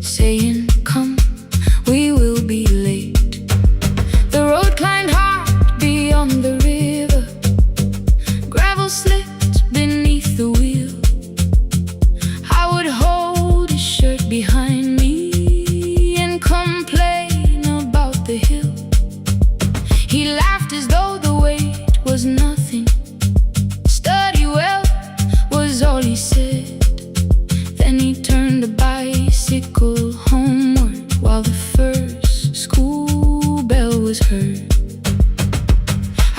saying, "Come, we will be late." The road climbed hard beyond the river. Gravel slipped beneath the wheel. I would hold his shirt behind me and complain about the hill. He laughed as though the weight was nothing. "Study well," was all he said. Then he turned the bicycle homeward while the first school bell was heard.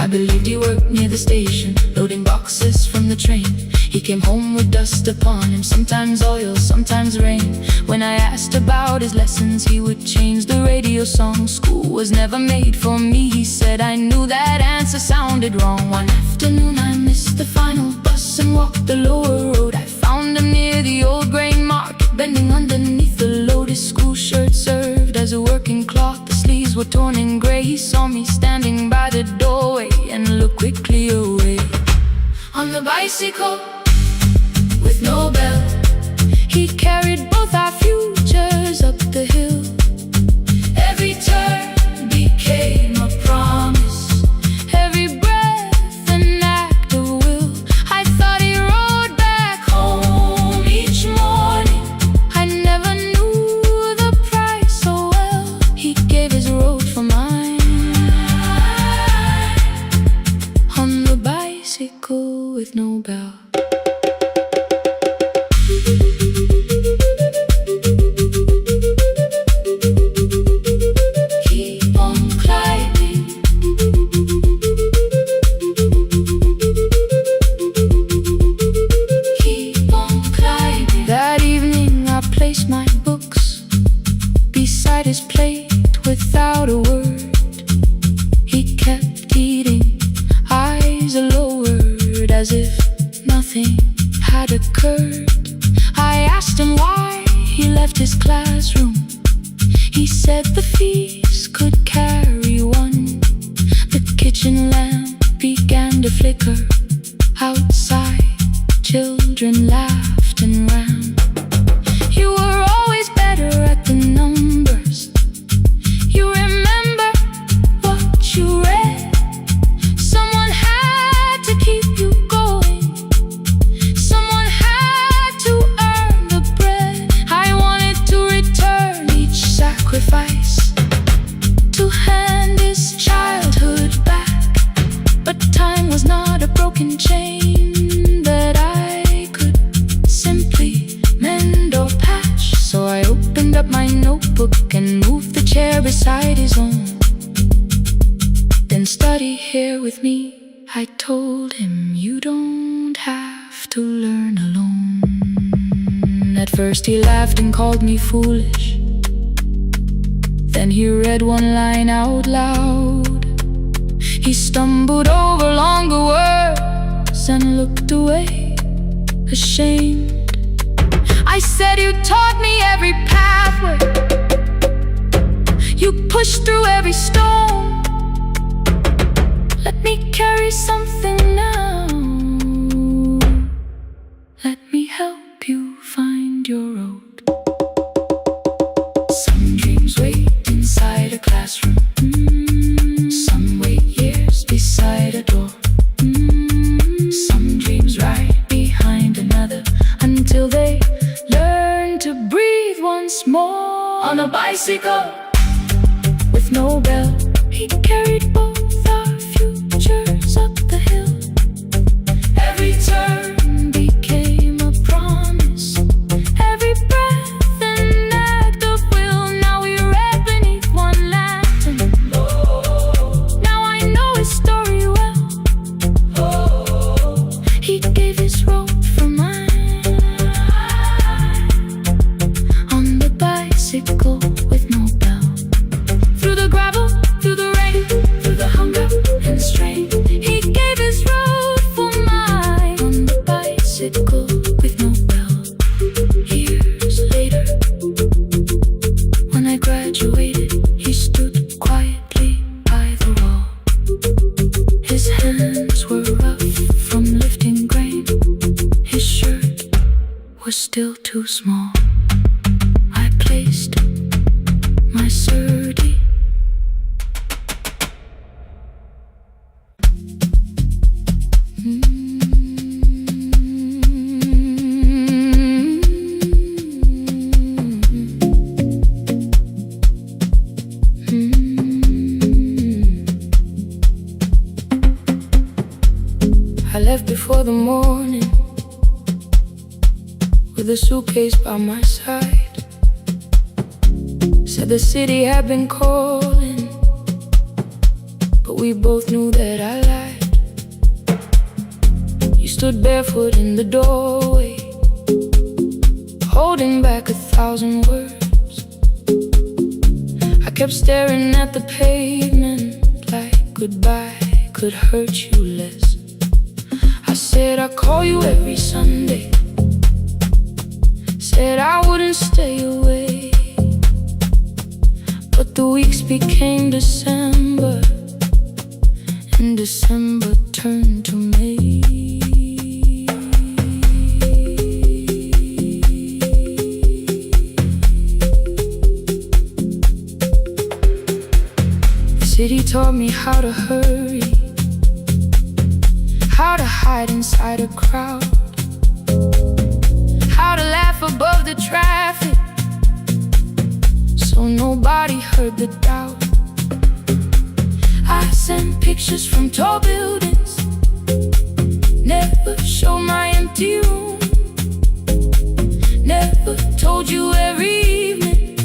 I believed he worked near the station, loading boxes from the train. He came home with dust upon him, sometimes oil, sometimes rain. When I asked about his lessons, he would change the radio song. "School was never made for me," he said. I knew that answer sounded wrong. One afternoon I missed the final bus and walked the lower road. I found him near the old grain market, bending underneath the load. His school shirt served as a working cloth. The sleeves were torn and gray. He saw me standing by the doorway and looked quickly away. On the bicycle with no bell, he carried both our futures up the hill. Every turn became a promise, every breath an act of will. I thought he rode back home each morning. I never knew the price so well. He gave his road for mine. On the bicycle with no bell. His plate without a word. He kept eating, eyes lowered, as if nothing had occurred. I asked him why he left his classroom. He said the fees could carry one. The kitchen lamp began to flicker. Outside, children laughed and ran. You were always better at the numbers. You remember what you read. Someone had to keep you going. Someone had to earn the bread. I wanted to return each sacrifice, to hand his childhood back. But time was not a broken chain that I could simply mend or patch. So I opened up my notebook and moved the chair beside his own. "Then study here with me," I told him. "You don't have to learn alone." At first he laughed and called me foolish. Then he read one line out loud. He stumbled over longer words and looked away, ashamed. I said, "You taught me every pathway. You pushed through every stone. Let me carry something now. Let me help you find your road." Some dreams wait inside a classroom. Some wait years beside a door. Some dreams right behind another until they learn to breathe once more. On a bicycle with no bell, he carried both our futures up the hill. Every turn became a promise, every breath an act of will. Now we read beneath one lantern. Now I know his story well. He gave his road for mine. On the bicycle with no bell. Through the gravel, through the rain, through the hunger and strain, he gave his road for mine. On the bicycle with no bell. Years later, when I graduated, he stood quietly by the wall. His hands were rough from lifting grain. His shirt was still too small. I played taste my surdie. I left before the morning with a suitcase by my side. Said the city had been calling, but we both knew that I lied. You stood barefoot in the doorway, holding back 1,000 words. I kept staring at the pavement like goodbye could hurt you less. I said I'd call you every Sunday, said I wouldn't stay away. But the weeks became December, and December turned to May. The city taught me how to hurry, how to hide inside a crowd, how to laugh above the traffic so nobody heard the doubt. I sent pictures from tall buildings, never showed my empty room, never told you every evening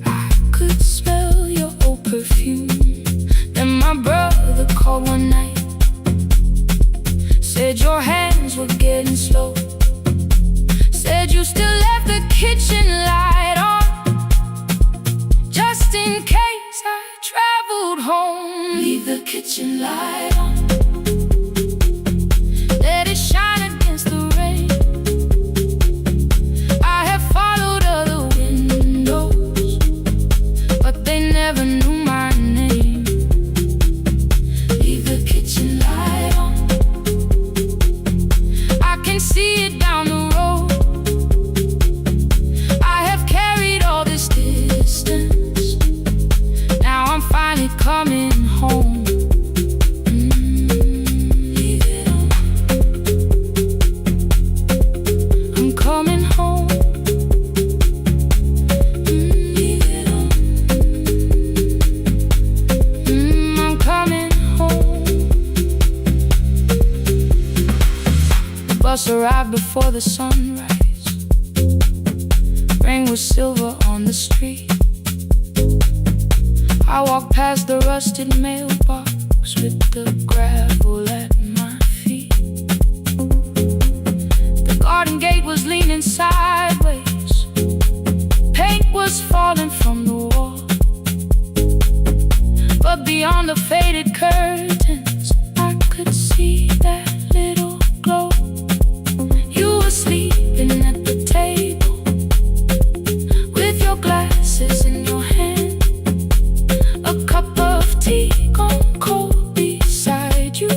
I could smell your old perfume. Then my brother called one night, said your hands were getting slow, said you still left the kitchen light on, just in case I traveled home. Leave the kitchen light on, let it shine against the rain. I have followed other windows, but they never knew my name. Leave the kitchen light on, I can see it down the road. I have carried all this distance, now I'm finally coming home. Leave it on, I'm coming home. Leave it on, I'm coming home. The bus arrived before the sunrise, rain was silver on the street. I walked past the rusted mailbox with the gravel at my feet. The garden gate was leaning sideways, paint was falling from the wall, but beyond the faded curtains I could see that little glow. You were sleeping at the table with your glasses in your hand, a cup of tea gone cold beside you,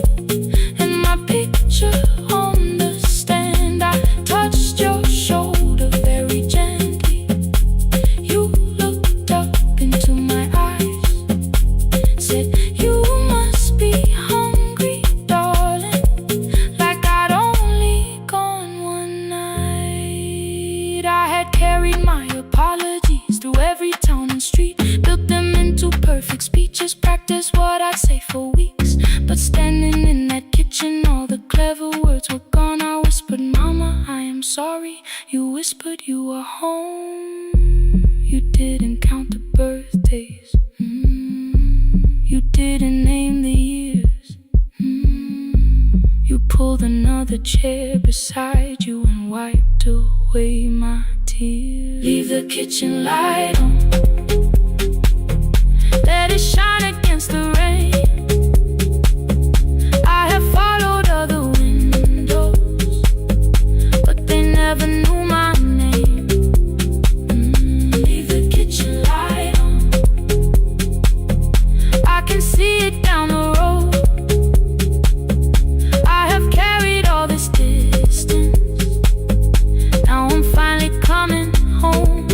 and my picture on the stand. I touched your shoulder very gently. You looked up into my eyes, said you must be hungry, darling, like I'd only gone one night. I had carried my apologies through every town and street, built them into perfect speeches, practiced what I'd say for weeks. But standing in that kitchen, all the clever words were gone. I whispered, Mama, I am sorry. You whispered you were home. You didn't count the birthdays, you didn't name the years. You pulled another chair beside you and wiped away my tears. Leave the kitchen light on, let it shine against the rain. I have followed other windows, but they never knew my name. Leave the kitchen light on, I can see it down the road. I have carried all this distance, now I'm finally coming home.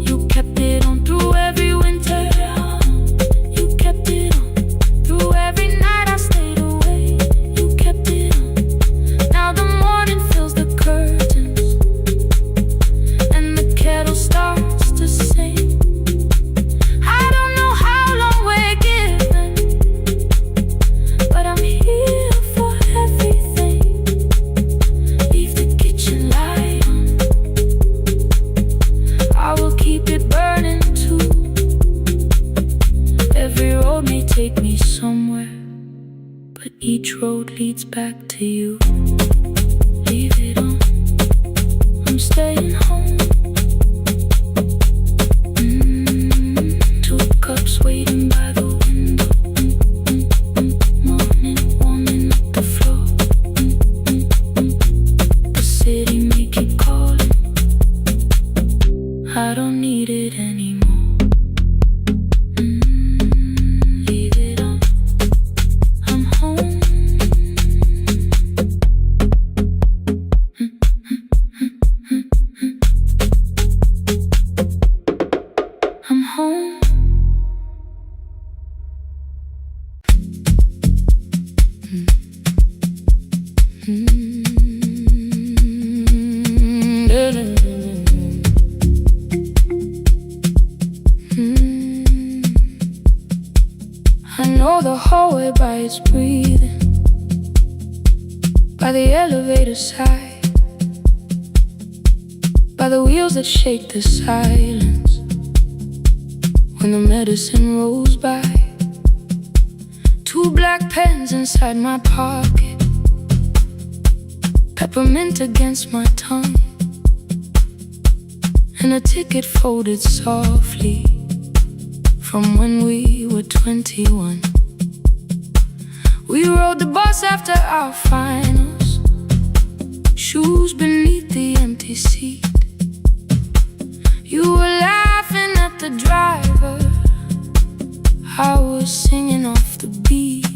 You kept Each road leads back to you. Leave it on, I'm staying home. Two cups waiting by the window. Morning warming up the floor. The city may keep calling, I don't need it anymore. Leave it on, I'm home. I'm home. I know the hallway by its breathing, by the elevator side, by the wheels that shake the silence when the medicine rolls by. Two black pens inside my pocket, peppermint against my tongue, and a ticket folded softly from when we were 21. We rode the bus after our finals, shoes beneath the empty seat. You were laughing at the driver, I was singing off the beat.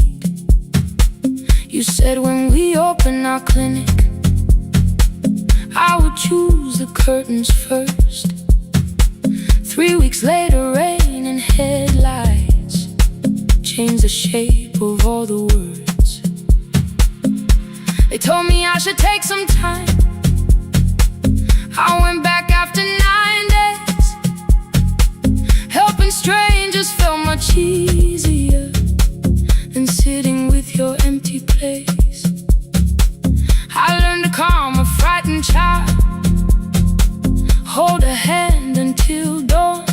You said when we open our clinic, I would choose the curtains first. 3 weeks later, rain and headlights changed the shape of all the words. They told me I should take some time. I went back after 9 days. Helping strangers felt much easier than sitting with your empty place. I learned to calm a frightened child, hold a hand until dawn,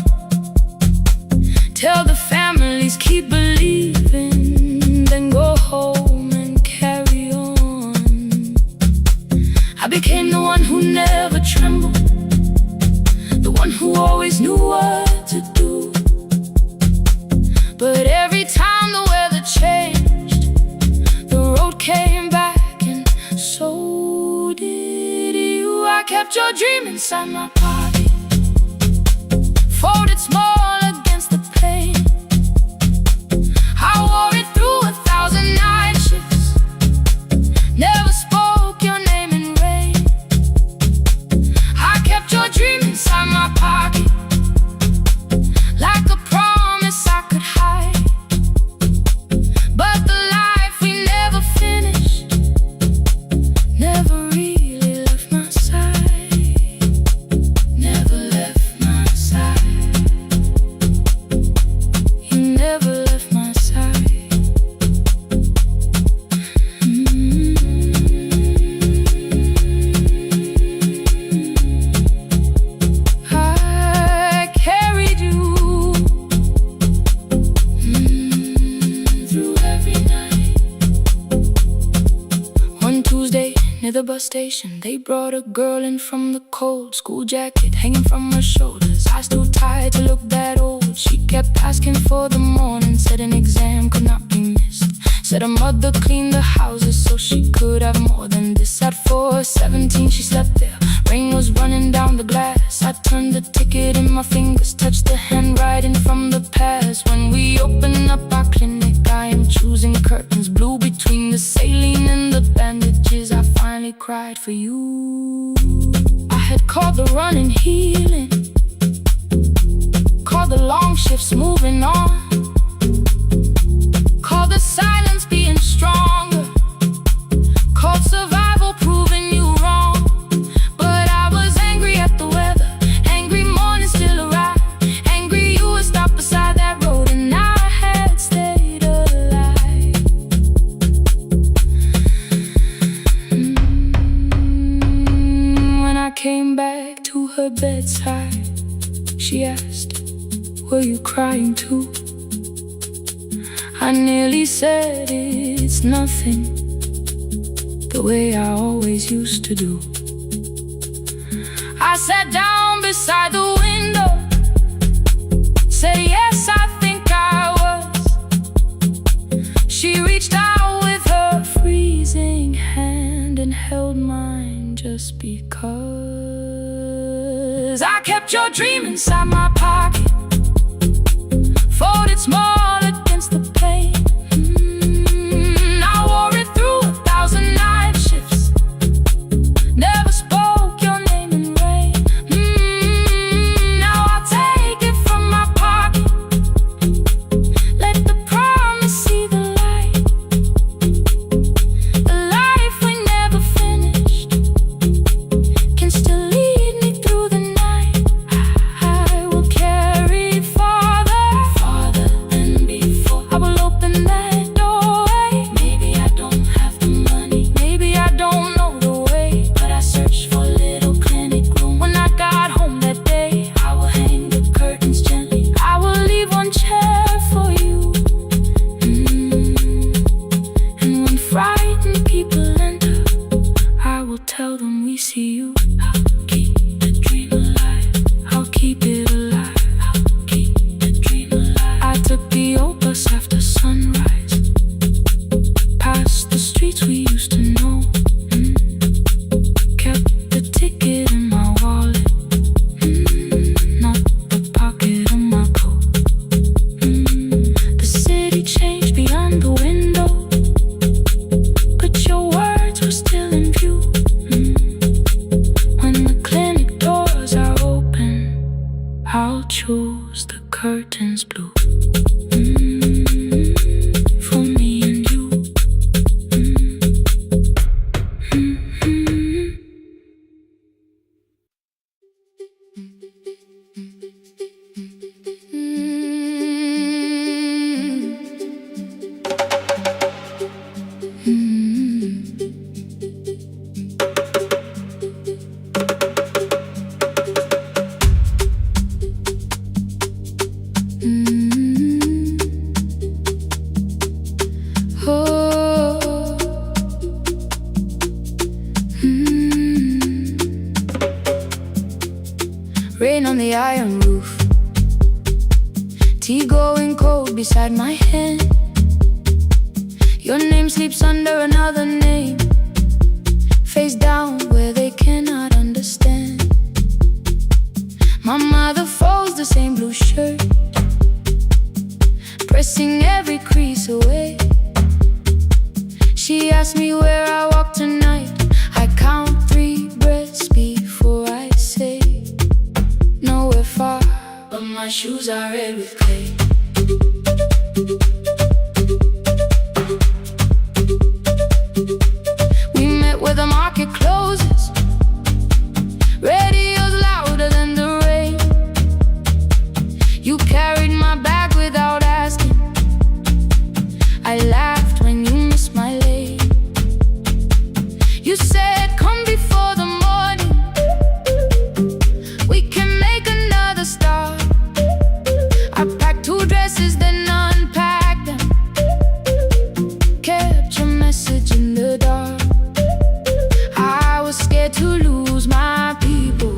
tell the families keep believing, then go home and carry on. I became the one who never trembled, the one who always knew what to do. But every time the weather changed, the road came back, and so did you. I kept your dream inside my pocket, folded small against the pain. I wore it through 1,000 night shifts, never spoke your name in rain. I kept your dream inside my pocket, like a promise I could hide. But the life we never finished never really left my side, never left my side. You never left my side. I carried you through every night. One Tuesday near the bus station, they brought a girl in from the cold, school jacket hanging from her shoulders, eyes too tired to look that old. She kept asking for the morning, said an exam could not be missed, said her mother cleaned the houses so she could have more than this. At 4:17 she slept there, rain was running down the glass. I turned the ticket in my fingers, touched the handwriting from the past. When we open up our clinic, I am choosing curtains blue between the saline and the bandages. I finally cried for you. I had called the running healing, called the long shifts moving on, called the silence being stronger, called survival proving you wrong. But I was angry at the weather, angry morning still arrived, angry you would stop beside that road and I had stayed alive. When I came back to her bedside, she asked, were you crying too? I nearly said it's it's nothing, the way I always used to do. I sat down beside the window, said yes, I think I was. She reached out with her freezing hand and held mine just because. I kept your dream inside my pocket, folded small against the pain. I wore it through 1,000 night shifts, never spoke your name in rain. Now I'll take it from my pocket, let the promise see the light. The life we never finished can still lead me through the night. I will carry farther than before. I will open that doorway. Maybe I don't have the money, maybe I don't know the way, but I searched for a little clinic room. When I got home that day, I will hang the curtains gently. I will leave one chair for you. And when frightened people enter, I will tell them we see you. I'll keep the dream alive, I'll keep it alive, I'll keep the dream alive. I took the old bus after sunrise, past the streets we used to know. Kept the ticket in my wallet, not the pocket of my coat. The city changed beyond the window, but your words were still in view. When the clinic doors are open, I'll choose the curtains blue. For me and you. Rain on the iron roof, tea going cold beside my hand. Your name sleeps under another name, face down where they cannot understand. My mother folds the same blue shirt, pressing every crease away. She asked me where I walk tonight. I count 3 breaths before I say nowhere far, but my shoes are red with clay. We met where the market closes, radio's louder than the rain. You carried my bag without asking, I laughed when you missed my lane. You said come before the morning, we can make another start. I packed 2 dresses, then unpacked them, kept your message in the dark. I was scared to lose my people,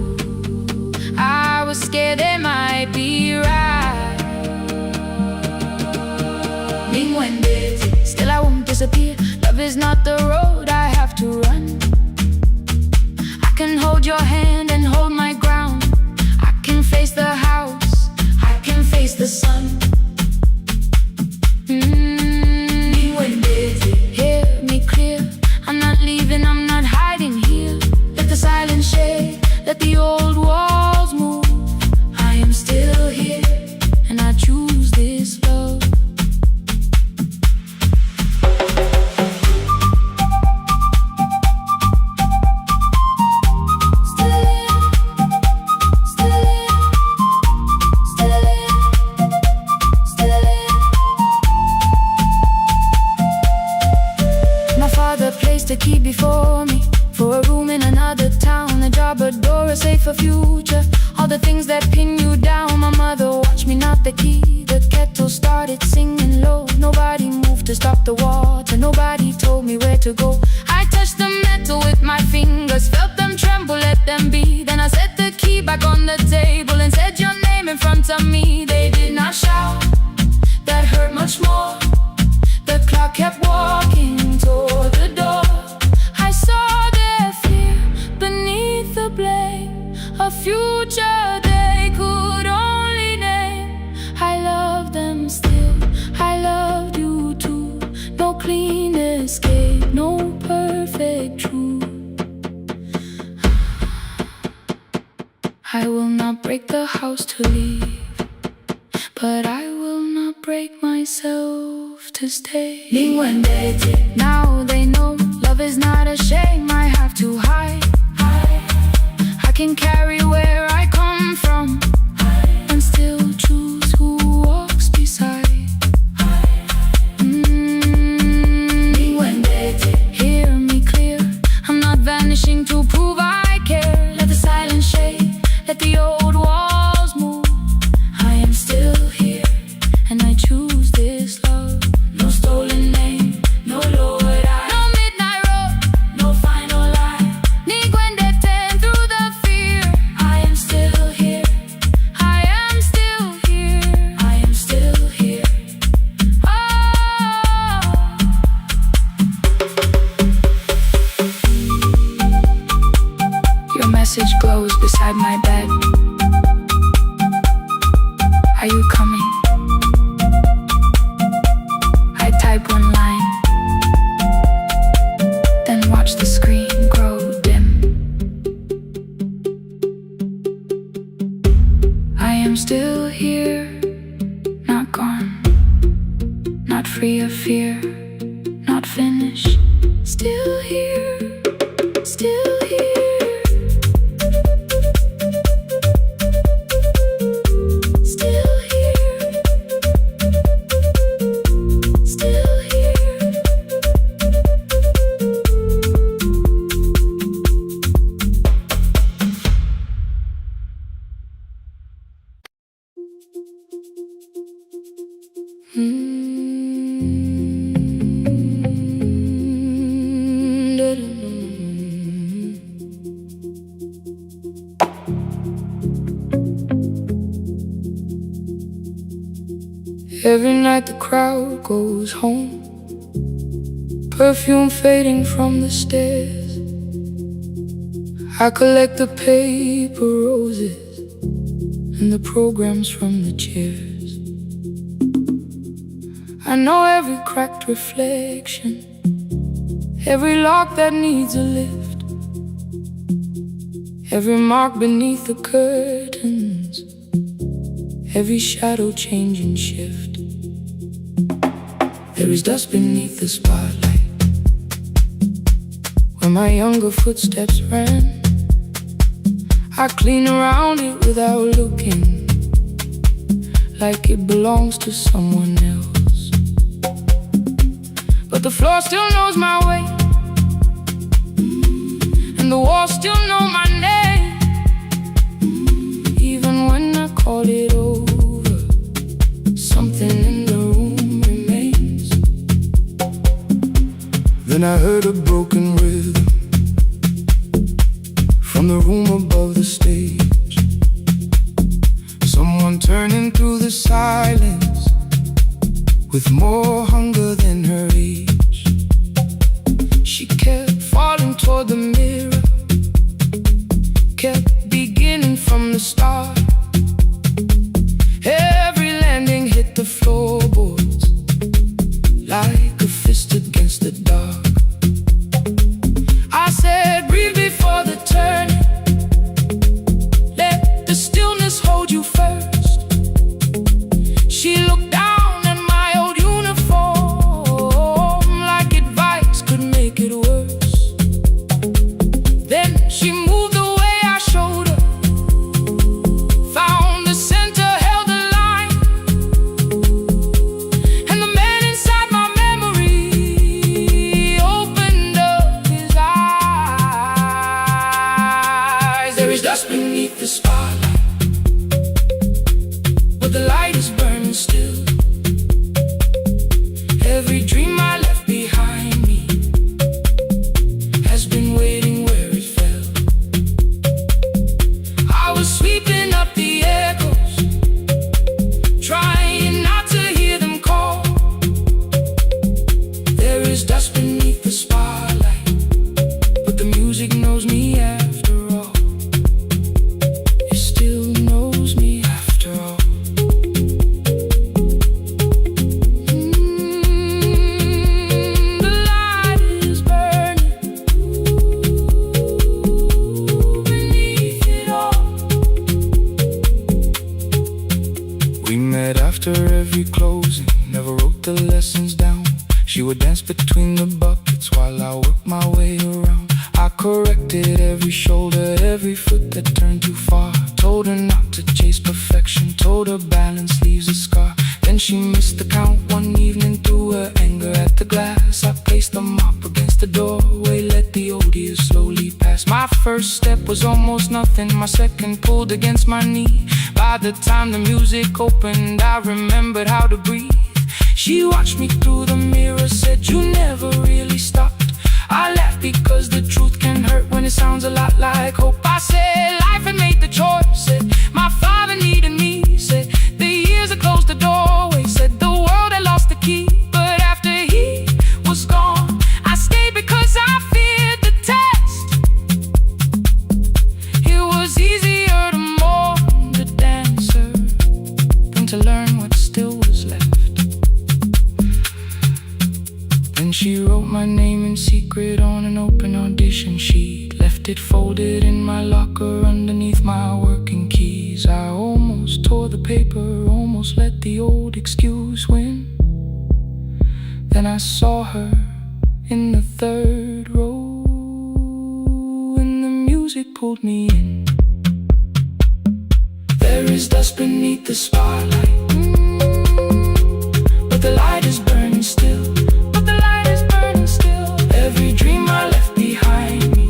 I was scared they might be right. Still I won't disappear, love is not the road I have to run. I can hold your hand and hold my ground, I can face the house, I can face the sun. Hear me clear, I'm not leaving, I'm not hiding here. Let the silence shake, let the old walls move. I am still here, and I choose this love. Still here, still here, still here. looked at me, they did not shout. That hurt much more. The clock kept walking toward the door. I saw their fear beneath the blame, a future they could only name. I love them still, I loved you too. No clean escape, no perfect truth. I will not break the house to leave, but I will not break myself to stay. Now they know love is not a shame I have to hide. I can carry where I come from and still choose who walks beside. Hear me clear, I'm not vanishing to prove I care. Let the silence shade, let the old walls move. I am still here, and I choose this love. No stolen name, no lowered eye, no midnight road, no final lie. Through the fear, I am still here, I am still here, I am still here. Your message glows beside my bed. Are you coming? I type one line, then watch the screen grow dim. I am still here, not gone, not free of fear, not finished. Still here, still here. Every night the crowd goes home, perfume fading from the stairs. I collect the paper roses and the programs from the chairs. I know every cracked reflection, every lock that needs a lift, every mark beneath the curtains, every shadow change and shift. There is dust beneath the spotlight where my younger footsteps ran. I clean around it without looking, like it belongs to someone else. But the floor still knows my way, and the walls still know my name. Even when I call it over, something in the room remains. Then I heard a broken rhythm from the room above the stage. Someone turning through the silence with more hunger than her age. She kept falling toward the mirror, kept beginning from the start. Every landing hit the floorboards like a fist against the dark. I said, breathe before the turning, let the stillness hold you first. She looked down at my old uniform like advice could make it worse. Then she moved the way I showed her, found the center, held the line, and the man inside my memory opened up his eyes. There is dust beneath the spotlight, but the light is burning still. Every dream I left behind me has been waiting where it fell. I was sweeping up the echoes, We met after every closing, never wrote the lessons down. She would dance between the buckets while I worked my way around. I corrected every shoulder, every foot that turned too far. Told her not to chase perfection, told her balance leaves a scar. Then she missed the count one evening, threw her anger at the glass. I placed the mop against the doorway, let the odious slowly pass. My first step was almost nothing, my second pulled against my knee. By the time the music opened, I remembered how to breathe. She watched me through the mirror, said, "You never really stopped." I laughed because the truth can hurt when it sounds a lot like hope. I said life had made the choice, said my father needed me, said the years had closed the doorway, said the world had lost the key. But after he was gone, I stayed because I feared the test. It was easier to mourn the dancer than to learn what still was left. Then she wrote my name in secret on an open audition sheet, left it folded in my locker underneath my working keys. I almost tore the paper, almost let the old excuse win. Then I saw her in the third row, and the music pulled me in. There is dust beneath the spotlight, but the light is burning still. Every dream I left behind me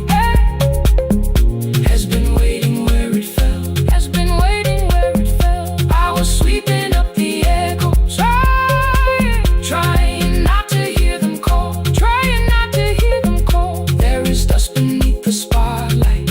has been waiting where it fell, has been waiting where it fell. I was sweeping up the echoes, trying not to hear them call, trying not to hear them call. There is dust beneath the spotlight,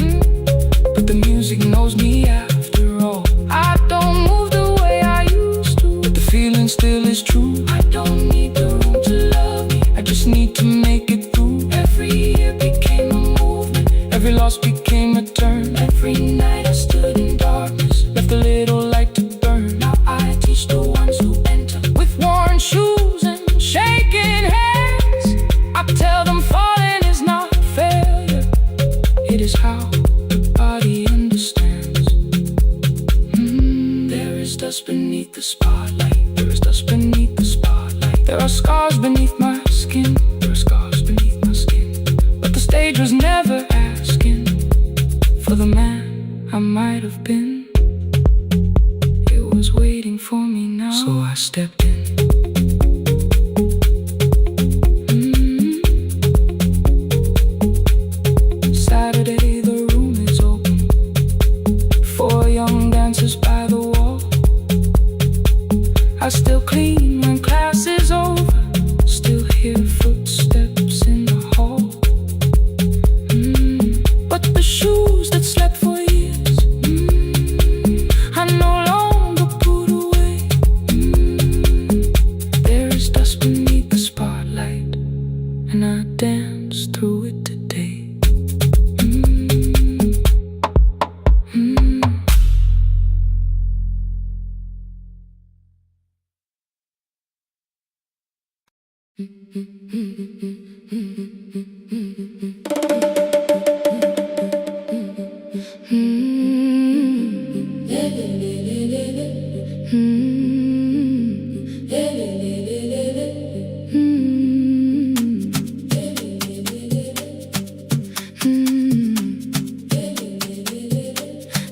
but the music knows me after all. I don't move the way I used to, but the feeling still is true. I don't need the room to love me, I just need to make it through. Every year became a movement, every loss became a turn. Every night I stood in darkness, left a little light to burn. Now I teach the ones who enter with worn shoes and shaking hands. I tell them falling is not failure, it is how the body understands. There is dust beneath the spotlight, there is dust beneath the spotlight. There are scars beneath my skin, there are scars beneath my skin. The stage was never asking for the man I might have been. It was waiting for me now, so I stepped in. Saturday, the room is open, 4 young dancers by the wall. I still clean when class is over, still hear footsteps in the hall. But the shoes that slept for years, I no longer put away. There is dust beneath the spotlight, and I dance through it today.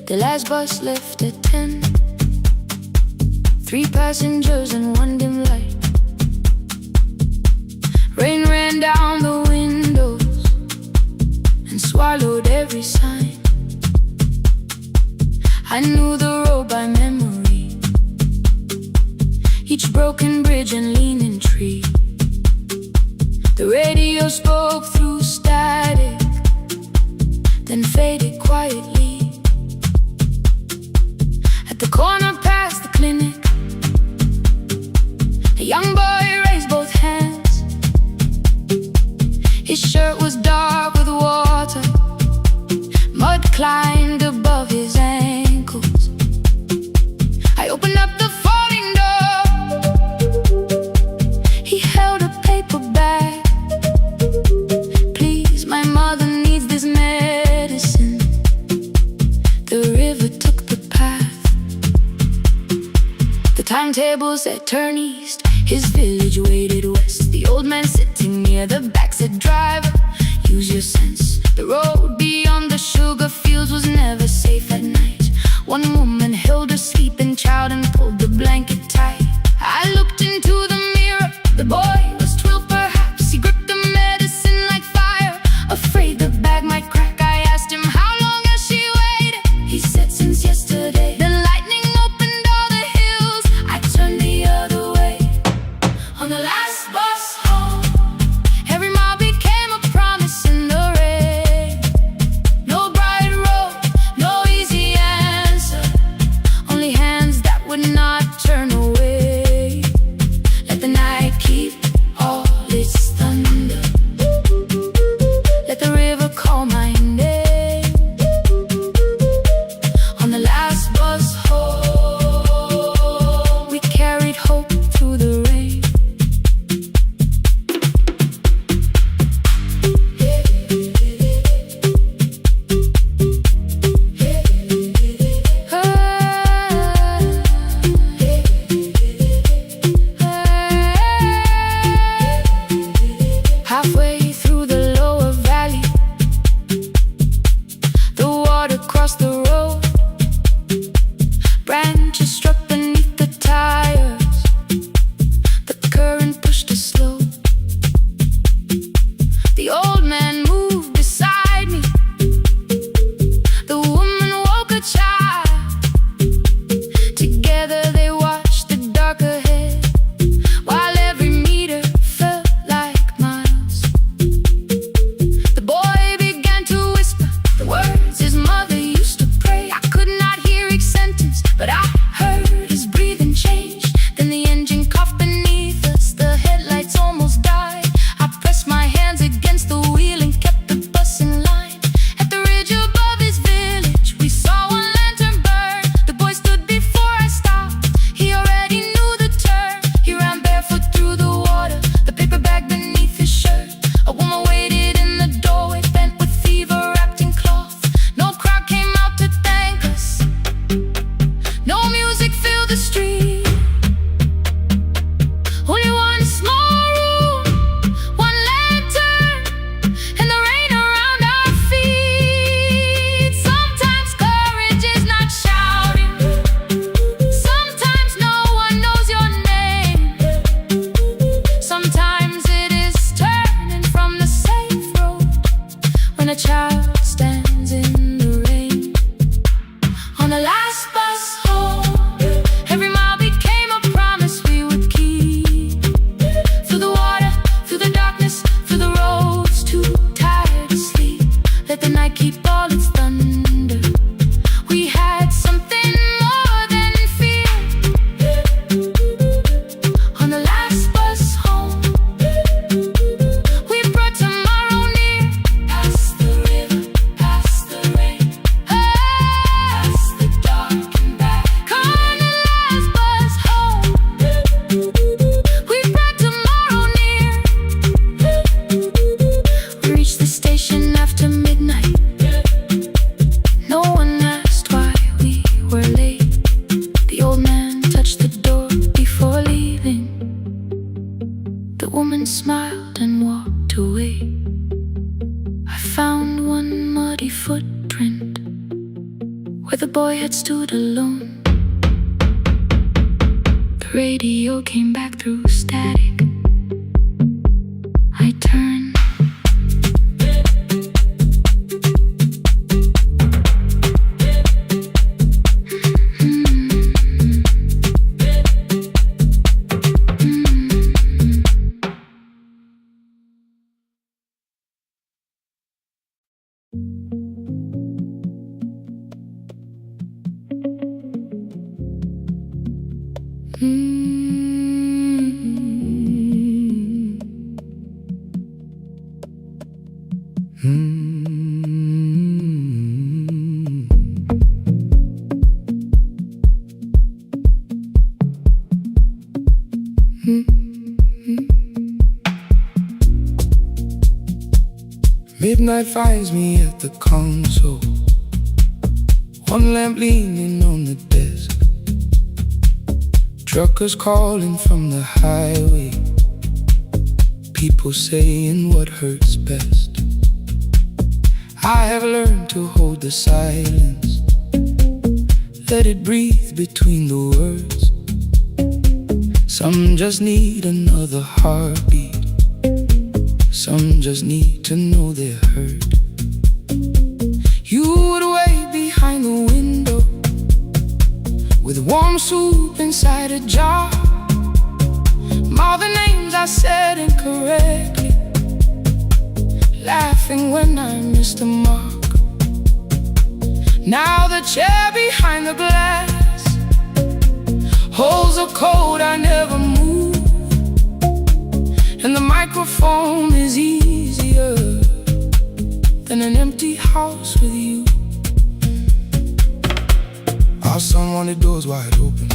The last bus left at 10, 3 passengers and 1 dim light. Rain ran down the windows and swallowed every sign. I knew the road by memory, each broken bridge and leaning tree. The radio spoke through static, then faded quietly. At the corner past the clinic, a young boy raised both hands. His shirt was dark with water, mud climbed above his ankles. I opened up the folding door, he held a paper bag. "Please, my mother needs this medicine." The river took the path, the timetable said turn east, his village waited west. The old man sitting near the back said, driver, use your sense. The road beyond the sugar fields was never safe at night. One woman held her sleeping child and pulled the blanket tight. I looked into the mirror, the boy was 12 perhaps. He gripped the medicine like fire, afraid the bag might crack. I asked him, how long has she waited? He said, since yesterday. Then lightning opened all the hills. I turned the other way. On the last bus home, every mile became a promise in the rain. No bright road, no easy answer, only hands that would not turn away. Let the night keep all its thunder, let the river call my name. On the last bus home, we carried hope through the rain. Halfway through the lower valley, the water crossed the road. Branches struck beneath the tires, the current pushed us slow. The old man moved beside me, the woman woke a child. Together they watched the dark ahead, while every meter felt like miles. The boy began to whisper the words his mother used to pray. I could not hear each sentence, but I heard his breathing change. Then the engine coughed beneath us, the headlights almost died. I pressed my hands against the wheel and kept the bus in line. At the ridge above his village, we saw one lantern burn. The boy stood before I stopped, he already knew the turn. He ran barefoot through the water, the paper bag beneath his shirt. A woman waited in the doorway, bent with fever, wrapped in cloth. No crowd came out to thank us, no music filled the street. Only one small room, one lantern, and the rain around our feet. Sometimes courage is not shouting, sometimes no one knows your name. Sometimes it is turning from the safe road when a child stands in the rain. On the last bus home, every mile became a promise we would keep. Through the water, through the darkness, through the roads too tired to sleep. Let the night keep all its thunder. We had something more than fear. On the last bus home, we brought tomorrow near. Past the river, past the rain, past the dark and back. On the last bus home, we brought tomorrow near. We reached the station after midnight. No one asked why we were late. The old man touched the door before leaving. The woman smiled and walked away. I found one muddy footprint where the boy had stood alone. The radio came back through static. I turned. Midnight finds me at the console, one lamp leaning on the desk. Truckers calling from the highway, people saying what hurts best. I have learned to hold the silence, let it breathe between the words. Some just need another heartbeat, some just need to know they're heard. You would wait behind the window with warm soup inside a jar. All the names I said incorrectly, laughing when I missed the mark. Now the chair behind the glass holds a code I never moved, and the microphone is easier than an empty house with you. Our son wanted doors wide open,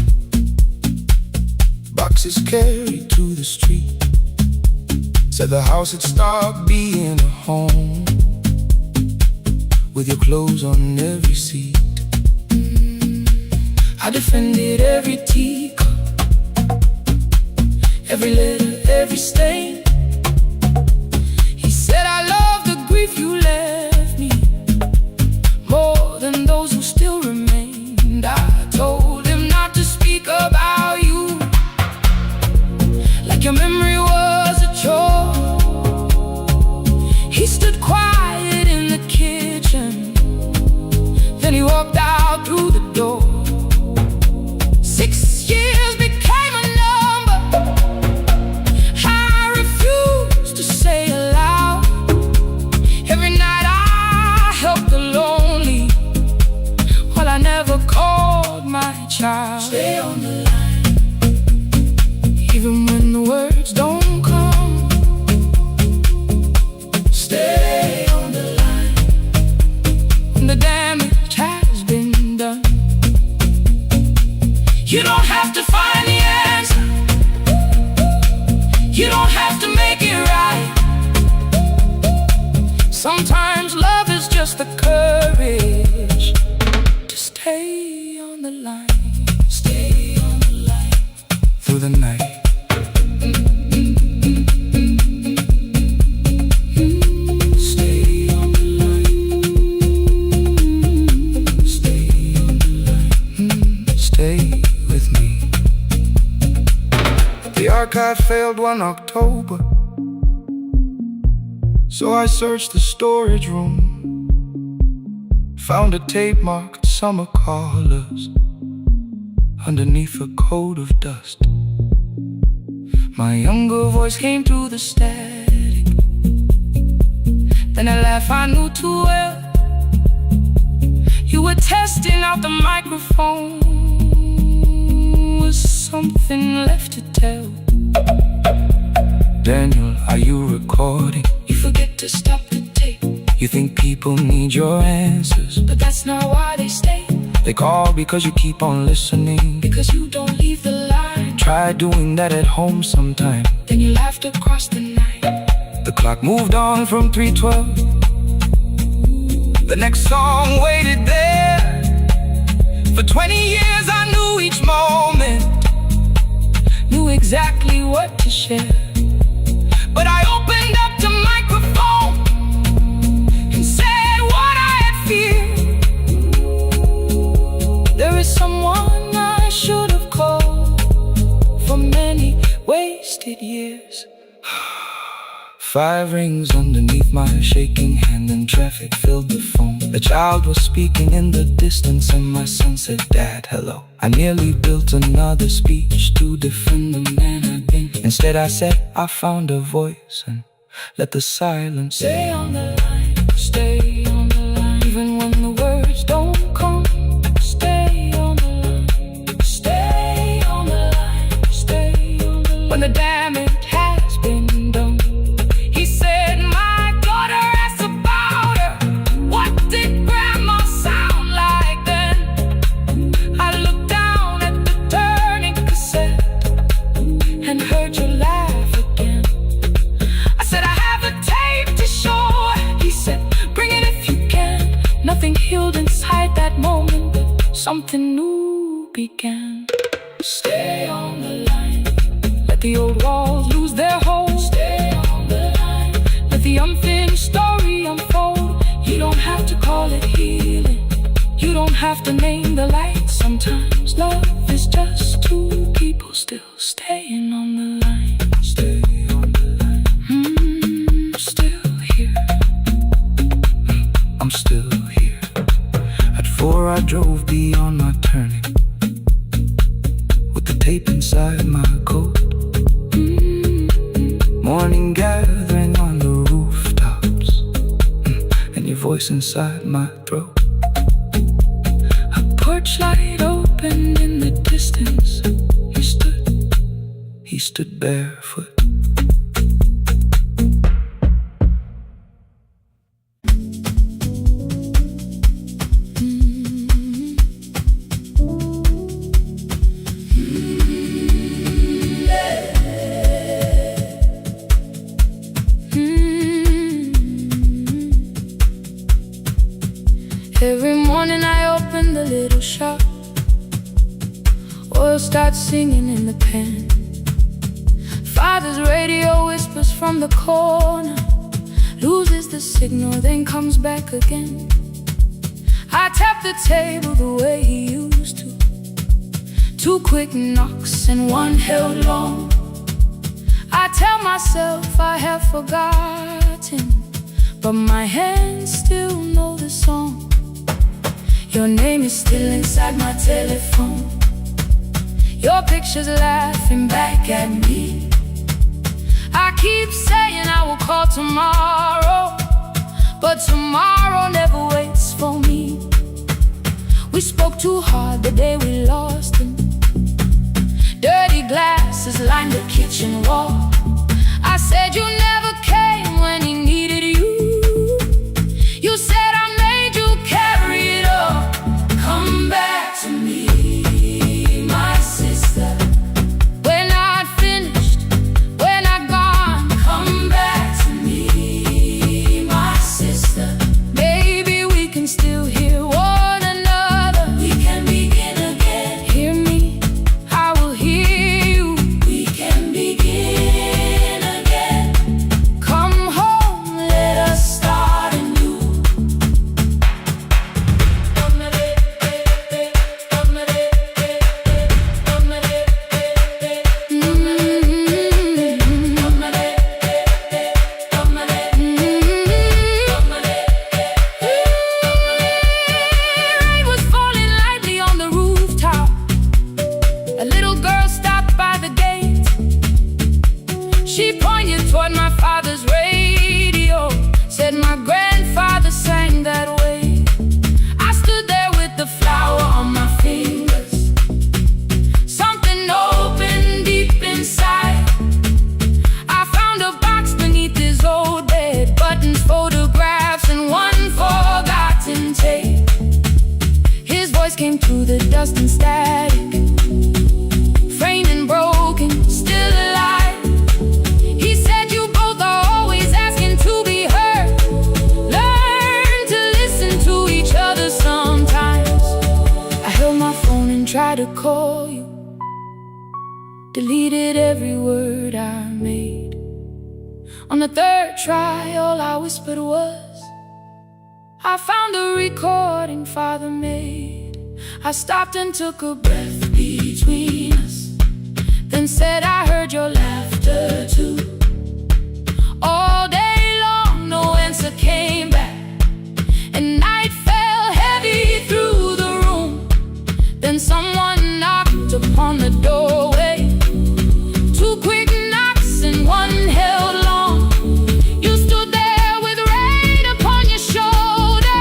boxes carried to the street. Said the house had stopped being a home, with your clothes on every seat. I defended every teacup, every letter, every stain. He said I love the grief you left me more than those who still remained. I told him not to speak about you like your memory was a chore. He stood quiet in the kitchen, then he walked out through the door. 6 years became a number I refused to say aloud. Every night I helped the lonely, while I never called my child. Stay on the line, even when the words don't come. Stay on the line, when the damage has been done. You don't have to find the answer, you don't have to make it right. Sometimes love is just the courage to stay on the line. Stay on the line through the night. Stay on the line. Stay on the line. Stay with me. The archive failed one October, so I searched the storage room, found a tape marked summer callers underneath a coat of dust. My younger voice came through the static, then a laugh I knew too well. You were testing out the microphone, was something left to tell? Daniel, are you recording? You forget to stop the tape. You think people need your answers, but that's not why they stay. They call because you keep on listening, because you don't leave the line. Try doing that at home sometime, then you laughed across the night. The clock moved on from 3:12. The next song waited there. For 20 years I knew each moment, knew exactly what to share. But I opened up the microphone and said what I had feared. There is someone I should have called for many wasted years. 5 rings underneath my shaking hand, and traffic filled the phone. A child was speaking in the distance, and my son said, "Dad, hello." I nearly built another speech to defend the man I'd been. Instead I said, I found a voice, and let the silence stay on the line. Stay on the line, even when the words don't come. Stay on the line. Stay on the line. Stay on the line. When the damage has been done. He said, my daughter asked about her. What did grandma sound like then? I looked down at the turning cassette and heard you laugh again. I said, I have a tape to show. He said, bring it if you can. Nothing healed inside that moment, but something new began. Stay on the old walls lose their hold. Stay on the line. Let the unfinished story unfold. You don't have to call it healing. You don't have to name the light. Sometimes love is just two people still staying on the line. Stay on the line. I'm still here. I'm still here. At 4 I drove beyond my turning, with the tape inside my coat. Morning gathering on the rooftops, and your voice inside my throat. A porch light opened in the distance. He stood barefoot. Every morning I open the little shop. Oil starts singing in the pan. Father's radio whispers from the corner, loses the signal, then comes back again. I tap the table the way he used to. 2 quick knocks and 1 held long. I tell myself I have forgotten, but my hands still know the song. Your name is still inside my telephone. Your picture's laughing back at me. I keep saying I will call tomorrow, but tomorrow never waits for me. We spoke too hard the day we lost him. Dirty glasses lined the kitchen wall. I said you never came when he needed you. You said I made you carry it all. Come back to me, my sister. We're not finished, we're not gone. Come back to me, my sister. Baby, we can still hear one another. We can begin again. Hear me, I will hear you. We can begin again. Come home, let us start anew. Rain was falling lightly on the rooftop. A little girl stopped by the gate. She pointed toward my father's radio, said my grandfather sang that way. I stood there with the flower on my fingers. Something opened deep inside. I found a box beneath his old bed, buttons, photographs, and 1 forgotten tape. His voice came through the dust and static, framed and broken, still alive. He said you both are always asking to be heard. Learn to listen to each other sometimes. I held my phone and tried to call you, deleted every word I made. On the 3rd try, all I whispered was, I found a recording Father made. I stopped and took a breath between us, then said I heard your laughter too. All day long, no answer came back, and night fell heavy through the room. Then someone knocked upon the doorway. 2 quick knocks and 1 held long. You stood there with rain upon your shoulder,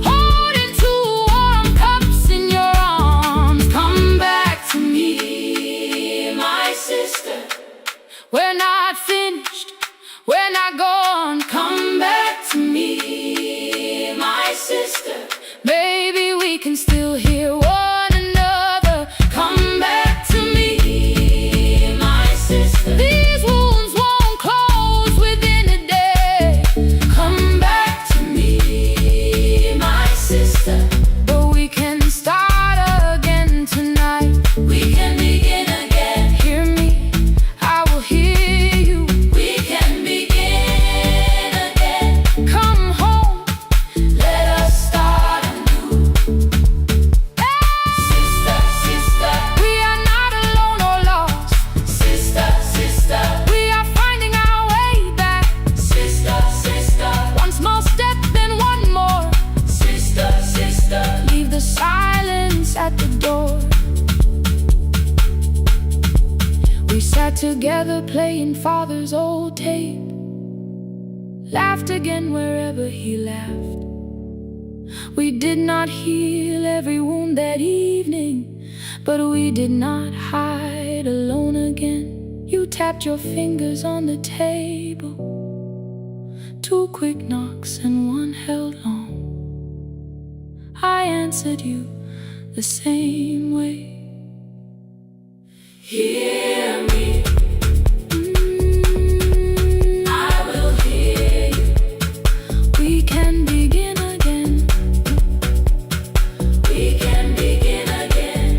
holding 2 warm cups in your arms. Come back to me, my sister. We're not finished, we're not gone. Come back to me, my sister. Baby, we can still hear one another. Come back to me, my sister. These wounds won't close within a day. Come back to me, my sister. But we can start again tonight. We can begin again. Hear me, I sat together playing father's old tape, laughed again wherever he laughed. We did not heal every wound that evening, but we did not hide alone again. You tapped your fingers on the table, 2 quick knocks and 1 held long. I answered you the same way. Hear me. I will hear you. We can begin again. We can begin again. We can begin again.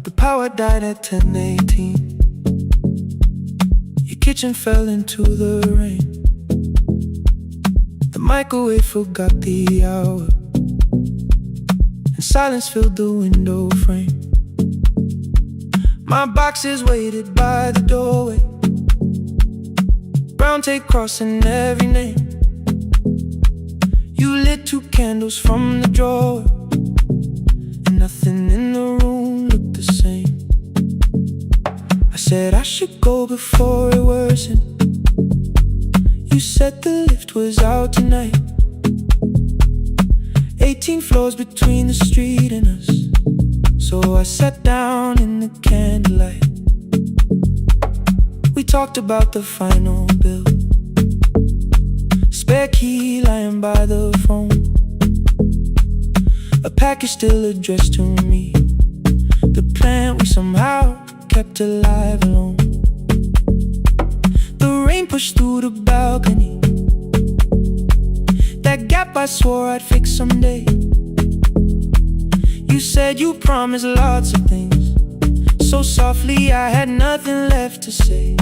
The power died at 10:18. Your kitchen fell into the rain. The microwave forgot the hour, and silence filled the window frame. My boxes waited by the doorway, brown tape crossing every name. You lit 2 candles from the drawer, and nothing in the room looked the same. I said I should go before it worsened. You said the lift was out tonight. 18 floors between the street and us, so I sat down in the candlelight. We talked about the final bill, spare key lying by the phone, a package still addressed to me, the plant we somehow kept alive alone. The rain pushed through the balcony, that gap I swore I'd fix someday. You said you promised lots of things, so softly I had nothing left to say.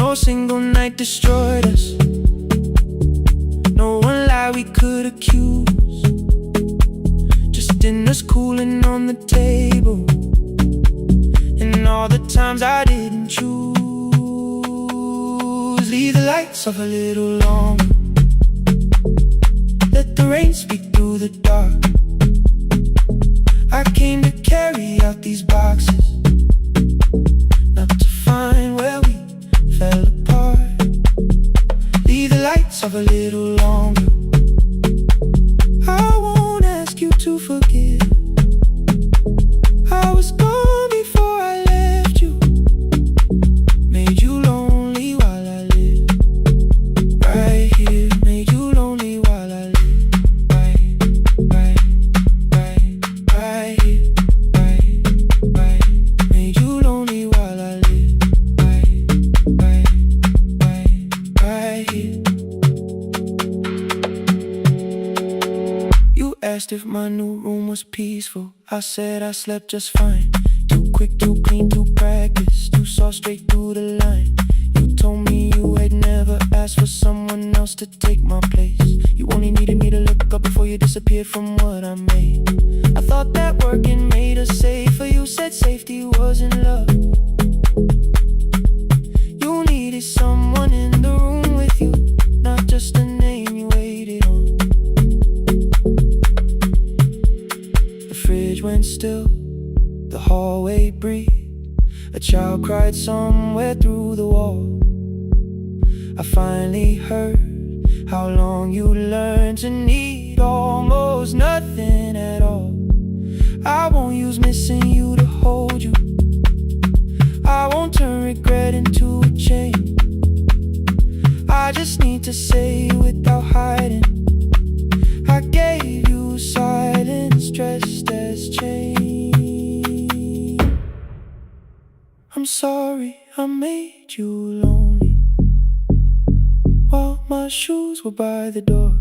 No single night destroyed us, no one lie we could accuse, just dinners cooling on the table, and all the times I didn't choose. Leave the lights off a little longer, let the rain speak through the dark. I came to carry out these boxes, not to find where we fell apart. Leave the lights off a little longer. I won't ask you to forgive. I was gone before I left you, made you lonely while I lived right here, made you lonely while I lived right here, right, made you lonely while I lived right here. You asked if my new room was peaceful. I said I slept just fine. Too quick, too clean, too practiced. You saw straight through the line. You told me you had never asked for someone else to take my place. You only needed me to look up before you disappeared from what I made. I thought that working made us safer. You said safety was in love. You needed someone in the room with you, not just a name you waited on. The fridge went still, the hallway breathed. A child cried somewhere through the wall. I finally heard how long you learned to need almost nothing at all. I won't use missing you to hold you. I won't turn regret into a chain. I just need to say without hiding, I gave you silence dressed as change. I'm sorry I made you lonely. Well, my shoes were by the door.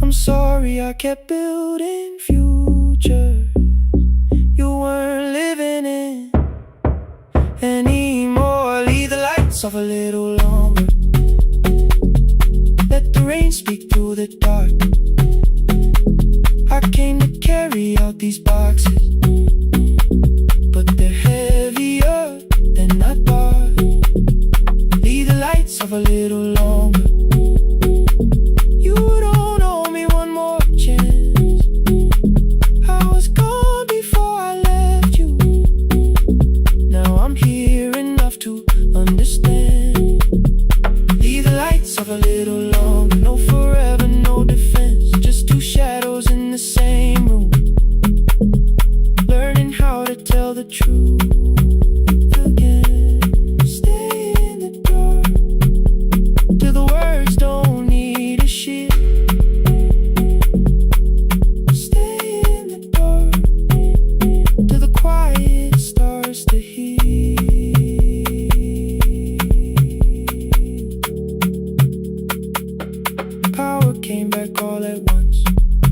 I'm sorry I kept building futures you weren't living in anymore. Leave the lights off a little longer. Let the rain speak through the dark. I came to carry out these boxes, but they're heavier than I thought. Leave the lights off a little longer. You don't owe me one more chance. I was gone before I left you. Now I'm here enough to understand. Leave the lights off a little longer. No forever, no defense. Just two shadows in the same room, learning how to tell the truth again. Stay in the dark till the words don't need a shield. Stay in the dark till the quiet starts to heal. Power came back all at once.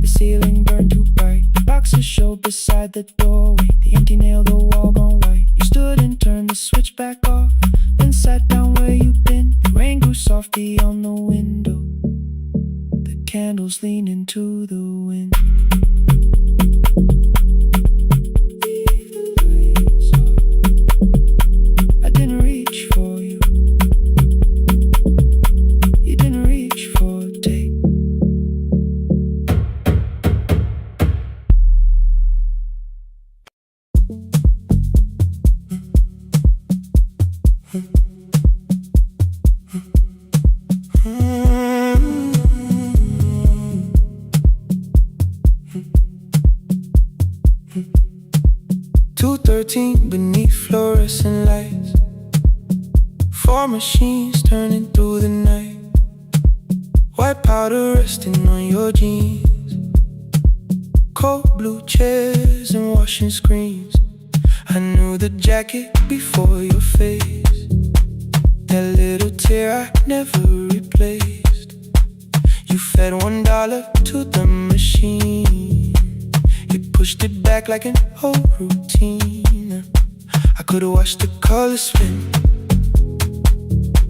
The ceiling burned too bright. The boxes showed beside the doorway. The empty nail, the wall gone white. You stood and turned the switch back off, then sat down where you'd been. The rain grew softly on the window. The candles leaned into the wind. Leave the lights off. I didn't reach for you. You didn't reach for a take. 2:13 beneath fluorescent lights. 4 machines turning through the night. White powder resting on your jeans. Cold blue chairs and washing screens. I knew the jacket before your face. That little tear I never replaced. You fed $1 to the machine. You pushed it back like an old routine. I could've watched the colors spin.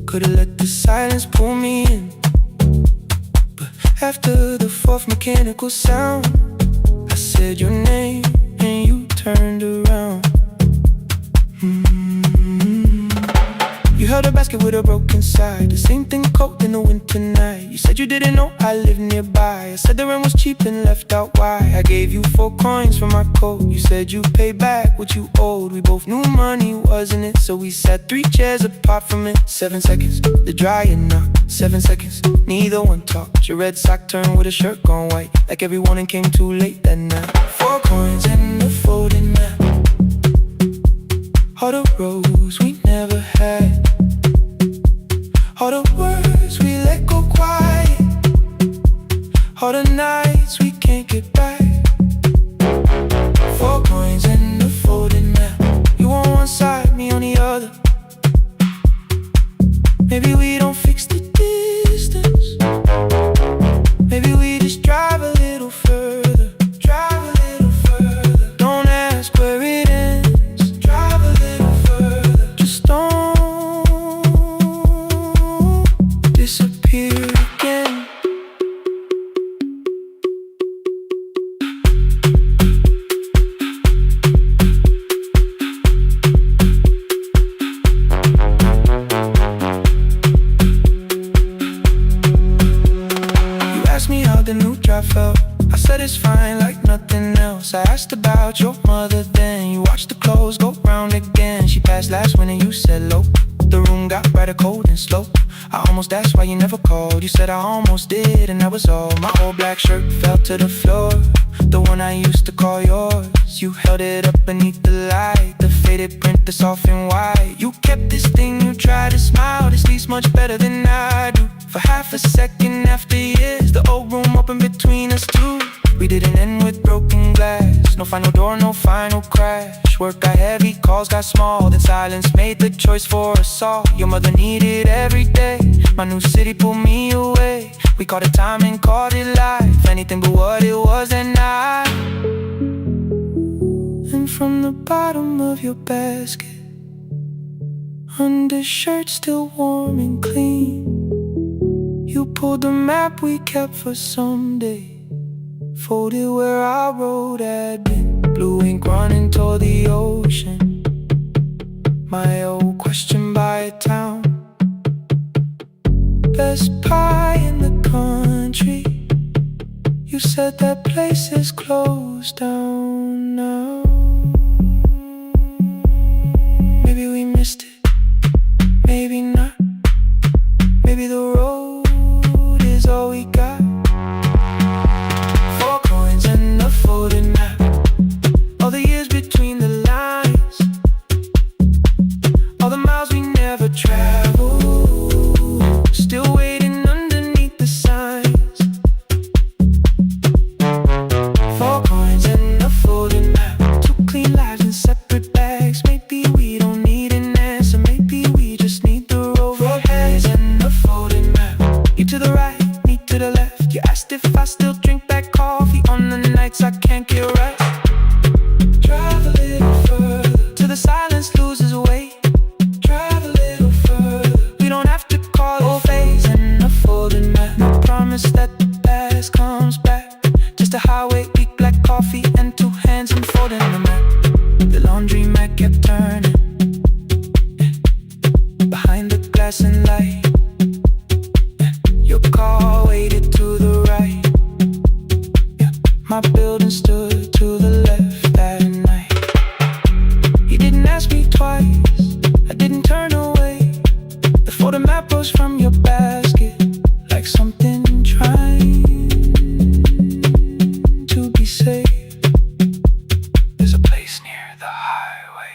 Could've let the silence pull me in. But after the 4th mechanical sound, I said your name and you turned around. You held a basket with a broken side. The same thing cold in the winter night. You said you didn't know I lived nearby. I said the rent was cheap and left out why. I gave you 4 coins for my coat. You said you paid back what you owed. We both knew money wasn't it, so we sat 3 chairs apart from it. 7 seconds, the dryer knocked. 7 seconds, neither one talked. Your red sock turned with a shirt gone white, like everyone came too late that night. 4 coins and a folding map. All the roads we never had. All the words we let go quiet. All the nights we can't get back. 4 coins and a folding map. You on one side, me on the other. Maybe we don't fix the distance. Maybe we just drive a little further. Drive a little further. Don't ask where it ends. Drive a little further. Just don't disappear again. The new drive felt. I said it's fine like nothing else. I asked about your mother then. You watched the clothes go round again. She passed last winter, you said low. The room got brighter, cold and slow. I almost asked why you never called. You said I almost did and that was all. My old black shirt fell to the floor, the one I used to call yours. You held it up beneath the light, the faded print that's off in white. You kept this thing, you tried to smile. This leaves much better than I do. For half a second after years, the old room opened between us two. We didn't end with broken glass. No final door, no final crash. Work got heavy, calls got small, then silence made the choice for us all. Your mother needed every day. My new city pulled me away. We called it time and called it life. Anything but what it was at night. And from the bottom of your basket, undershirt still warm and clean, you pulled the map we kept for someday, folded where our road had been. Blue ink running toward the ocean, my old question by a town. Best pie in the country, you said that place is closed down now. Maybe we missed it, maybe not. Maybe the road is all we got. 4 coins and a folded map, all the years between the lines, all the miles we never traveled, still waiting underneath the signs. 4 coins and a folded map, 2 clean lives in separate bags. Maybe we don't need an answer, maybe we just need the road. 4 hands and a folded map, you to the right, me to the left. You asked if I still drink that coffee on the nights I can't get right. Drive a little further till the silence loses weight. Drive a little further, we don't have to call it phase and a folded map. No promise that the past comes back, just a highway, weak black coffee and 2 hands and folding the map. The laundry mat kept turning behind the glass and light. Your car waited to the right, my building stood to the left that night. You didn't ask me twice, I didn't turn away. The photo map rose from your basket like something trying to be safe. There's a place near the highway.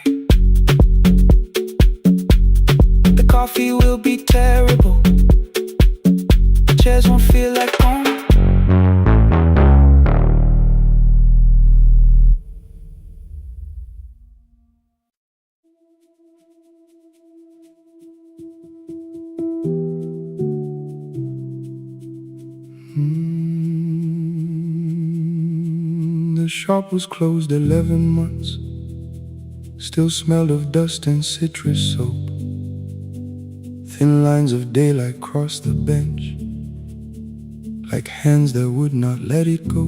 The coffee will be terrible, chairs won't feel like home. The shop was closed 11 months, still smelled of dust and citrus soap. Thin lines of daylight crossed the bench, like hands that would not let it go.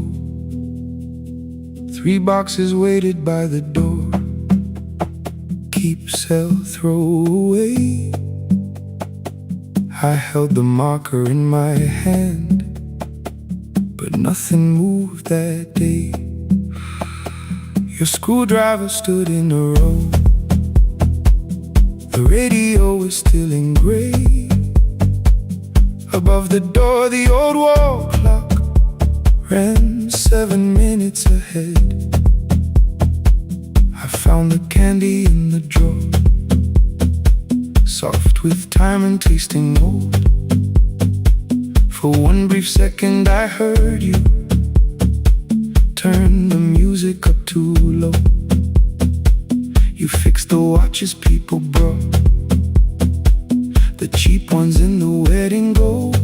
3 boxes waited by the door, keep, sell, throw away. I held the marker in my hand, but nothing moved that day. Your screwdriver stood in a row, the radio was still in gray. Above the door, the old wall clock ran 7 minutes ahead. I found the candy in the drawer, soft with time and tasting old. For 1 brief second I heard you turn the music up too low. You fixed the watches people brought, the cheap ones in the wedding gold.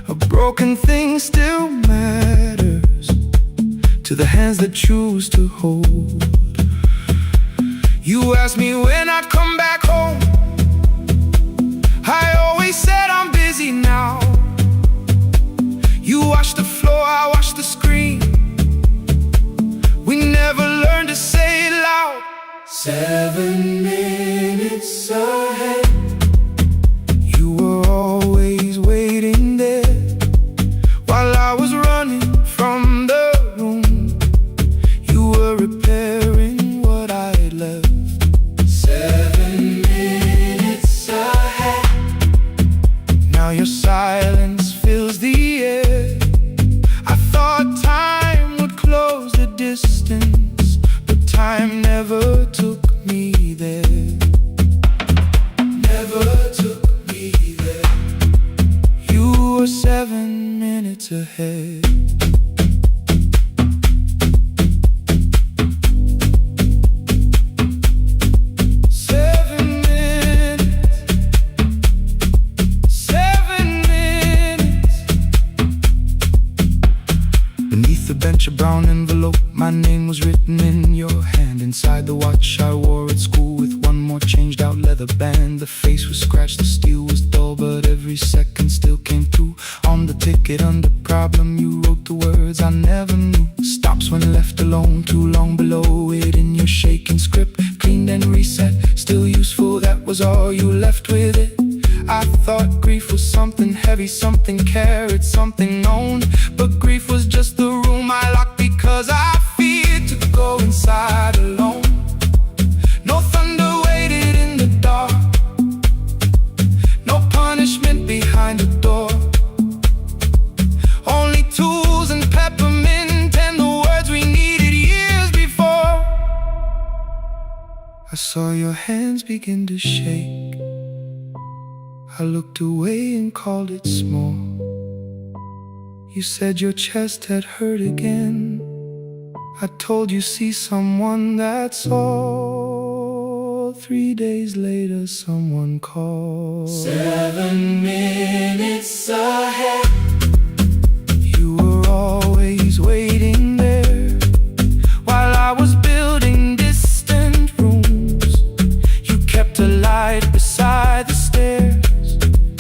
A broken thing still matters to the hands that choose to hold. You asked me when I'd come back home, I always said I'm busy now. You washed the floor, I washed the screen, we never learned to say it loud. 7 minutes ahead, you were always waiting there. While I was running from the room, you were repairing what I had left. 7 minutes ahead, now your silence fills the air. I thought time would close the distance, but time never took me there. Never took me there. You were 7 minutes ahead. watch, a brown envelope. My name was written in your hand. Inside the watch I wore at school, with one more changed out leather band. The face was scratched, the steel was dull, but every second still came through. On the ticket under problem you wrote the words I never knew. Stops when left alone, too long below it in your shaking script. Cleaned and reset, still useful, that was all you left with it. I thought grief was something heavy, something carried, something known. But grief was just the room I locked because I feared to go inside alone. No thunder waited in the dark, no punishment behind the door. Only tools and peppermint and the words we needed years before. I saw your hands begin to shake. I looked away and called it small. You said your chest had hurt again. I told you see someone, that's all. 3 days later someone called. 7 minutes ahead. You were always waiting there while I was building distant rooms. You kept a light beside the stairs.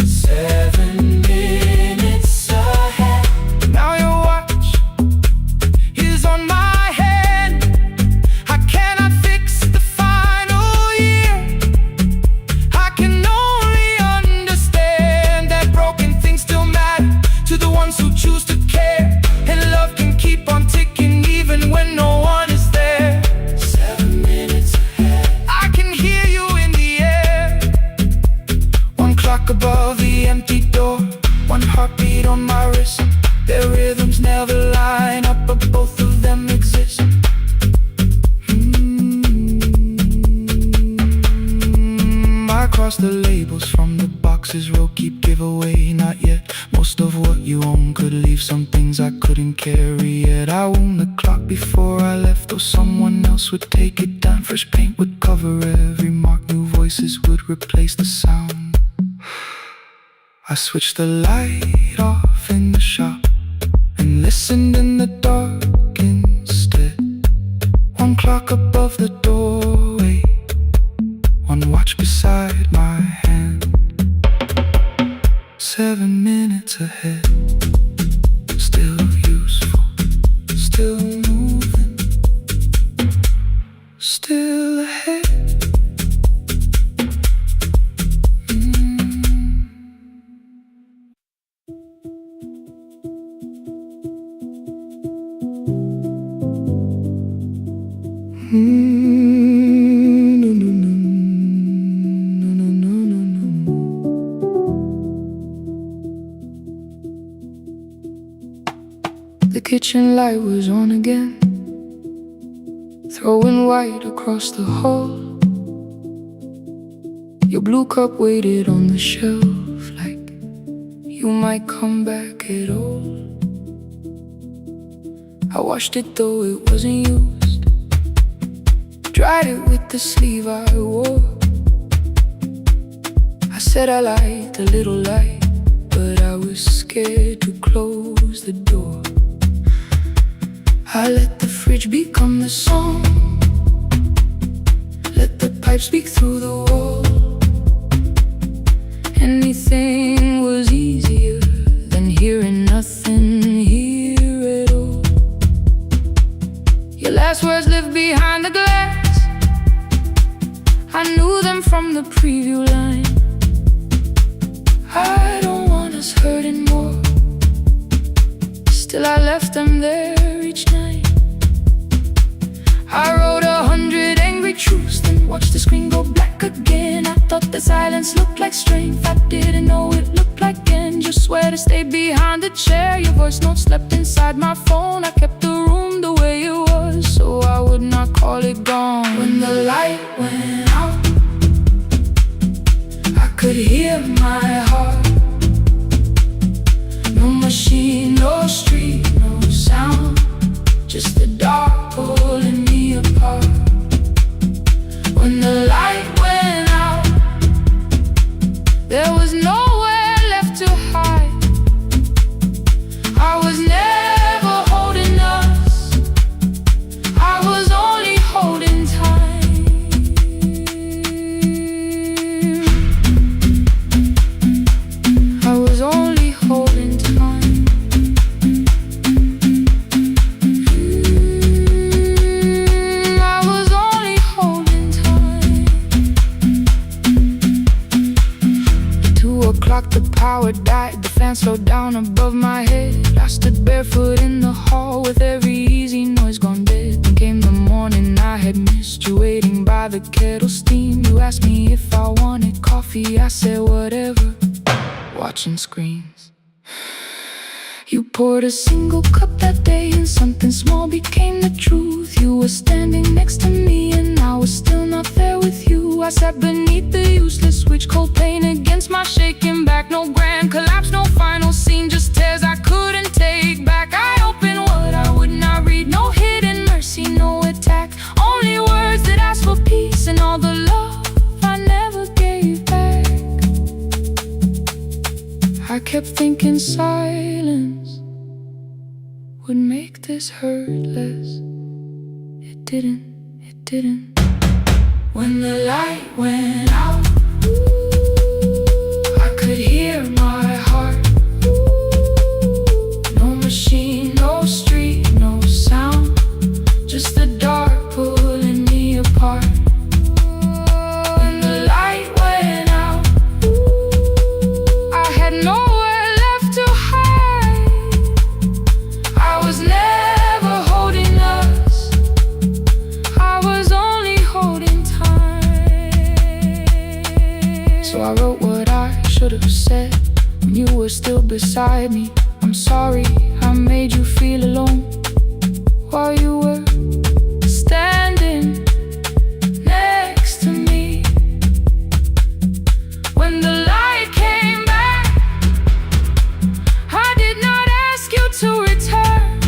7 minutes ahead. Now your watch is on my head. I cannot fix the final year. I can only understand that broken things still matter to the ones who choose to care. And love can keep on ticking even when no one is there. 7 minutes ahead. I can hear you in the air. One clock above the empty door, one heartbeat on my wrist. Their rhythms never line up, but both of them exist. I cross the labels from the boxes, row keep giveaway, not yet. Most of what you own could leave some things I couldn't carry yet. I wound the clock before I left, though someone else would take it down. Fresh paint would cover every mark, new voices would replace the sound. I switched the light off in the shop and listened in the dark instead. One clock above the doorway, one watch beside my hand. 7 minutes ahead. Still useful, still moving, still ahead. The kitchen light was on again, throwing white across the hall. Your blue cup waited on the shelf like you might come back at all. I washed it though it wasn't used, dried it with the sleeve I wore. I said I liked a little light, but I was scared to close the door. I let the fridge become the song, let the pipe speak through the wall. Anything was easier than hearing nothing here at all. Your last words lived behind the glass, I knew them from the preview line. I don't want us hurting more, still I left them there each night. I wrote 100 angry truths, then watched the screen go black again. I thought the silence looked like strength, I didn't know it looked like end. Just swear to stay behind the chair. Your voice note slept inside my phone. I kept the room the way it was, so I would not call it gone. When the light went out, I could hear my heart. No machine, no street, no sound, just the dark pulling me apart. When the light went out, there was nowhere left to hide. I was never holding us, died, the fan slowed down above my head. I stood barefoot in the hall with every easy noise gone dead. Then came the morning I had missed you, waiting by the kettle steam. You asked me if I wanted coffee, I said whatever, watching screens. You poured a single cup that day, and something small became the truth. You were standing next to me, and I was still not there with you. I sat beneath the useless switch, cold pain against my shaking back. No grand collapse, no final scene, just tears I couldn't take back. I opened what I would not read, no hidden mercy, no attack. Only words that ask for peace and all the love I never gave back. I kept thinking silence would make this hurt less. It didn't. When the light went out, I could hear my heart. No machine, no street, no sound, just the dark pulling me apart. When the light went out, I had nowhere left to hide. I was never holding us, I was only holding time. So I wrote what I should have said when you were still beside me. I'm sorry I made you feel alone while you were standing next to me. When the light came back, I did not ask you to return.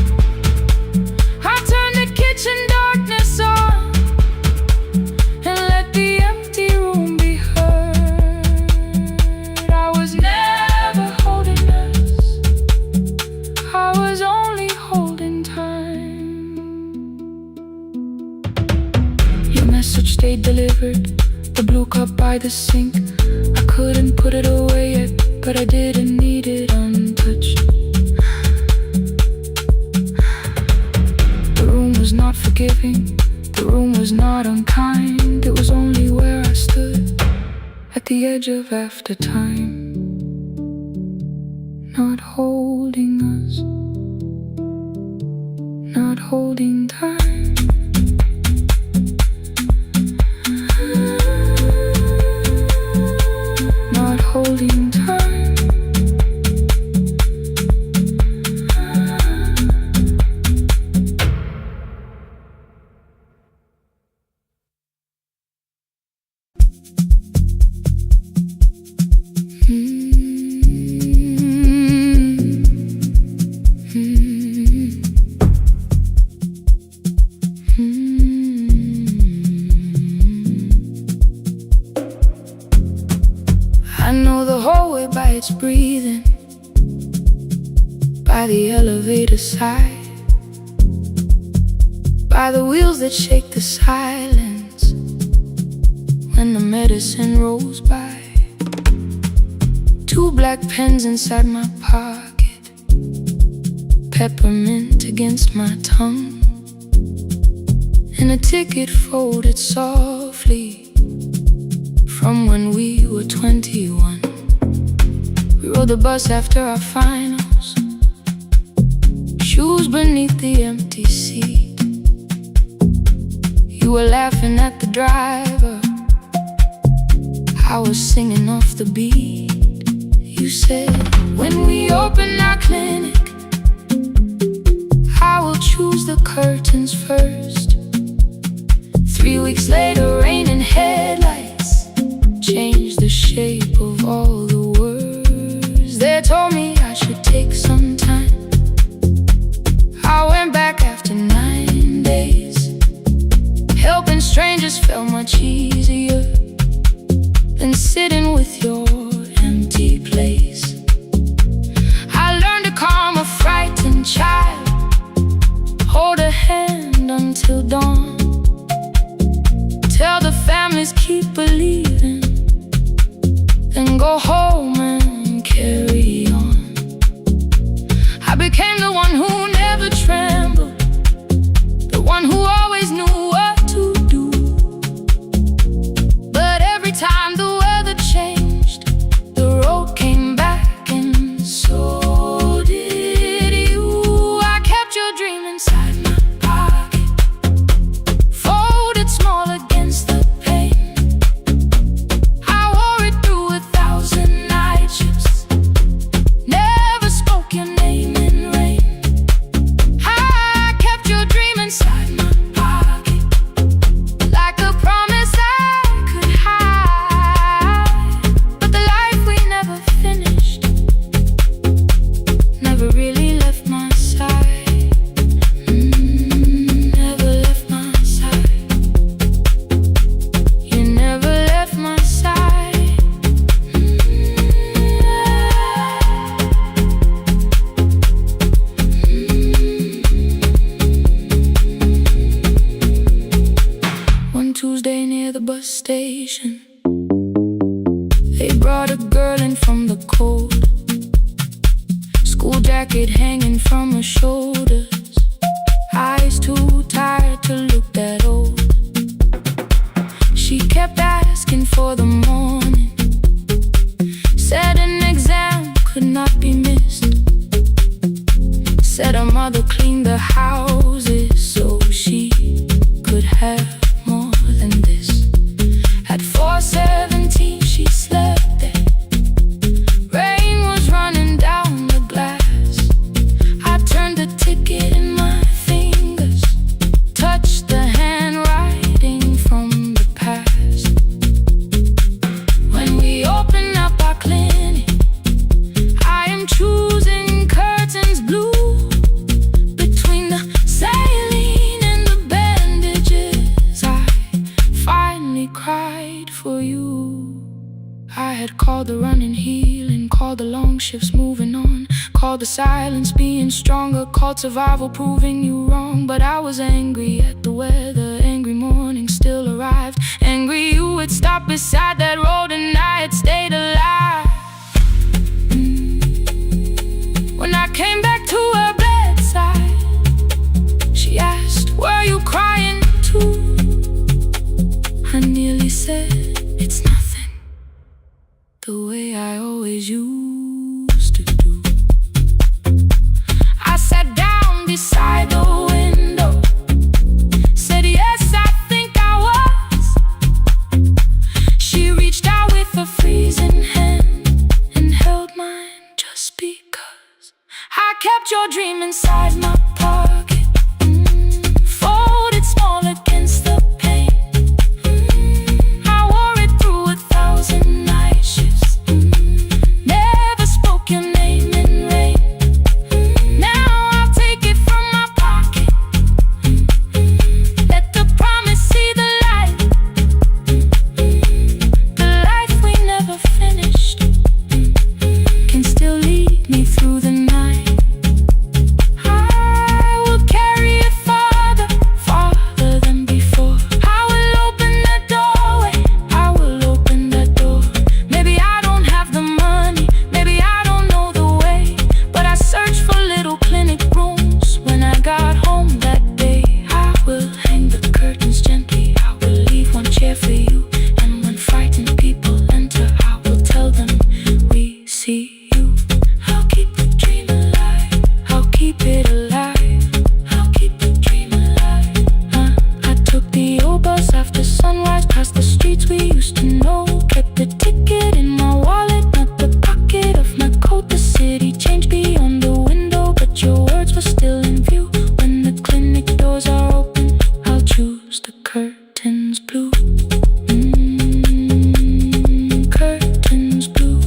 I turned the kitchen darkness on and let the empty room be heard. I was never holding us, I was only holding time. Your message stayed delivered, the blue cup by the sink. I couldn't put it away yet, but I didn't need it untouched. The room was not forgiving, the room was not unkind. It was only where I stood at the edge of after time, not holding us, not holding time. Not holding time. I know the hallway by its breathing, by the elevator side, by the wheels that shake the silence when the medicine rolls by. Two black pens inside my pocket, peppermint against my tongue, and a ticket folded softly from when we were 21. We rode the bus after our finals, shoes beneath the empty seat. You were laughing at the driver, I was singing off the beat. You said, when we open our clinic, I will choose the curtains first. 3 weeks later, rain and headlights changed the shape of all the words. They told me I should take some time. I went back after 9 days. Helping strangers felt much easier than sitting with your empty place. I learned to calm a frightened child, hold a hand until dawn, jacket hanging from her shoulders, eyes too tired to look that old. She kept asking for the morning, said an exam could not be missed, said her mother cleaned the houses so she could have more than this. At 4:17 she slept there. Rain was running down the glass. I turned the ticket in my fingers, touched the handwriting from the past. When we open up our clinic, I am choosing curtains blue. Between the saline and the bandages, I finally cried for you. I had called the running healing, called the long shifts moving on, called the silence being stronger, called survival proving you wrong. But I was angry at the weather, angry morning still arrived, angry you had stopped beside that road and I had stayed alive. When I came back to her bedside, she asked, "Were you crying too?" I nearly said, "It's nothing," the way I always used to do. I sat down beside the window, said, "Yes, I think I was." She reached out with a freezing hand and held mine just because I kept your dream inside my pocket, folded small against the pain. I wore it through 1,000 night shifts, never spoke your name in rain. Now I'll take it from my pocket, let the promise see the light. The life we never finished can still lead me through the night. I will carry it farther, farther than before. I will open that doorway, I will open that door. Maybe I don't have the money, maybe I don't know the way, but I searched for little clinic rooms when I got home that day. I will hang the curtains gently, I will leave one chair for you, and when frightened people enter, I will tell them we see you. I'll keep the dream alive, I'll keep it alive, I'll keep the dream alive. I took the old bus after sunrise, past the streets we used to know, kept the ticket in my wallet, not the pocket of my coat. The city changed beyond the window, but your words were still in view. When the clinic doors are open, I'll choose the curtains blue. Curtains blue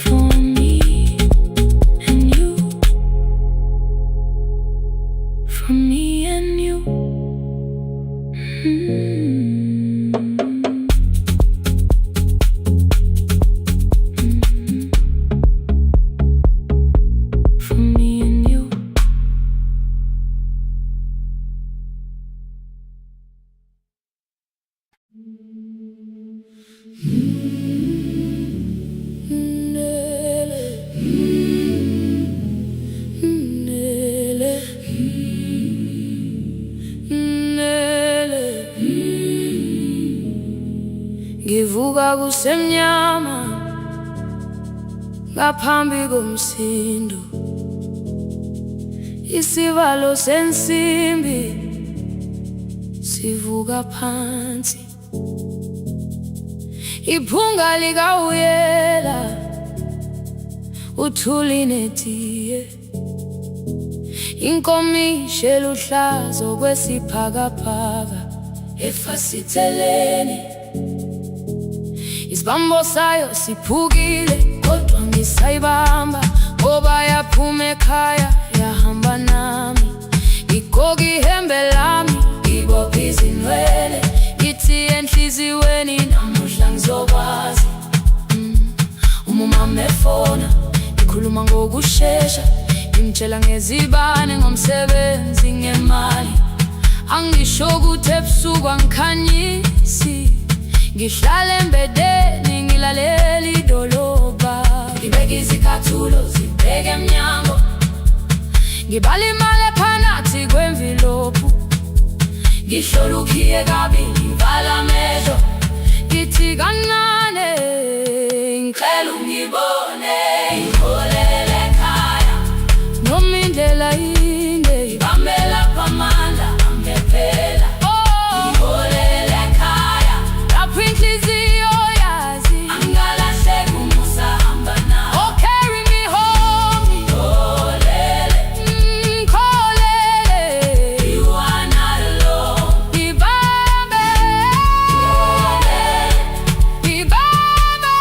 for me and you, for me and you. For me and you. Ngivuka kusemnyama ngaphambi komsindo, isivalo sensimbi sivuka phansi, iphunga likawuyela uthuli netiye, inkomishi eluhlaza okwesiphakapaka efasiteleni. Isibambo sayo siphukile kodwa ngisayibamba, ngoba yaphume ekhaya yahamba nami. Igoga ihembe lami, ibophe izinwele, ithi enhliziyweni namuhla ngizokwazi. Umama efona, ikhuluma ngokushesha, imtshela ngezibane, ngomsebenzi, ngemali. Angisho ukuthi ebusuku angikhanyisi, ngihlala embedeni ngilalela idolobha. Ngibeka izicathulo zibheke emnyango, ngibalimale phanathi kwemvilophu, ngihlolukiye kabili ngivala amehlo, ngithi kancane ngicela ungibone, ngiholele ekhaya noma indlela inde, ibambela phamandla angephela. Ngiholele ekhaya lapho inhliziyo yazi angalahleki umusa hamba nawe. Oh, carry me home, ngiholele, ngikholele, you are not alone. Ngibambe, ngiholele, ngibambe.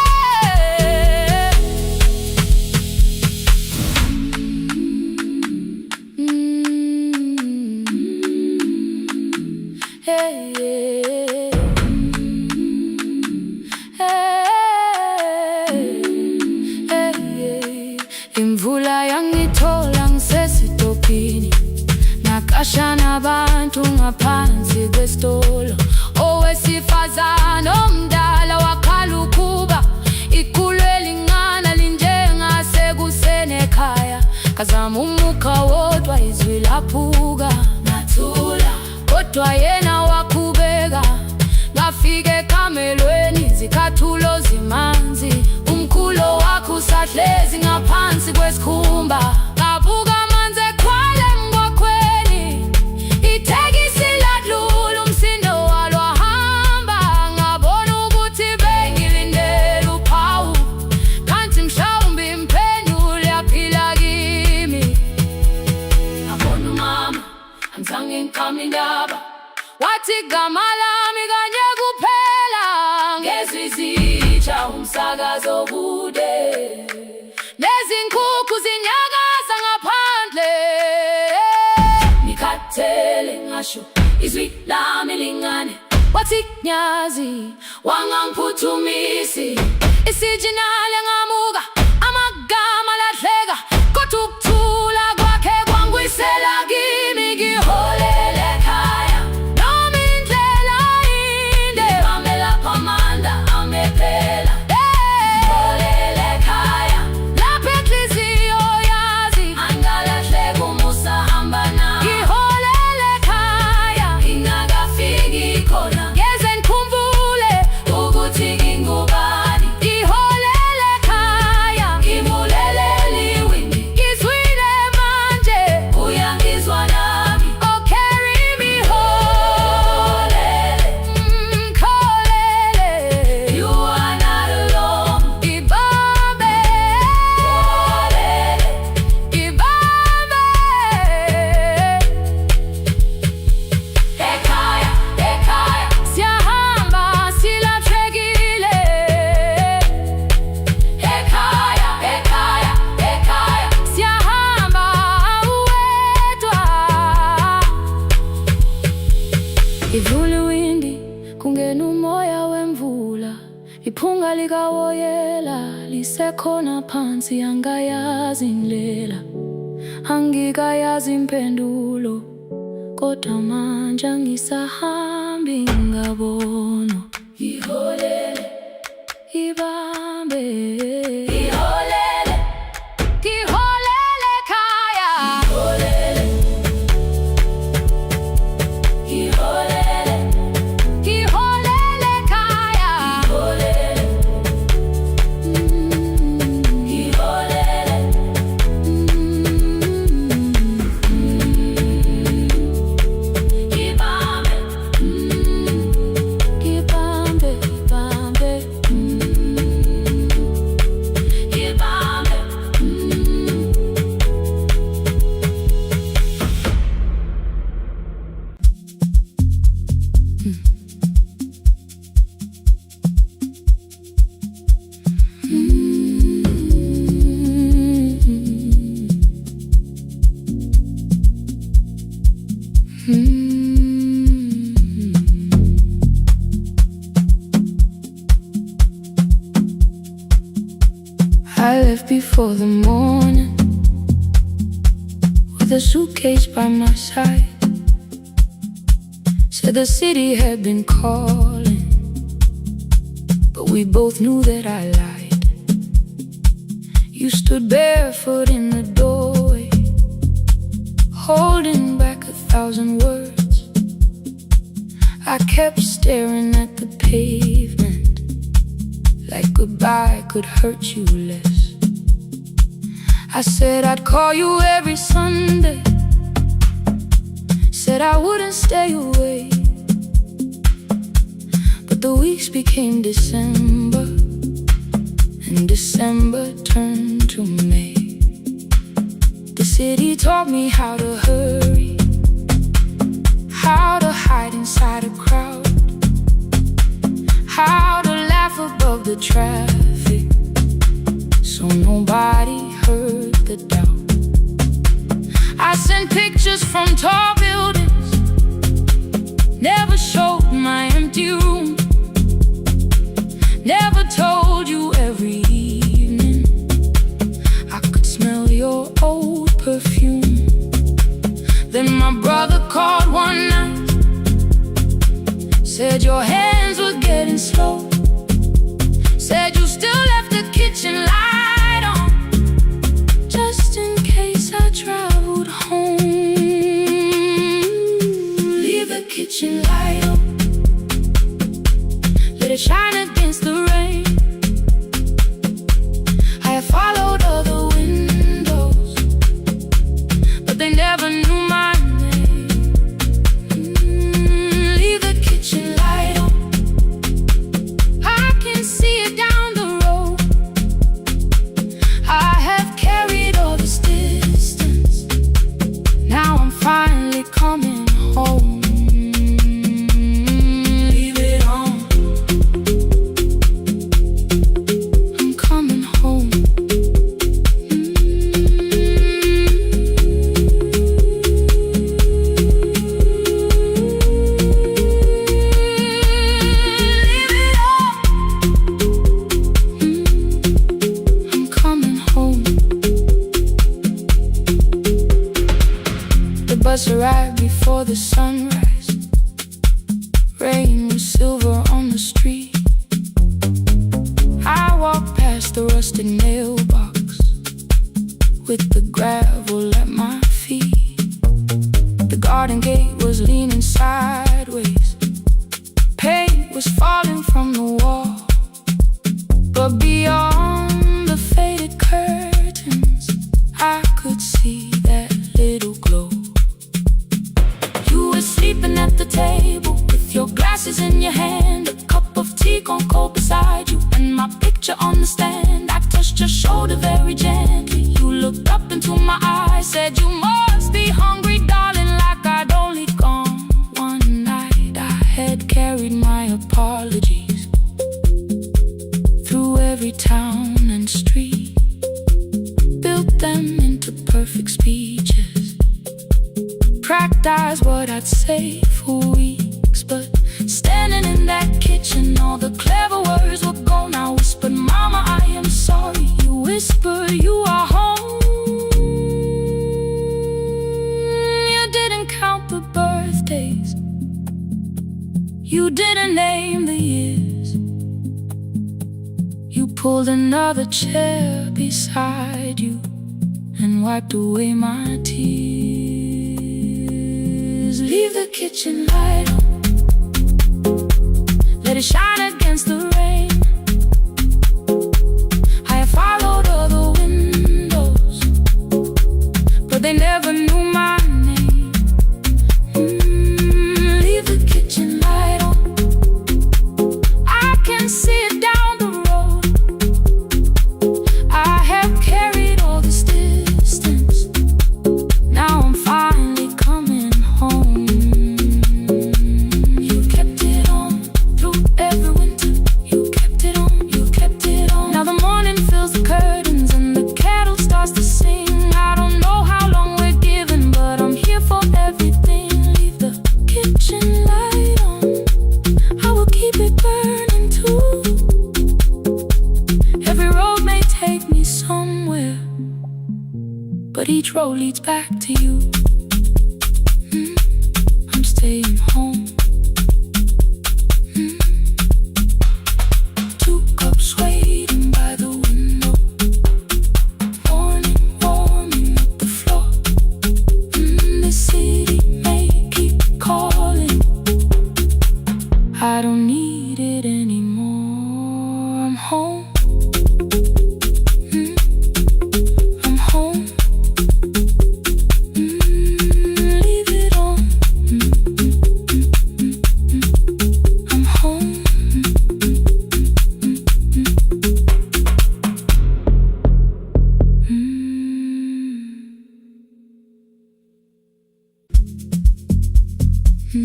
Hey, hey, hey, hey. Imvula yangithola ngisesitopini, nakasha nabantu ngaphansi kwesitolo. Owesifazane omdala wakhala ukuba ikhulu elingana linjengasekuseni ekhaya. Ngazama umukha wodwa izwi laphuka, ngathula kodwa yena waqhubeka. Ngafika ekamelweni izicathulo zimanzi, umkhulo wakhe usahlezi ngaphansi kwesikhumba. Ngabuka amanzi ekhwale emgwaqweni, itekisi ladlula umsindo walo wahamba. Ngabona ukuthi bengilindele uphawu, kanti mhlawumbe impendulo yaphila kimi. Ngabona umama angizange ngiqame indaba, wathi igama lami kanye kuphela. Ngezwi zitsha umsakazo kude, nezinkukhu zinyakaza ngaphandle. Ngikhathele ngasho izwi lami lingane, wathi nyazi wangangiphuthumisi. Isijinali ngamuka, amagama lahleka, kodwa ukuthula kwakhe kwangwisela kimi. Ngiholele ekhaya noma indlela inde, ibambela phamandla angephela. Ngiholele ekhaya lapho inhliziyo yazi angalahleki umusa hamba nawe. Ngiholele ekhaya ingakafiki khona, ngeze ngikhumbule ukuthi ngingubani. Ngiholele ekhaya ngibulelele iwindi, ngizwile manje uyangizwa nami. Oh, carry me home, ngikholele, you are not alone. Ibambe, ibambe. Ekhaya, ekhaya siyahamba silahlekile. Ekhaya, ekhaya, ekhaya siyahamba uwedwa. Ivule iwindi kungena umoya wemvula, iphunga likawoyela lisekhona phansi. Angayazi indlela, angikayazi impendulo, kodwa manje angisahambi ngabona. Ngiholele, ibambe, ngiholele, ngiholele ekhaya. Ngiholele, ngiholele, ngiholele ekhaya. Ngiholele, ngiholele, ibambe, ibambe, ibambe, ibambe. I left before the morning with a suitcase by my side. Said the city had been calling, but we both knew that I lied. You stood barefoot in the doorway, holding back 1,000 words. I kept staring at the pavement, like goodbye could hurt you less. I said I'd call you every Sunday, said I wouldn't stay away. But the weeks became December, and December turned to May. The city taught me how to hurry, how to hide inside a crowd, how to laugh above the traffic, so nobody heard the doubt. I sent pictures from tall buildings, never showed my empty room, never told you every evening I could smell your old perfume. Then my brother called one night, said your hands were getting slow, said you still left the kitchen light on, just in case I traveled home. Leave the kitchen light on, let it shine against the rain. I have followed other windows, but they never knew my name. Leave the kitchen light on, I can see it down the road. I have carried all this distance, now I'm finally coming home. Leave it on, I'm coming home. Leave it on, I'm coming home. The bus arrived before the sunrise, rain was silver on the street. I walked past the rusted mailbox with the gravel at my feet. The garden gate was leaning sideways, paint was falling from the wall, but beyond the faded curtains I could see that little glow. You were sleeping at the table with your glasses in your hand, a cup of tea gone cold beside you, and my picture on the stand. I touched your shoulder very gently, you looked up into my eyes, said you must be hungry, darling, like I'd only gone one night. I had carried my apologies through every town and street, built them into perfect speeches, practiced what I'd say for weeks. But standing in that kitchen, all the clever words were gone. I whispered, Mama, I am sorry. You whisper, you are home. You didn't count the birthdays, you didn't name the years. You pulled another chair beside you and wiped away my tears. Leave the kitchen light on, let it shine against the rain. I have followed other windows, but they never knew my name. Leave the kitchen light on, I can see it down the road. I have carried all this distance, now I'm finally coming home. You kept it on through every winter, you kept it on, you kept it on. Now the morning fills the curtains and the kettle starts to sing. I don't know how long we're given, but I'm here for everything. Leave the kitchen light on, I will keep it burning too. Every road may take me somewhere, but each road leads back to you. I'm staying home. 2 cups waiting by the window, morning warming up the floor. The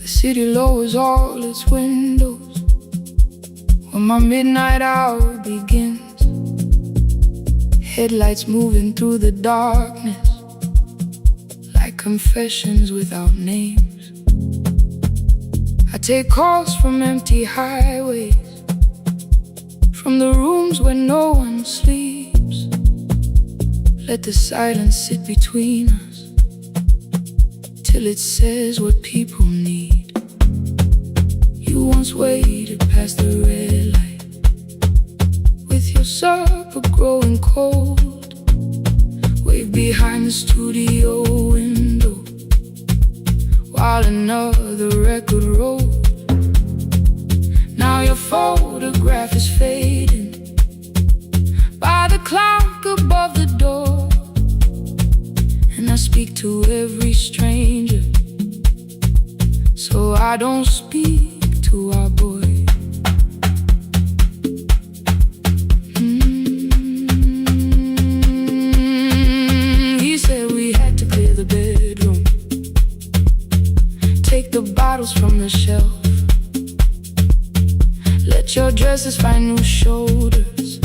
city lowers all its windows when my midnight hour begins. Headlights moving through the darkness like confessions without names. I take calls from empty highways, from the rooms where no one sleeps. Let the silence sit between us till it says what people need. You once waited past the red light with your supper growing cold. Wave behind the studio window while another record rolled. Now your photograph is fading by the clock above the door. And I speak to every stranger, so I don't speak to our boy. He said we had to clear the bedroom, take the bottles from the shelf, let your dresses find new shoulders,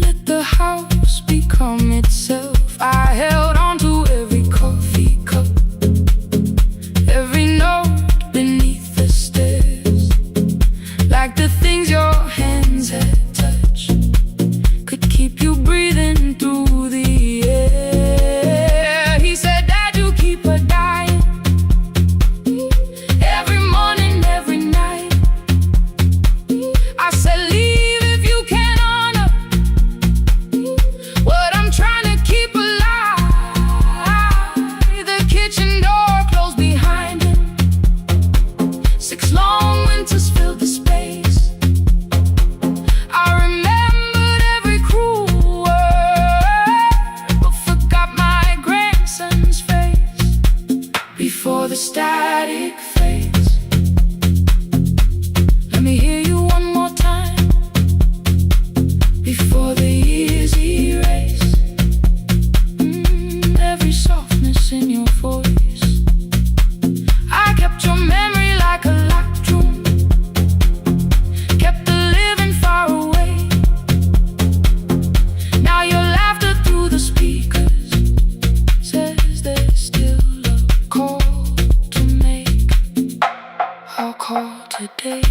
let the house become itself. I held on to every coffee cup, every note beneath the stairs, like the things your hands had touched could keep you breathing through the air. He said, Dad, you keep her dying every morning, every night. I said, leave if you can honor what I'm trying to keep alive. The kitchen door closed behind him, 6 long winters filled the space. I remembered every cruel word, but forgot my grandson's face. Before the static fades, let me hear you one more time. Before the years erase every softness in your voice. I kept your memory like a locked room, kept the living far away. Now your laughter through the speakers says there's still a call to make. I'll call today.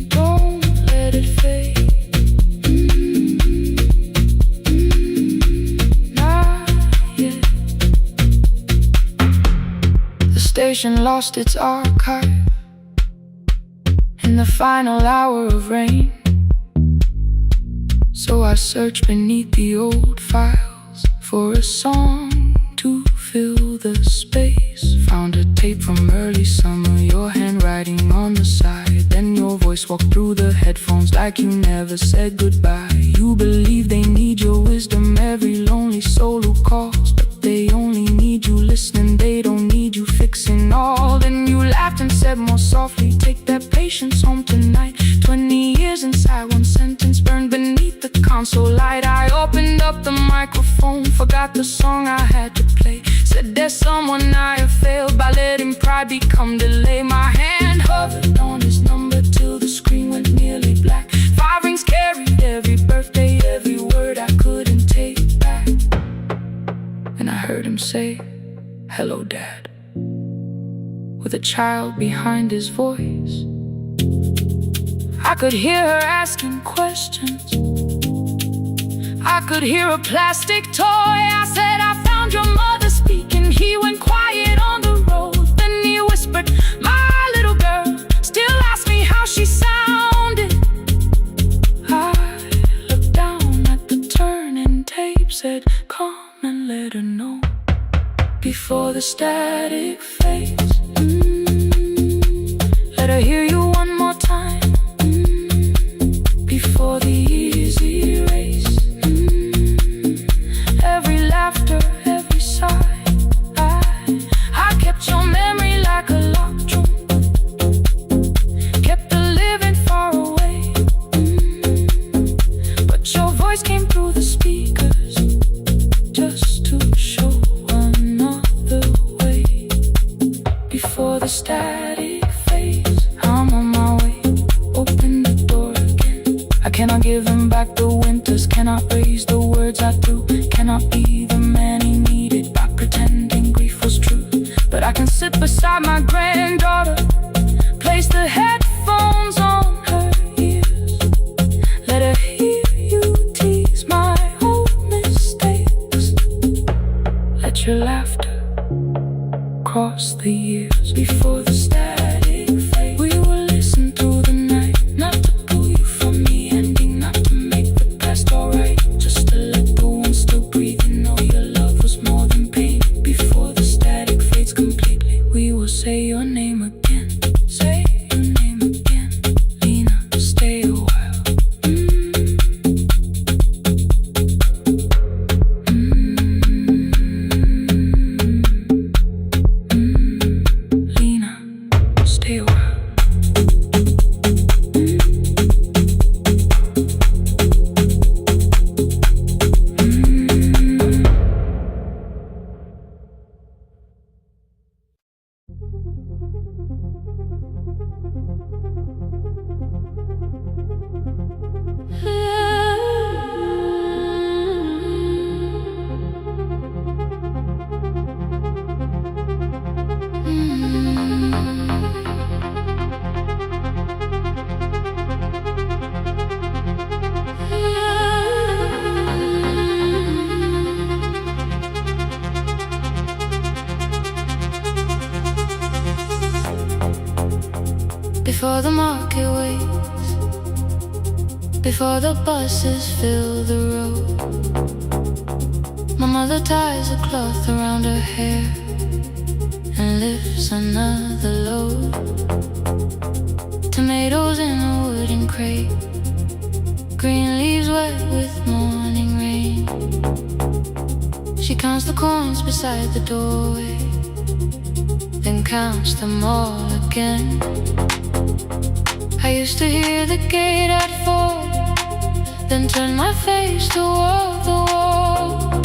Don't let it fade. Not yet. The station lost its archive in the final hour of rain, so I searched beneath the old files for a song to fill the space. Found a tape from early summer, your handwriting on the side. Then your voice walked through the headphones like you never said goodbye. You believe they need your wisdom, every lonely soul who calls, but they only need you listening, they don't need you fixing all. Then you laughed and said more softly, take that patience home tonight. 20 years inside one sentence burned beneath the console light. I opened up the microphone, forgot the song I had to play. Said there's someone I have failed by letting pride become delay. My hand hovered on his number till the screen went nearly black. 5 rings carried every birthday, every word I couldn't take back. And I heard him say, hello, Dad, with a child behind his voice. I could hear her asking questions, I could hear a plastic toy. I said, I found your mother speaking. He went quiet on the road, then he whispered, my little girl still asks me how she sounded. I looked down at the turning tape, said, come and let her know before the static fades. Let her hear you one more time before the years erase. cannot give him back the winters, cannot raise the words I threw, cannot be the man he needed by pretending grief was true. But I can sit beside my granddaughter, place the headphones on her ears, let her hear you tease my old mistakes. Let your laughter cross the years before the static fades. We will listen through the night, not to pull you from the ending, not to make the past alright, just to let the one still breathe. You know your love was more than pain. Before the static fades completely, we will say your name again. Say your name again. Lena, stay a while. Lena, stay a while. Before the market waits, before the buses fill the road, my mother ties a cloth around her hair and lifts another load. Tomatoes in a wooden crate, green leaves wet with morning rain. She counts the coins beside the doorway, then counts them all again. I used to hear the gate at 4, then turn my face toward the wall.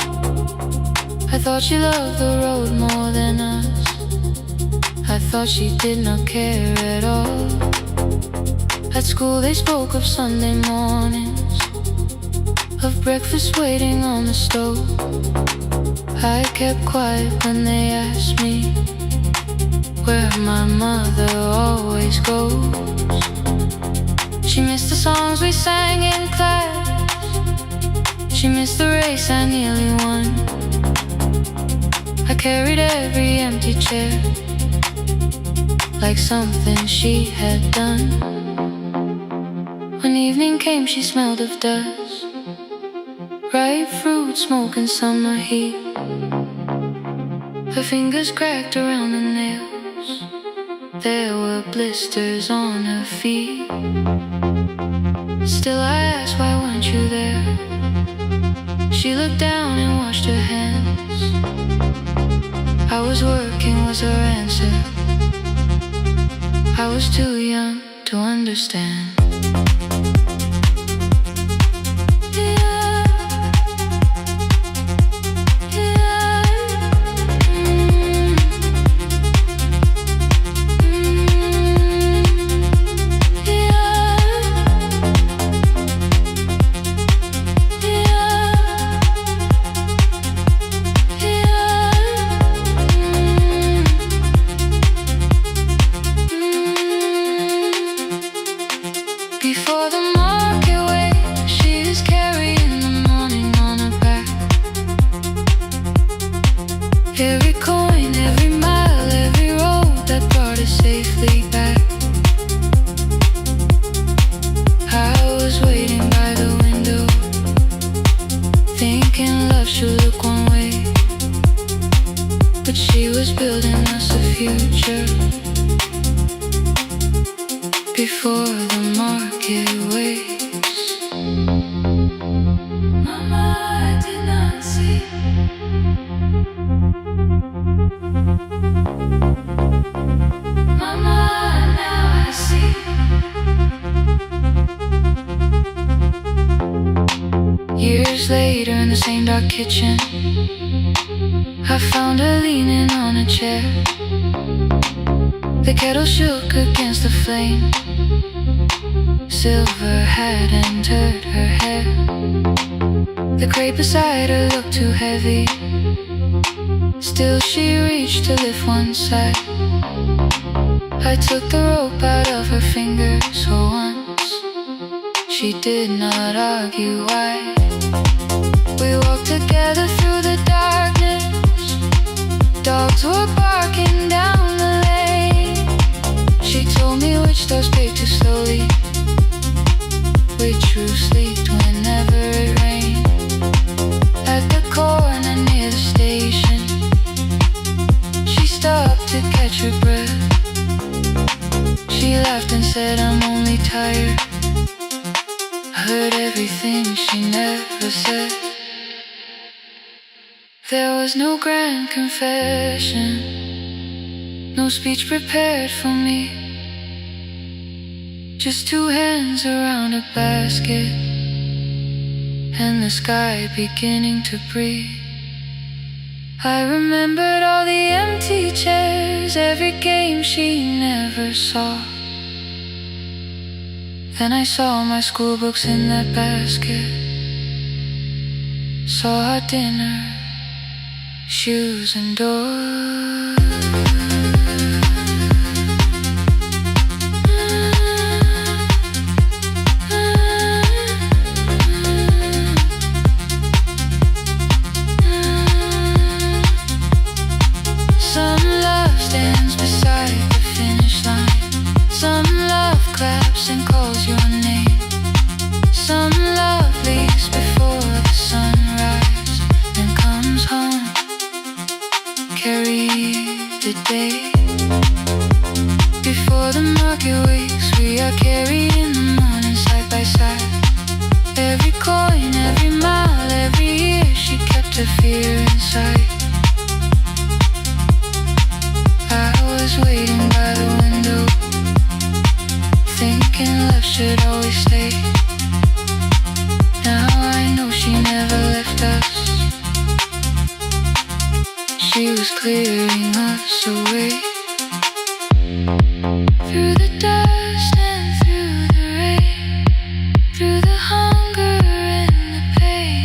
I thought she loved the road more than us, I thought she did not care at all. At school they spoke of Sunday mornings, of breakfast waiting on the stove. I kept quiet when they asked me where my mother always goes. She missed the songs we sang in class, she missed the race I nearly won. I carried every empty chair like something she had done. When evening came she smelled of dust, ripe fruit, smoke and summer heat. Her fingers cracked around the nails, there were blisters on her feet. Still I asked, why weren't you there? She looked down and washed her hands. I was working was her answer, I was too young to understand. Before the market waits, she's carrying the morning on her back. Every coin, every mile, every road that brought us safely back. I was waiting by the window, thinking love should look one way, but she was building us a future. Before the market waits, Mama, I did not see. Mama, now I see. Years later in the same dark kitchen, I found her leaning on a chair. The kettle shook against the flame, silver had entered her hair. The crate beside her looked too heavy. Still she reached to lift one side. I took the rope out of her fingers for once. She did not argue why. We walked together through the darkness. Dogs were barking down the lane. She told me which doors paved too slowly, which roof leaked whenever it rained. At the corner near the station, she stopped to catch her breath. She laughed and said, I'm only tired. I heard everything she never said. There was no grand confession, no speech prepared for me. Just two hands around a basket and the sky beginning to breathe. I remembered all the empty chairs, every game she never saw. Then I saw my school books in that basket, saw our dinner, shoes and doors. Some love stands beside the finish line. Some love claps and calls your name. Some love leaves before the sunrise and comes home. Carry the day. Before the market wakes, we are carried in the morning side by side. Every coin, every mile, every year, she kept her fear inside. I was waiting by the window, thinking love should always stay. Now I know she never left us. She was clearing us away. Through the dust and through the rain, through the hunger and the pain.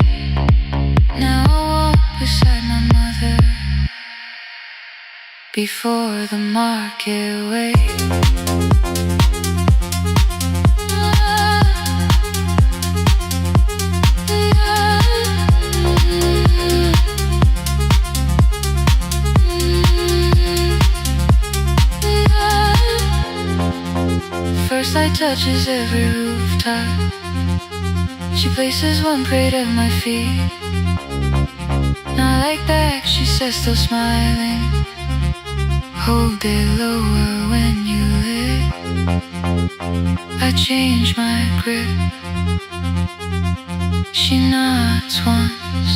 Now I walk beside my mother before the market wakes. First light touches every rooftop. She places one crate at my feet. Not like that, she says, still smiling. Hold it lower when you lit. I change my grip. She nods once.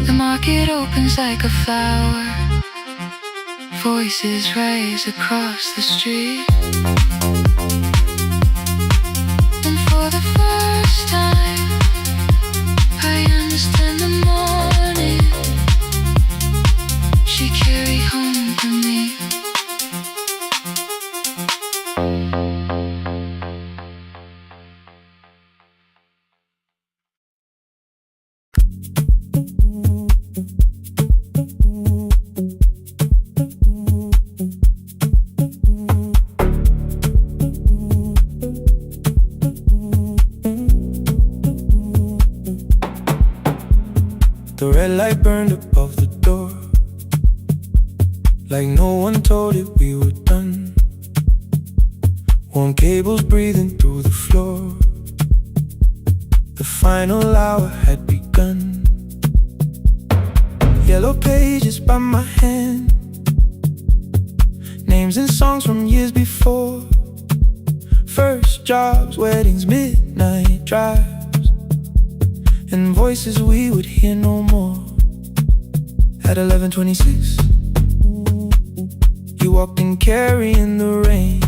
The market opens like a flower. Voices rise across the street. And for the first time, I understand the morning she carried home to me. The red light burned above the door, like no one told it we were done. Warm cables breathing through the floor. The final hour had begun. Yellow pages by my hand, names and songs from years before. First jobs, weddings, midnight drives, and voices we would hear no more. At 11:26, you walked in carrying the rain.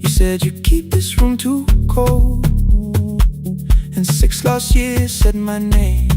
You said you keep this room too cold, and 6 lost years said my name.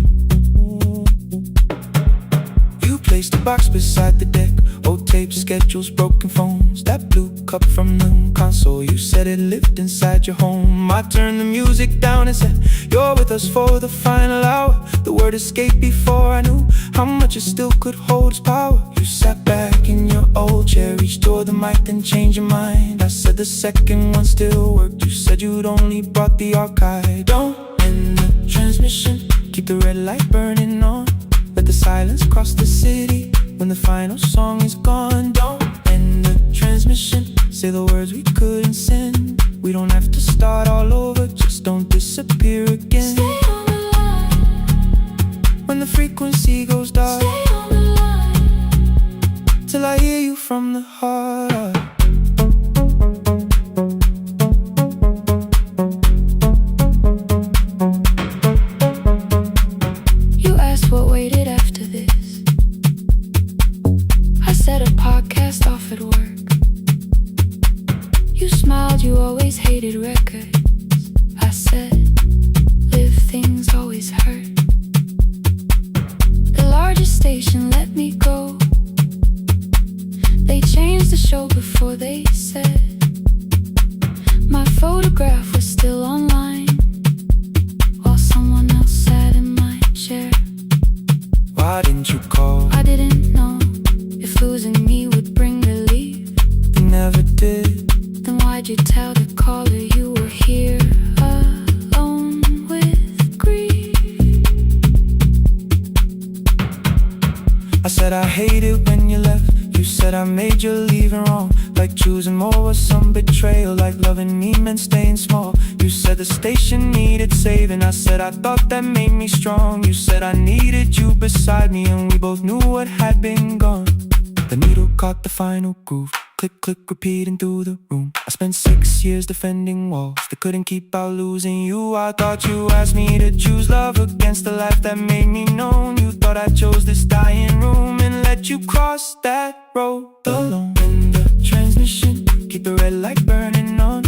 You placed a box beside the deck, Old tapes, schedules, broken phones, that blue cup from the console. You said it lived inside your home. I turned the music down and said, you're with us for the final hour. The word escaped before I knew how much it still could hold its power. You sat back in your old chair, reached toward the mic, then changed your mind. I said the second one still worked. You said you'd only brought the archive. Don't end the transmission, keep the red light burning on. Let the silence cross the city when the final song is gone. Don't end the transmission, say the words we couldn't send. We don't have to start all over, just don't disappear again. Stay on the line. When the frequency goes dark, Stay on the line. till I hear you from the heart. You asked what waited after this. I said a podcast off at work. You smiled, you always hated records. I said, live things always hurt. The largest station let me go. They changed the show before they said my photograph was still online, while someone else sat in my chair. Why didn't you call? I didn't know if losing me would bring relief. You never did. Then why'd you tell the caller you were here alone with grief? I said I hate it when you left. You said I made you leaving wrong, like choosing more was some betrayal, like loving me meant staying small. You said the station needed saving. I said I thought that made me strong. You said I needed you beside me, and we both knew what had been gone. The needle caught the final groove, click, click, repeating through the room. I spent 6 years defending walls that couldn't keep out losing you. I thought you asked me to choose love against the life that made me known. You thought I chose this dying room and let you cross that road alone. In the transmission, keep the red light burning on.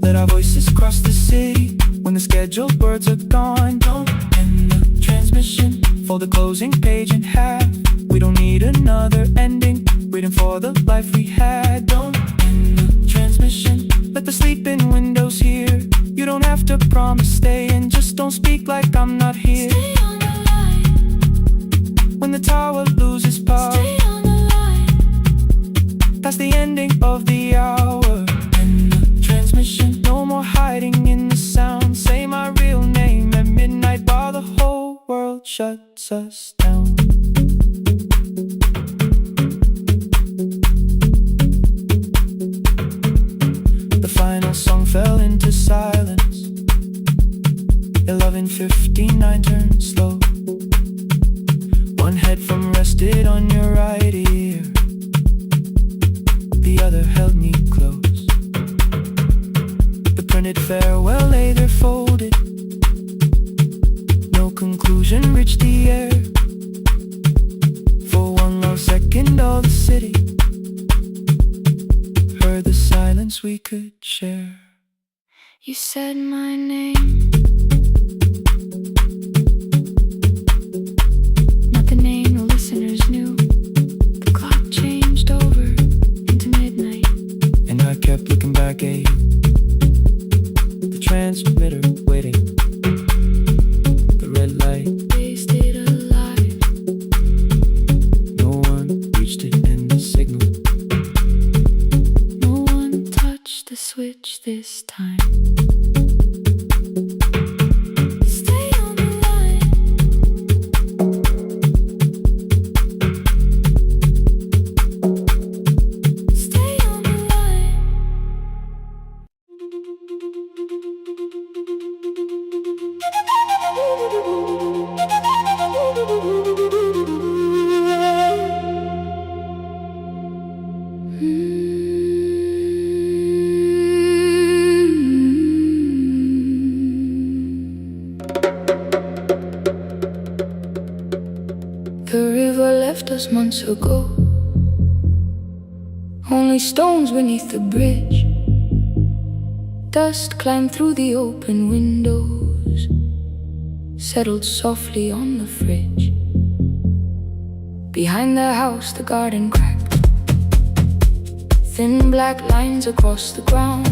Let our voices cross the city when the scheduled words are gone. Don't end the transmission, fold the closing page in half. We don't need another ending, waiting for the life we had. Don't end the transmission, let the sleeping windows hear. You don't have to promise staying, just don't speak like I'm not here. Stay on the line. When the tower loses power, Stay on the line. that's the ending of the hour. End the transmission, no more hiding in the sound. Say my real name at midnight while the whole world shuts us down. The final song fell into silence. 11:59 turned slow. One headphone rested on your right ear, the other held me close. The printed farewell lay there folded. No conclusion reached the air. For one long second all the city heard the silence we could share. You said my name, not the name the listeners knew. The clock changed over into midnight, And I kept looking back at you, the transmitter waiting, the red light. they stayed alive. No one reached it in the signal. No one touched the switch this time. Stay on the line. Stay on the line. The river left us months ago. Only stones beneath the bridge. Dust climbed through the open windows, settled softly on the fridge. Behind the house, the garden cracked. thin black lines across the ground.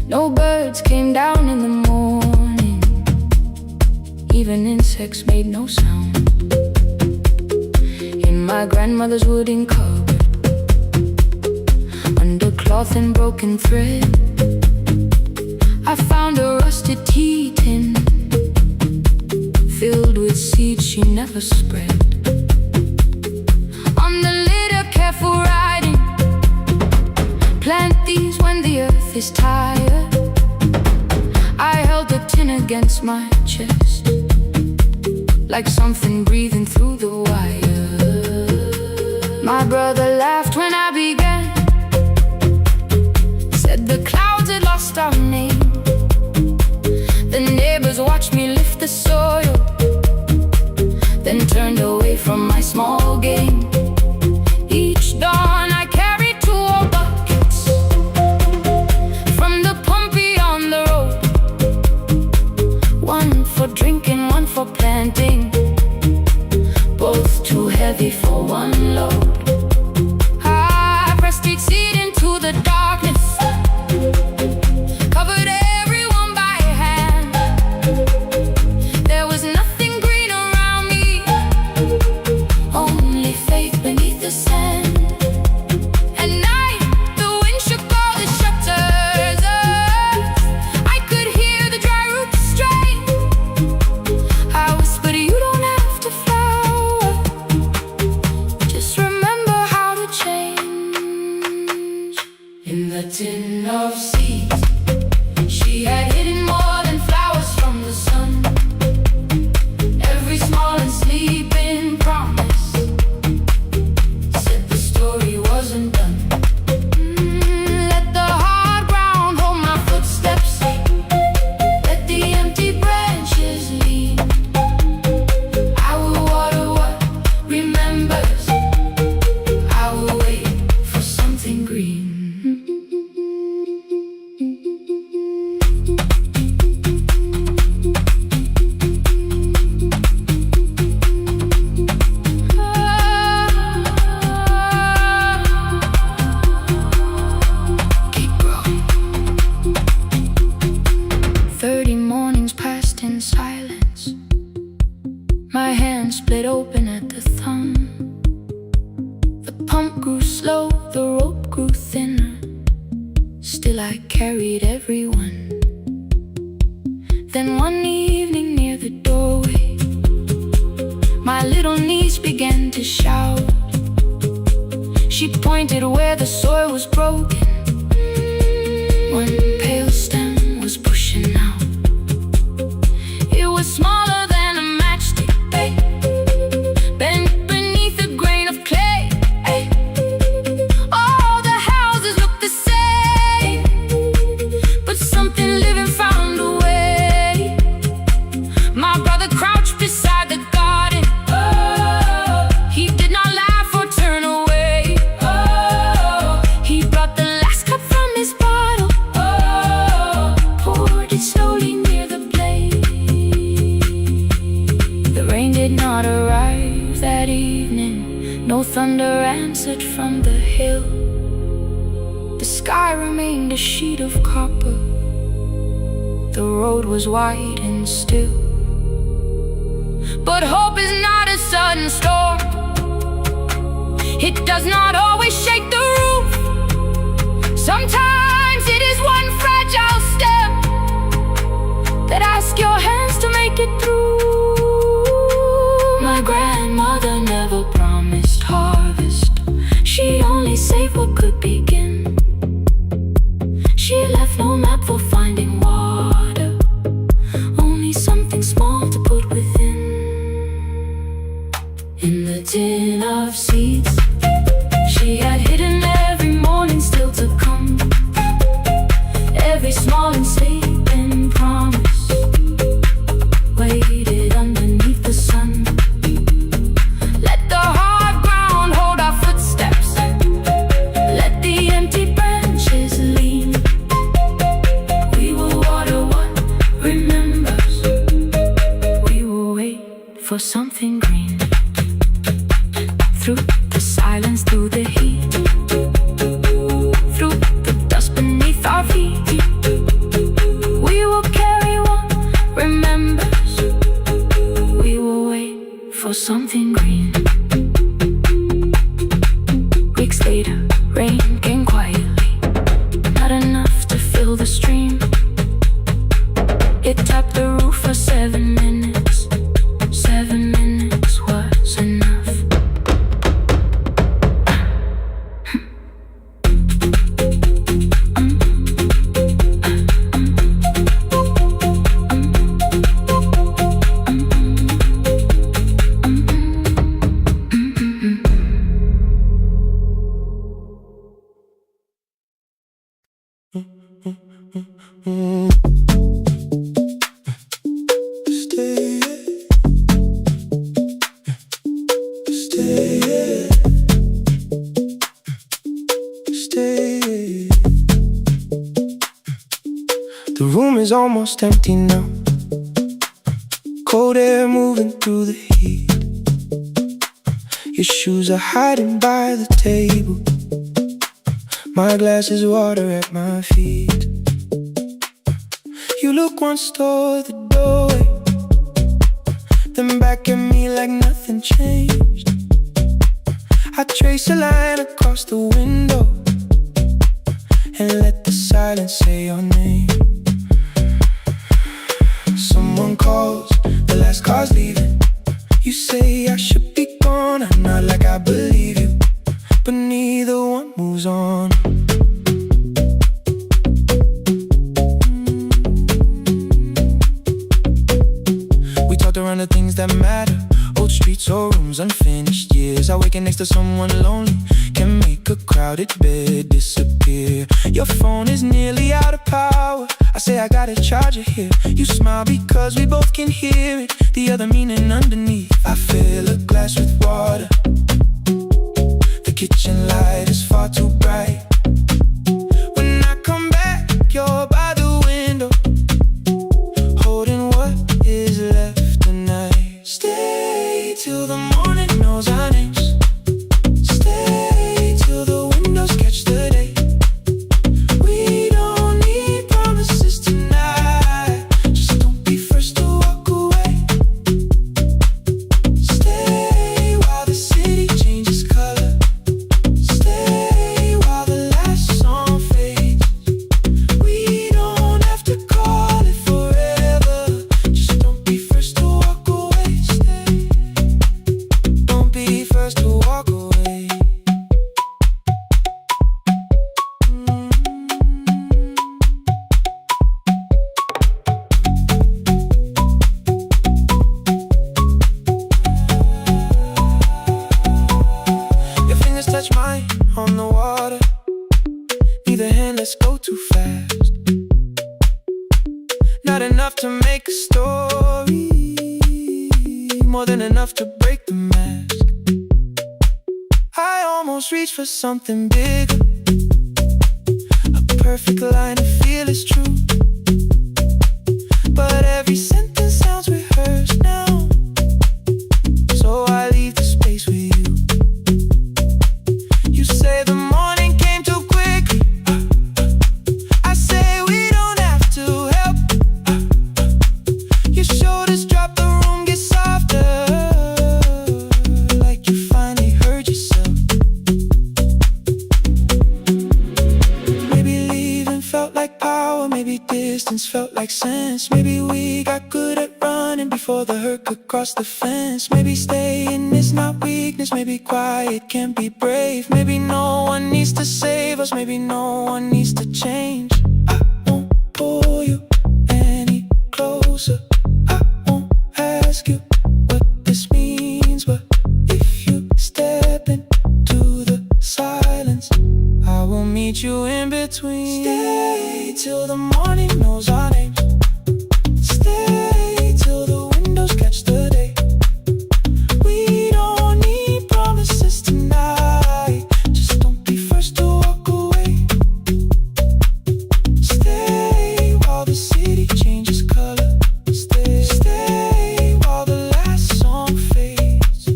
No birds came down in the morning, even insects made no sound. In my grandmother's wooden cupboard, under cloth and broken thread, I found a rusted tea tin filled with seeds she never spread. On the lid a careful writing: plant these when the earth is tired. I held the tin against my chest, like something breathing through the wire. My brother laughed when I began, said the clouds had lost our name. The neighbors watched me lift the soil, then turned away from my small game. Each dawn I carried 2 old buckets from the pump beyond the road, one for drinking, one for planting, both too heavy for one load. I pressed each seed into the darkness, covered everyone by hand. There was nothing green around me, only faith beneath the sand. At night, the wind shook all the shutters. I could hear the dry roots strain. I whispered, you don't have to flower, just remember how to change. In the tin of seeds, she had hidden more than flowers from the sun. Every small and sleeping promise said the story wasn't done. Let the hard ground hold my footsteps, let the empty branches lean. I will water what remembers, I will wait for something green. Keep growing. 30 mornings passed in silence. My hand split open at the thumb. The pump grew slow, the rope grew thinner. Still I carried everyone. Then one evening near the doorway, my little niece began to shout. She pointed where the soil was broken. One pale stem was pushing out. It was smaller than a matchstick, bent beneath a grain of clay. All the houses looked the same, but something living found a way. My brother crouched beside the garden. He did not laugh or turn away. He brought the last cup from his bottle, poured it slowly near the blaze. The rain did not arrive that evening, no thunder answered from the hill. The sky remained a sheet of copper, the road was wide and still. But hope is not a sudden storm, it does not always shake the roof. Sometimes it is one fragile step that asks your hands to make it through. My grandmother never promised harvest, she only saved what could begin. She left no map for finding water, only something small to put within. In the tin of seeds, she had hidden every morning still to come. Every small and sleeping promise waited underneath the sun. Let the hard ground hold our footsteps, let the empty branches lean. We will water what remembers, we will wait for something green. Through the silence, through the heat, Stay, stay, stay. The room is almost empty now. Cold air moving through the heat. Your shoes are hiding by the table. My glass is water at my feet. You look once toward the doorway, then back at me like nothing changed. I trace a line across the window and let the silence say your name. Someone calls, the last car's leaving. You say I should be gone, I nod like I believe you, but neither one moves on. We talked around the things that matter, old streets or rooms, unfinished years. Awaken next to someone lonely can make a crowded bed disappear. Your phone is nearly out of power. I say I got a charger here. You smile because we both can hear it, the other meaning underneath. I fill a glass with water. The kitchen light is far too bright. When I come back, you're by the window, holding what is left tonight. Stay till the morning knows our names. Stay till the windows catch the day. We don't need promises tonight. Just don't be first to walk away. Stay while the city changes color. Stay while the last song fades. We don't have to call it forever. Just don't be first to walk away. Stay. Don't be first to walk away. Your fingers touch mine on the water. Neither hand, let's go too fast. Not enough to make a story, more than enough to break the mask. I almost reach for something bigger, a perfect line of feel is true. But every sentence sounds rehearsed now, so I leave the space with you. You say the morning came too quickly. I say we don't have to help. Your shoulders drop, the room gets softer, like you finally heard yourself. Maybe leaving felt like power, maybe distance felt like sense. Maybe we got good at running before the hurt could cross the fence. Maybe staying is not weakness, maybe quiet can be brave. Maybe no one needs to save us, maybe no one needs to change. I won't pull you any closer. I won't ask you what this means, but if you step into the silence, I will meet you in between. Stay till the morning knows our names. Stay till the windows catch the day. We don't need promises tonight. Just don't be first to walk away. Stay while the city changes color. Stay while the last song fades.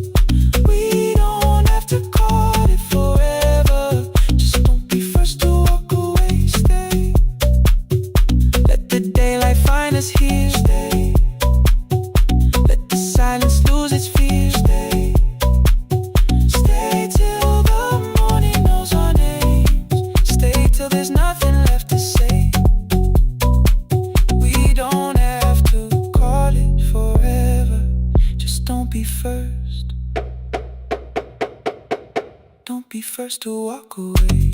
We don't have to call it forever. Just don't be first to walk away. Stay. Let the daylight find us here. Stay. Let the silence lose its fear. Stay. Stay till the morning knows our names. Stay till there's nothing left to say. We don't have to call it forever. Just don't be first. Don't be first to walk away.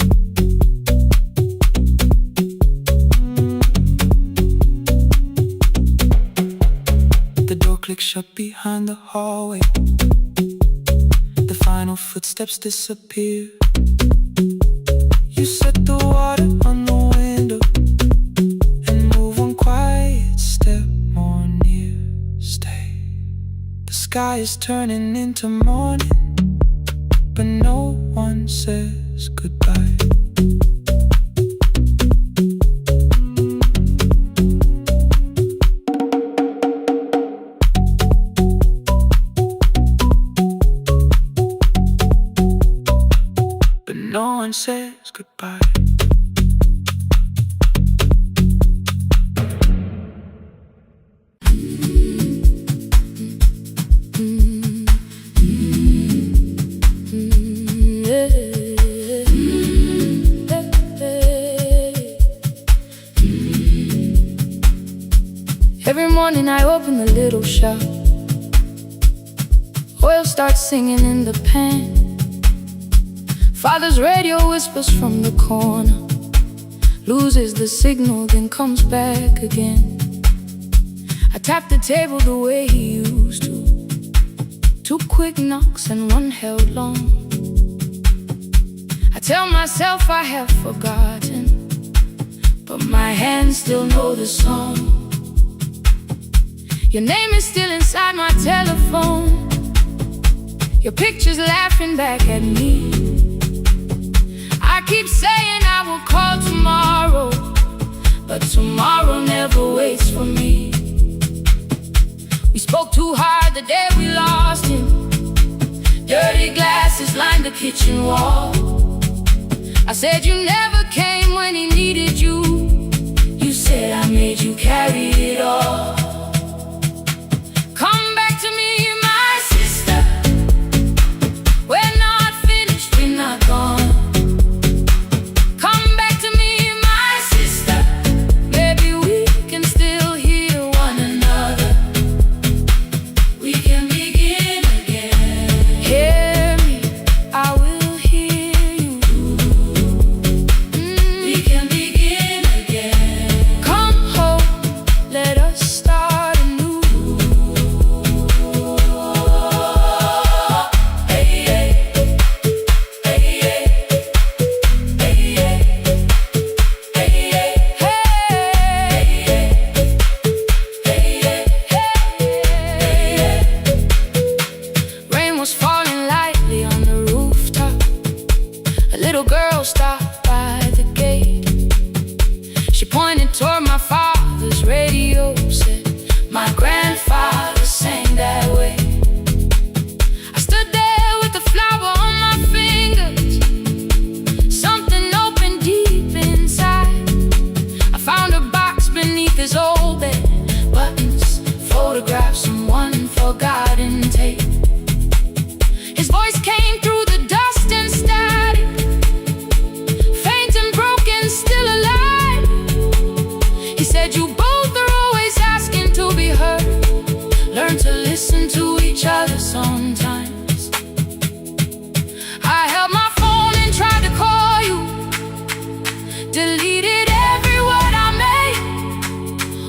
The door clicks shut behind the hallway. The final footsteps disappear. You set the water on the window. sky is turning into morning, but no one says goodbye. But no one says goodbye. Every morning I open the little shop. Oil starts singing in the pan. Father's radio whispers from the corner, loses the signal, then comes back again. I tap the table the way he used to. 2 quick knocks and 1 held long. I tell myself I have forgotten, but my hands still know the song. Your name is still inside my telephone. Your picture's laughing back at me. I keep saying I will call tomorrow, but tomorrow never waits for me. We spoke too hard the day we lost him. Dirty glasses lined the kitchen wall. I said you never came when he needed you. You said I made you carry it all. Come back to me, my sister. We're not finished, we're not gone. Come back to me, my sister. Maybe we can still hear one another. We can begin again. Hear me, I will hear you. We can begin again. Come home, let us start anew. Rain was falling lightly on the rooftop. A little girl stopped by the gate. She pointed toward my father's radio, said, my grandfather sang that way. I stood there with a flower on my fingers. Something opened deep inside. I found a box beneath his old bed. Buttons, photographs, and 1 forgotten tape. His voice came through the dust and static, faint and broken, still alive. He said, you both are always asking to be heard. Learn to listen to each other sometimes. I held my phone and tried to call you, deleted every word I made.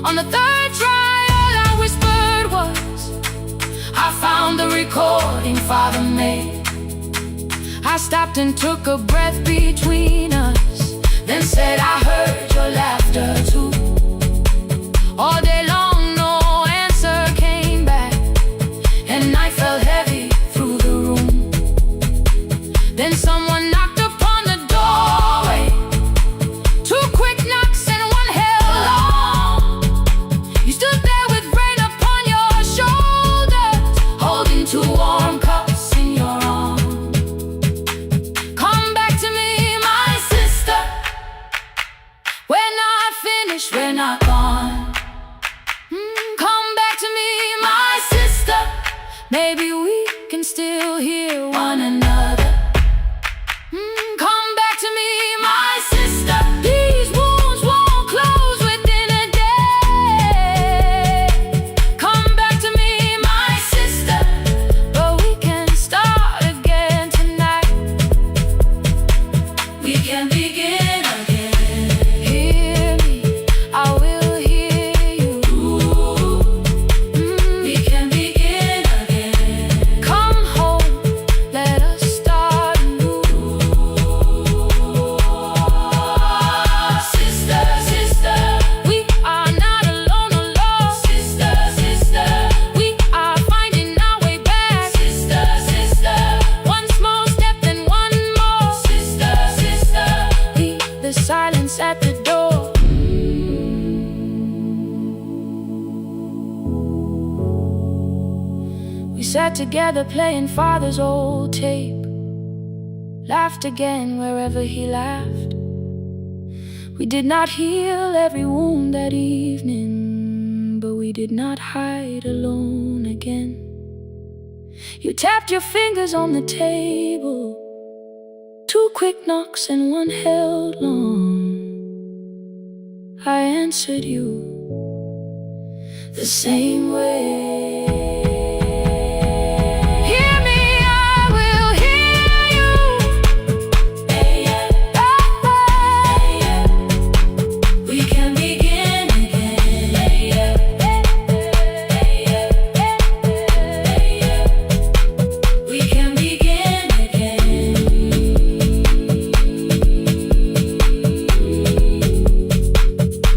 On the 3rd try, all I whispered was, I found the recording Father made. I stopped and took a breath between us, then said I heard your laughter too. All day long no answer came back, and night fell heavy through the room. Then someone knocked upon the doorway. 2 quick knocks and 1 held long. You stood there with rain upon your shoulders, holding 2 warm cups in your arms. Come back to me, my sister. We're not finished, we're not gone. Come back to me, my sister. Maybe we can still hear one another. Come back to me, my sister. These wounds won't close within a day. Come back to me, my sister. But we can start again tonight. We can begin again. Hear me, I will hear you. We can begin again. Come home, let us sat together playing father's old tape, laughed again wherever he laughed. We did not heal every wound that evening, but we did not hide alone again. You tapped your fingers on the table, 2 quick knocks and 1 held long. I answered you the same way. Hear me, I will hear you. We can begin again. We can begin again.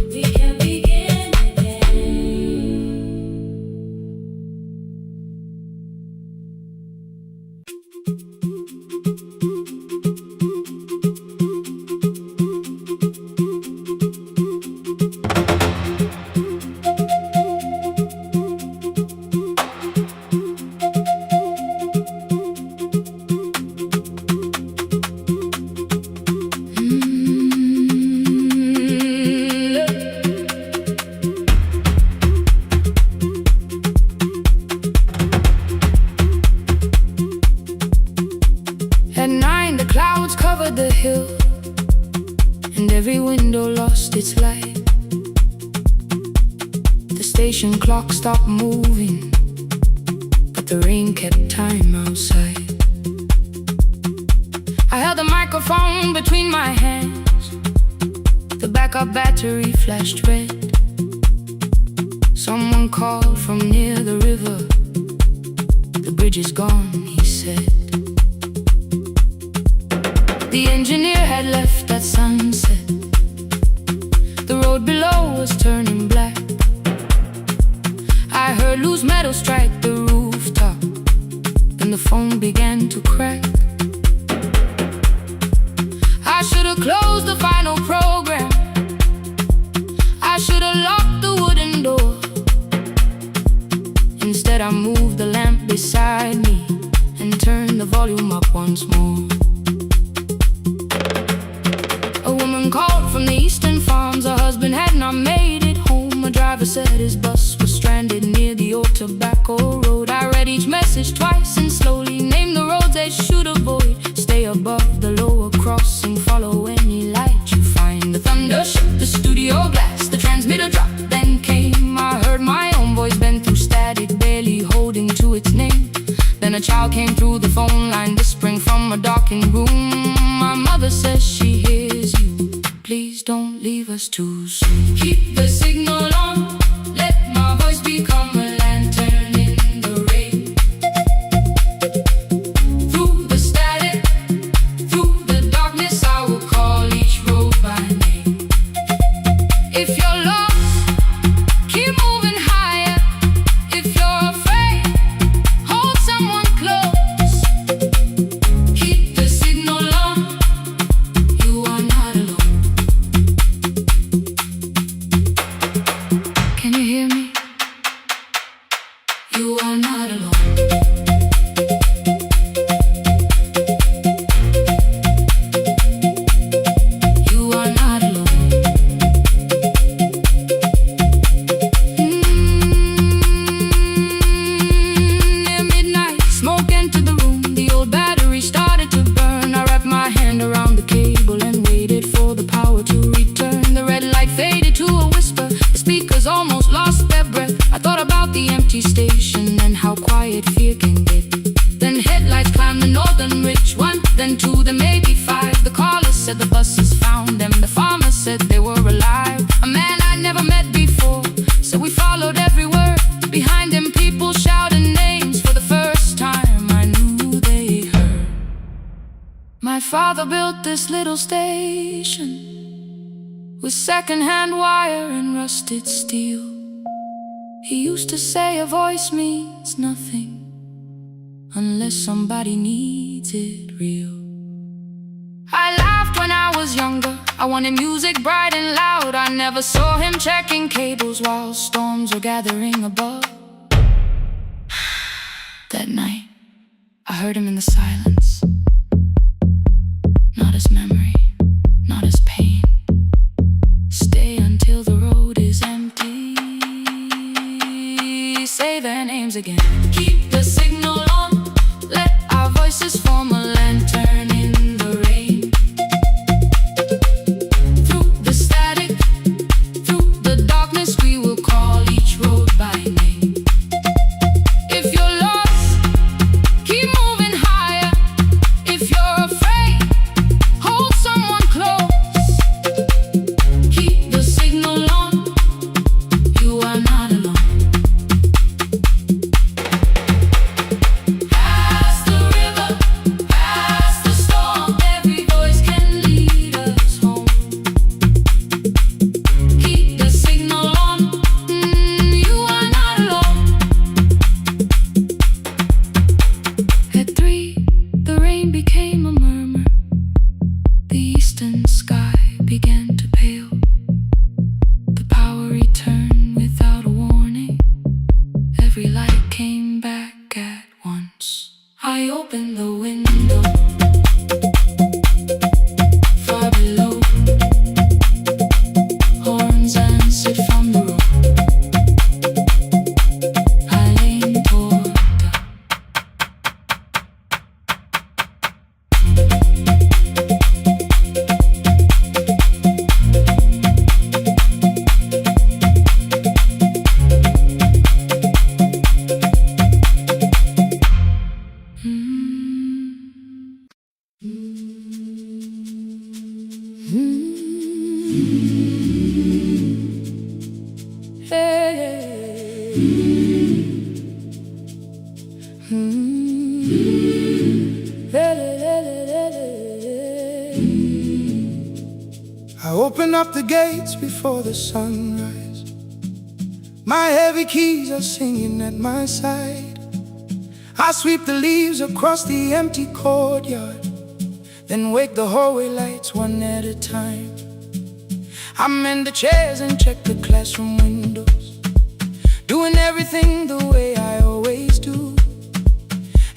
We can begin again. At 9, the clouds covered the hill, and every window lost its light. The station clock stopped moving, but the rain kept time outside. I held the microphone between my hands. The backup battery flashed red. Someone called from near the river. The bridge is gone, he said. The engineer had left at sunset. The road below was turning black. I heard loose metal strike the rooftop, and the phone began to crack. I should have closed the final program. I should have locked the wooden door. Instead I moved the lamp beside me and turned the volume up once more. A woman called from the eastern farms. Her husband had not made it home. A driver said his bus was stranded near the old tobacco road. I read each message twice and slowly named the roads they should avoid. Stay above the lower crossing, follow any light you find. The thunder shook the studio glass, the transmitter dropped, then came. I heard my own voice bend through static, barely holding to its name. Then a child came through the phone line, whispering from a darkened room. My mother says she hears you. Please don't leave us too soon. Keep the signal on. Let my voice become a lantern in the rain. Through the static, through the darkness, I will call each road by name. If you're lost, keep moving higher. If you're afraid, hold someone close. Keep the signal on. You are not alone. Can you hear me? You are not alone. You are not alone. Near midnight, smoke entered the room. The old battery started to burn. I wrapped my hand around the cable and waited for the power to return. The red light faded to a whisper. The speakers almost lost their breath. I thought about the empty station and how quiet fear can get. Then headlights climbed the northern ridge. 1, then 2, then maybe 5. The caller said the buses found them. The farmer said they were alive. A man I'd never met before. So we followed every word. Behind them people shouted names. For the first time I knew they heard. My father built this little station with second-hand wire and rusted steel. He used to say a voice means nothing unless somebody needs it real. I laughed when I was younger. I wanted music bright and loud. I never saw him checking cables while storms were gathering above. that night. I heard him in the silence. Not as memory, not as pain. Stay until the road is empty. Say their names again. Keep the signal on. Let our voices form a lantern in the rain. Through the static, through the darkness, we will call each road by name. If you're lost, keep moving higher. If you're afraid, hold someone close. Keep the signal on. You are not alone. Past the river, past the storm, every voice can lead us home. Keep the signal on. You are not alone. At 3, the rain became a murmur. The eastern sky began to pale. The power returned without a warning. Every light came back at once. I opened the window. Far below, horns answered from the road. I leaned toward the I open up the gates before the sunrise. My heavy keys are singing at my side. I sweep the leaves across the empty courtyard, then wake the hallway lights one at a time. I mend the chairs and check the classroom windows, doing everything the way I always do.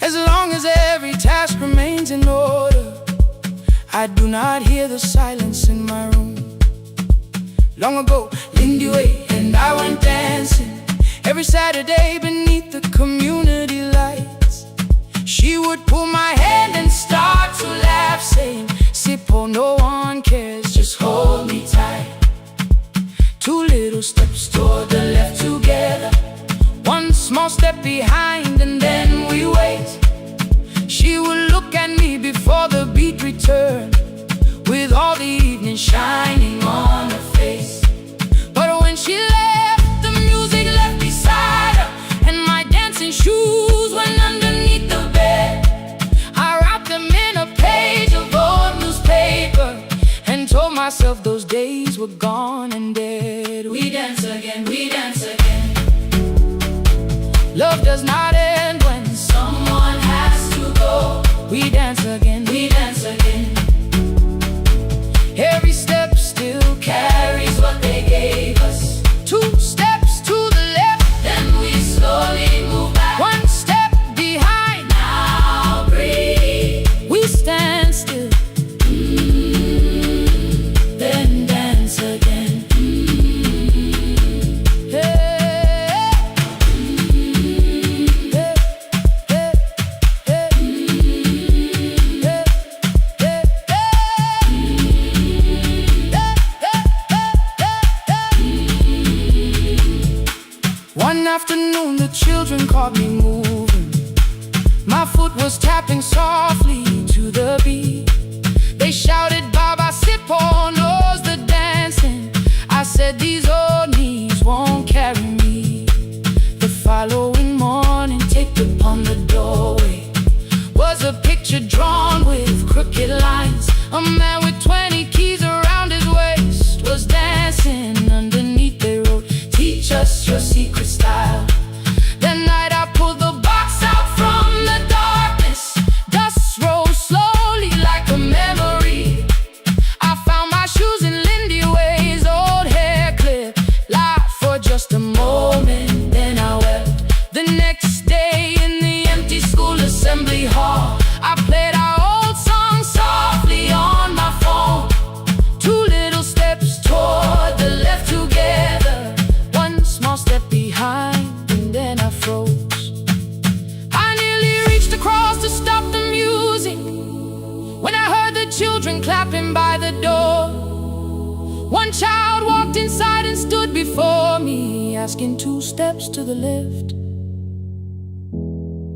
As long as every task remains in order, I do not hear the silence in my room. Long ago, Lindy Way and I went dancing every Saturday beneath the community lights. She would pull my hand and start to laugh, saying, "Sippo, no one cares, just hold me tight." 2 little steps toward the left together, 1 small step behind, and then we wait. She would look at me before the beat returned, with all the evening shining on her face. But when she left, the music left beside her, and my dancing shoes went underneath the bed. I wrapped them in a page of old newspaper and told myself those days were gone and dead. We dance again, we dance again. Love does not end when someone has to go. We dance again, we dance again. Every step still carries what they gave us. 2 steps to the left, then we slowly move back. 1 step behind, now breathe. We stand still, then dance again. Hey, hey, hey, hey, One afternoon the children caught me moving. My foot was tapping softly to the beat. They shouted, "Baba Sippo knows the dancing." I said, "These old knees won't carry me." The following morning, taped upon the doorway was a picture drawn with crooked lines. A man with 20 keys around his waist was dancing underneath. They wrote, "Teach us your secret style." That night I pulled the box out from the darkness. Dust rose slowly like a memory. I found my shoes in Lindy Way's old hair clip. Laughed for just a moment, then I wept. The next day in the empty asking 2 steps to the left.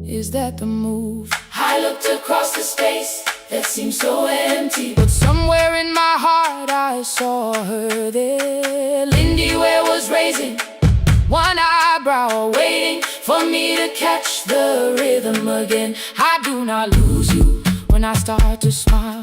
Is that the move? I looked across the space that seemed so empty, But somewhere in my heart I saw her there. Lindy Ware was raising one eyebrow, waiting for me to catch the rhythm again. I do not lose you when I start to smile.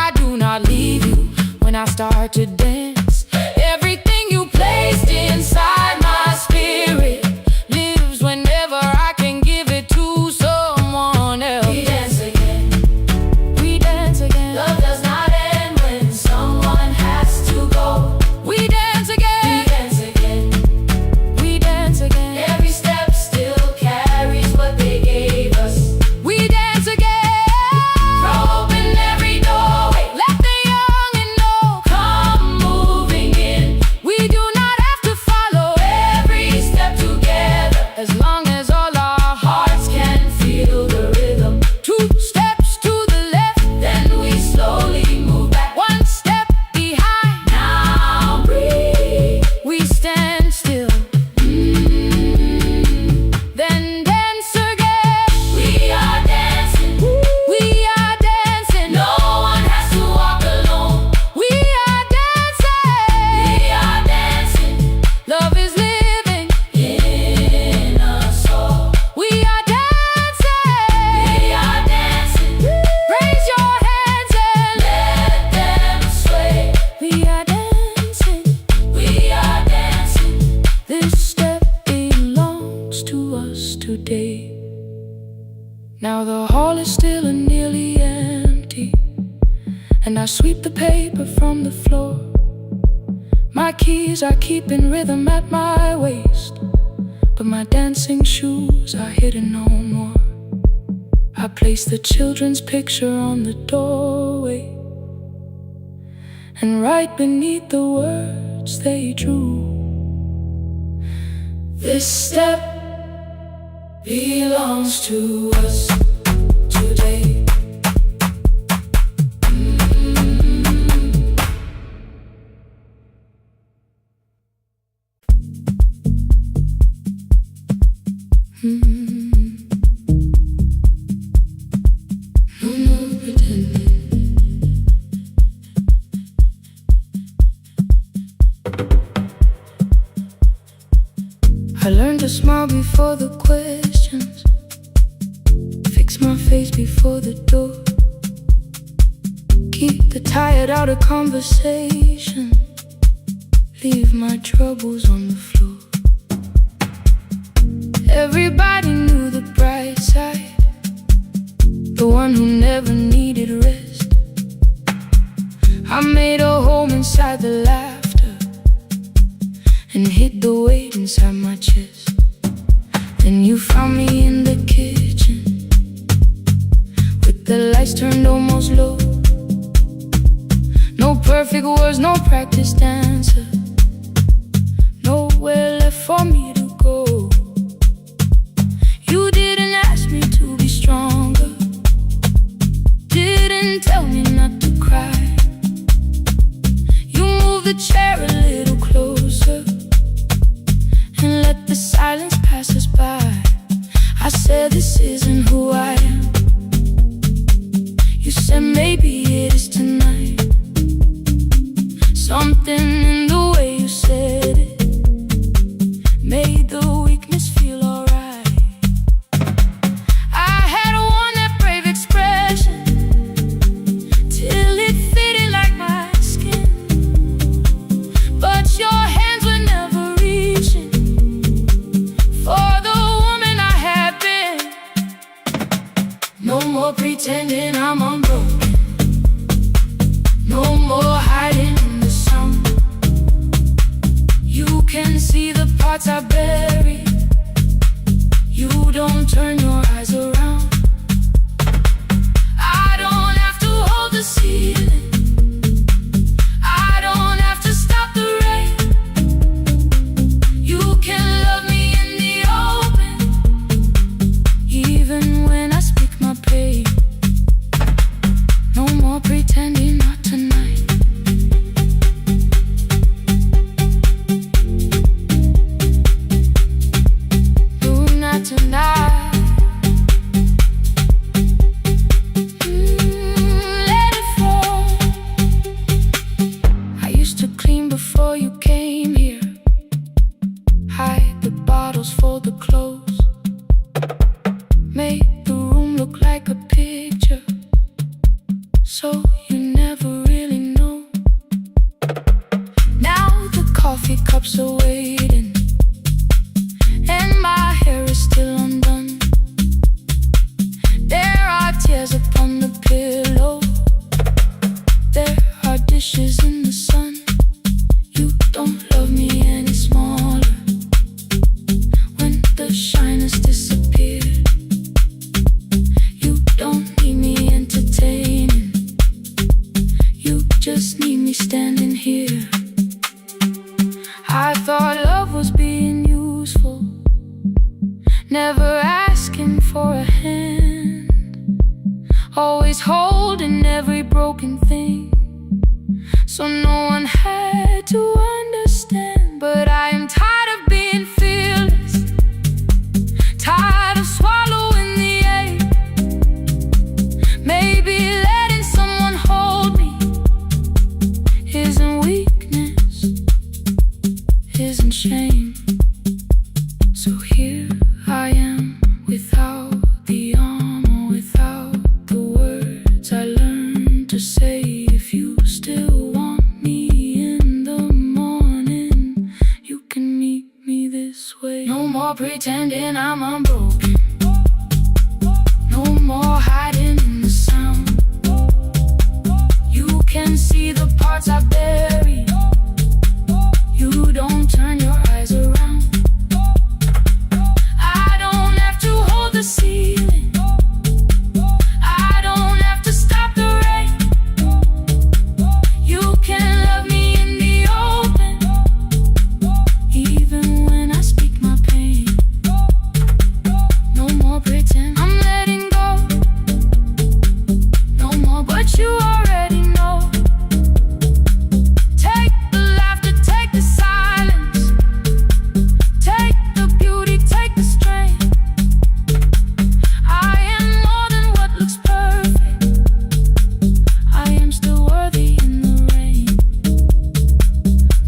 I do not leave you when I start to dance. Everything you placed inside my spirit lives whenever I can give it to someone else. We dance again. We dance again. Love does not end when someone has to go. We dance again. We dance again. We dance again. Every step still carries what they gave us. We dance again. Throw open every doorway. Let the young and old Come moving in. We do not have to follow Every step together. as long as all our Hearts can feel the rhythm. 2 steps to the left, Then we slowly move back. 1 step behind. Now breathe. We stand still, then dance again. We are dancing. We are dancing. No one has to walk alone. We are dancing. We are dancing Love is living. in us all. We are dancing. We are dancing. Raise your hands and Let them sway. we are dancing. We are dancing. This step belongs to us today. Now the hall is still and nearly empty, and I sweep the paper from the floor. My keys are keeping rhythm at my waist, but my dancing shoes are hidden no more. I place the children's picture on the doorway, and right beneath the words they drew, This step belongs to us today. no more pretending. I learned to smile before the questions, fix my face before the door, keep the tired out of conversation, leave my troubles on the floor. Everybody knew the bright side, the one who never needed rest. I made a home inside the laughter and hid the weight inside my chest. Then you found me in the kitchen with the lights turned almost low. No perfect words, no practice dancer, nowhere left for me to go. You didn't ask me to be stronger, didn't tell me not to cry. You moved the chair a little closer and let the silence pass us by. I said, this isn't who I am. You said, maybe it is tonight. Something in the way you said it made the weakness feel alright. I had worn that brave expression till it fitted like my skin, but your hands were never reaching for the woman I had been. No more pretending I'm unbroken, no more hiding in the sun. You can see the parts I bury, you don't turn your eyes around. I don't have to hold the ceiling, I don't have to stop the rain. You can love me in the open, even when I speak my pain. No more pretending, not tonight. photos for the clothes. Made the room look like a picture, so you never really know. Now the coffee cups are waiting, and my hair is still undone. There are tears upon the pillow, there are dishes in the sun. You don't love me any smaller when the shine has disappeared. You don't need me entertaining, you just need me standing here. I thought love was being useful, never asking for a hand, always holding every broken thing, so no one had to understand. But I am tired of being fearless, tired of swallowing the ache. Maybe letting someone hold me isn't weakness, isn't shame. So here I am, without the armor, without the words I learned to say. If you still want me in the morning, you can meet me this way. No more pretending I'm unbroken, no more hiding in the sound. You can see the parts I bury, you don't turn your eyes around. I don't have to hold the ceiling, I don't have to stop the rain. You can love me in the open, even when I speak my pain. No more pretend, I'm letting go. No more, but you already know. Take the laughter, take the silence, take the beauty, take the strength. I am more than what looks perfect, I am still worthy in the rain.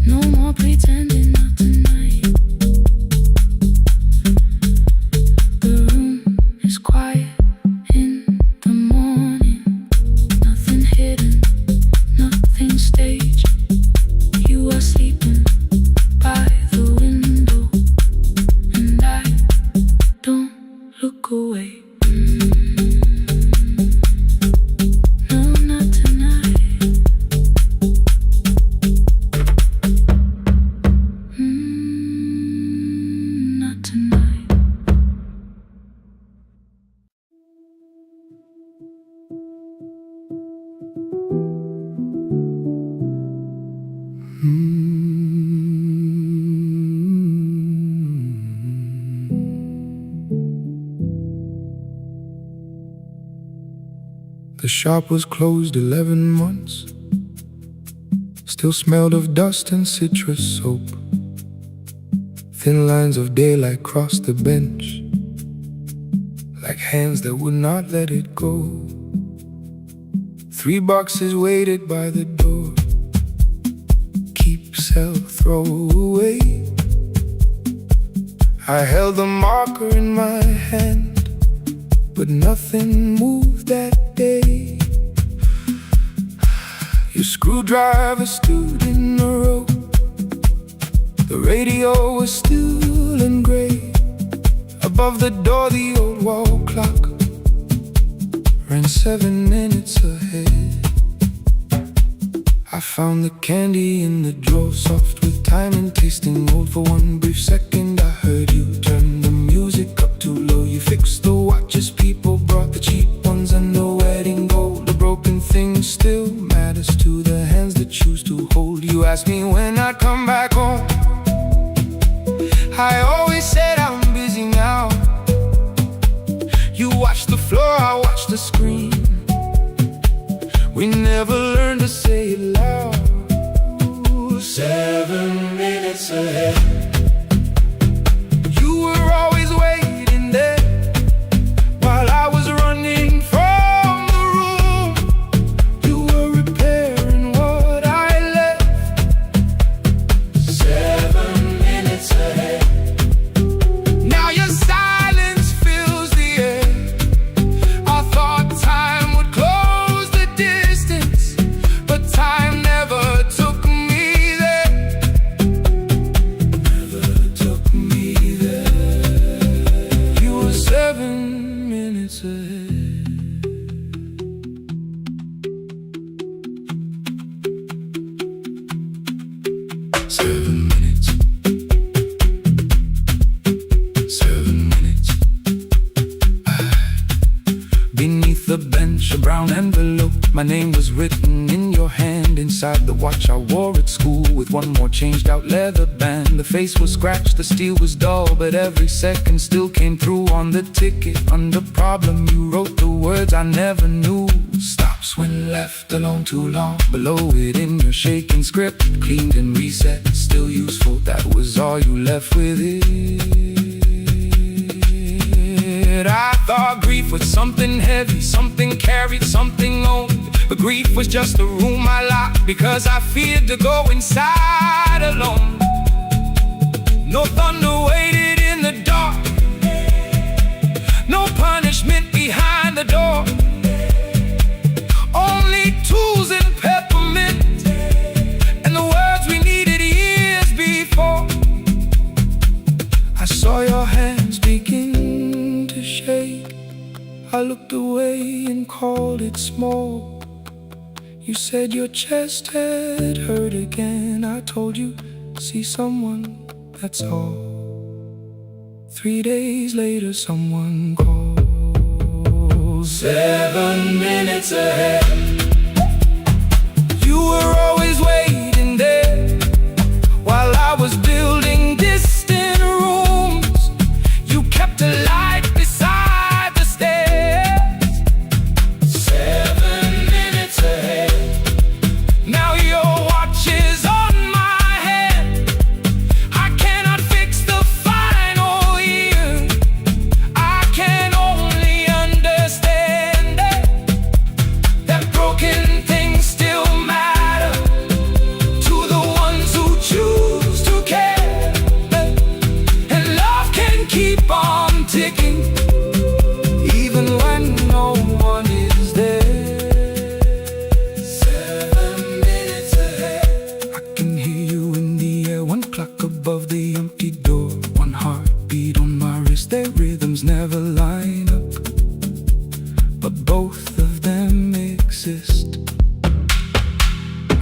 No more pretending, not tonight. The room is quiet in the morning, nothing hidden, nothing staged. You are sleeping by the window, and I don't look away. No, not tonight. Not tonight. The shop was closed 11 months, still smelled of dust and citrus soap. Thin lines of daylight crossed the bench, like hands that would not let it go. 3 boxes waited by the door, keep, sell, throw away. I held the marker in my hand, but nothing moved that day. Your screwdriver stood in a row, the radio was still and gray. Above the door the old wall clock ran 7 minutes ahead. I found the candy in the drawer, soft with time and tasting old. For one brief second I heard you turn the music up too low. You fixed the watches, people brought the cheap ones and the wedding gold. A broken thing still matters to the hands that choose to hold. You asked me when I'd come back home, I always said I'm busy now. You watched the floor, I watched the screen. We never learned to say it loud. 7 minutes ahead. You were always waiting there while I was running from the room. You were repairing what I left. 7 minutes ahead. stopwatch I wore at school, with one more changed out leather band. The face was scratched, the steel was dull, but every second still came through. On the ticket, under problem, you wrote the words I never knew. Stops when left alone too long. Below it in your shaking script, cleaned and reset, still useful. That was all you left with it. I thought grief was something heavy, something carried, something owned. But grief was just a room I locked, because I feared to go inside alone. No thunder waited in the dark, no punishment behind the door. Only tools and peppermint, and the words we needed years before. I saw your hands begin to shake. I looked away and called it small. You said your chest had hurt again. I told you, see someone, that's all. 3 days later someone called. 7 minutes ahead. You were always waiting there, while I was building distant rooms. You kept a light beside the stairs. 7 minutes ahead. Now your watch is on my head. I cannot fix the final year. I can only understand that broken things still matter to the ones who choose to care. And love can keep on ticking, even when no one is there. 7 minutes ahead. I can hear you in the air, one clock above the empty door, one heartbeat on my wrist. Their rhythms never line up, but both of them exist.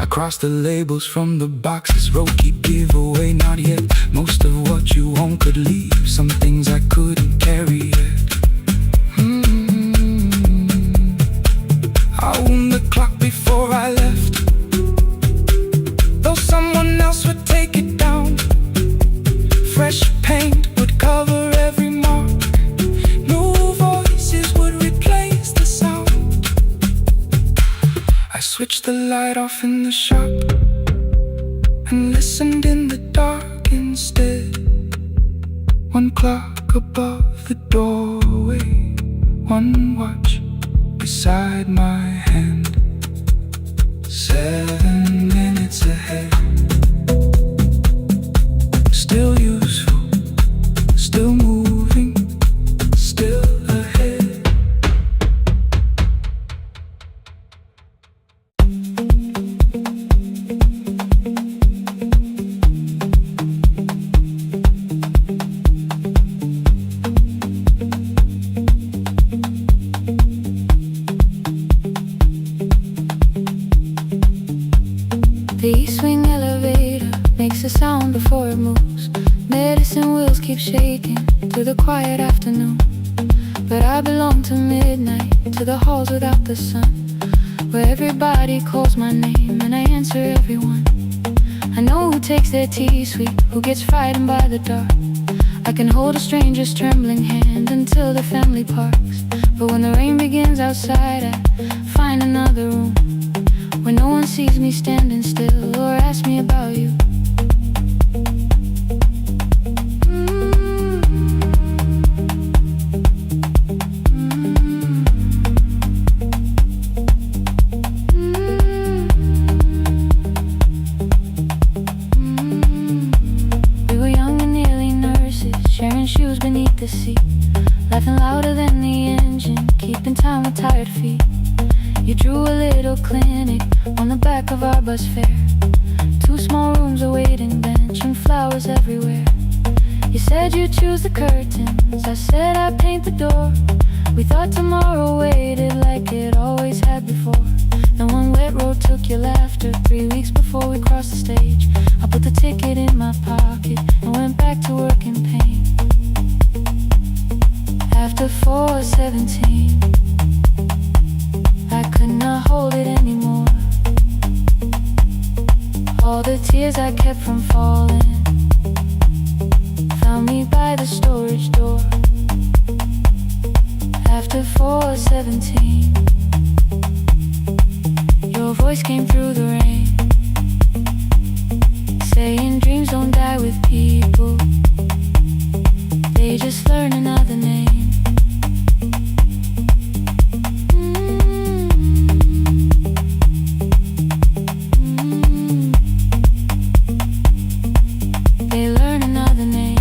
I cross the labels from the boxes, wrote keep, give away, not yet. Most of what you own could leave, some things I couldn't carry yet. I wound the clock before I left, though someone else would take it down. Fresh paint would cover every mark, new voices would replace the sound. I switched the light off in the shop and listened in the dark instead. One clock above the doorway, one watch beside my hand. 7 minutes ahead. Still useful, still moving, still ahead. The swing elevator makes a sound before it moves. Medicine wheels keep shaking through the quiet afternoon. But I belong to midnight, to the halls without the sun, where everybody calls my name and I answer everyone. I know who takes their tea sweet, who gets frightened by the dark. I can hold a stranger's trembling hand until the family parks. But when the rain begins outside, I find another room where no one sees me standing still or asks me about you. We were young and nearly nurses, sharing shoes beneath the seat, laughing louder than the engine, keeping time with tired feet. You drew a little clinic on the back of our bus fare, 2 small rooms, a waiting bench, and flowers everywhere. You said you'd choose the curtains, I said I'd paint the door. We thought tomorrow waited like it always had before. Then one wet road took your laughter. 3 weeks before we crossed the stage, I put the ticket in my pocket and went back to work in pain. After 4:17, I could not hold it anymore. voice came through the rain, saying dreams don't die with people, they just learn another name. They learn another name.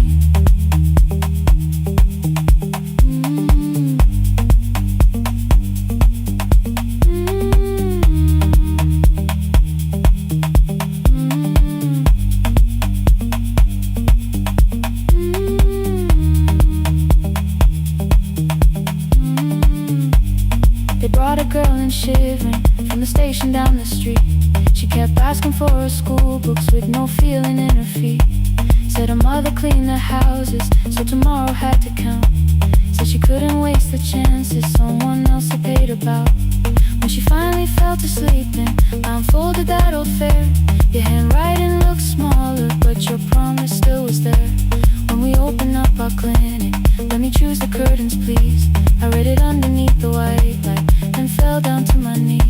They brought a girl in shivering from the station down the street. She kept asking for her school books with no feeling in her feet. Said her mother cleaned the houses, so tomorrow had to count. Said she couldn't waste the chances someone else had paid about. When she finally fell to sleep and unfolded that old fare, your handwriting looked smaller, but your promise still was there. When we opened up our clinic, let me choose the curtains please. I read it underneath the white light and fell down to my knees.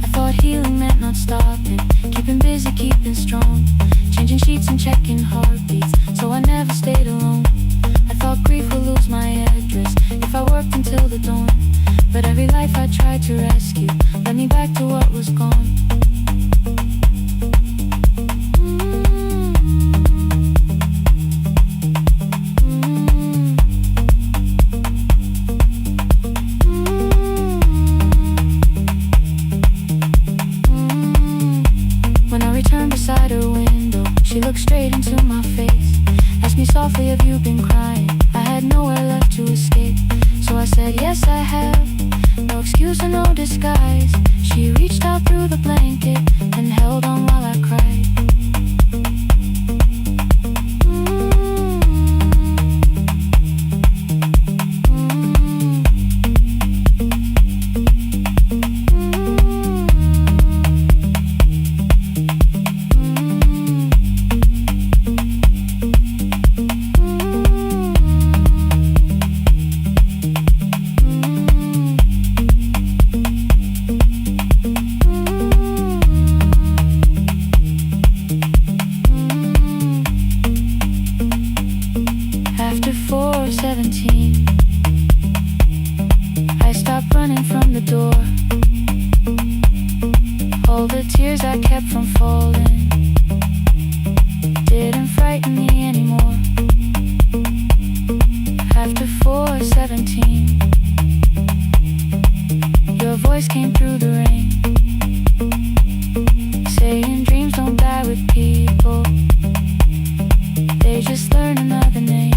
I thought healing meant not stopping, keeping busy, keeping strong, changing sheets and checking heartbeats, so I never stayed alone. I thought grief would lose my address if I worked until the dawn, but every life I tried to rescue led me back to what was gone. When I returned beside her window, she looked straight into my face, asked me softly, have you been crying? I had nowhere left to escape, so I said, yes I have, no excuse or no disguise. She reached out through the blanket and held on while I cried. After 4:17, I stopped running from the door. All the tears I kept from falling didn't frighten me anymore. After 4:17, your voice came through the rain, saying dreams don't die with people, they just learn another name.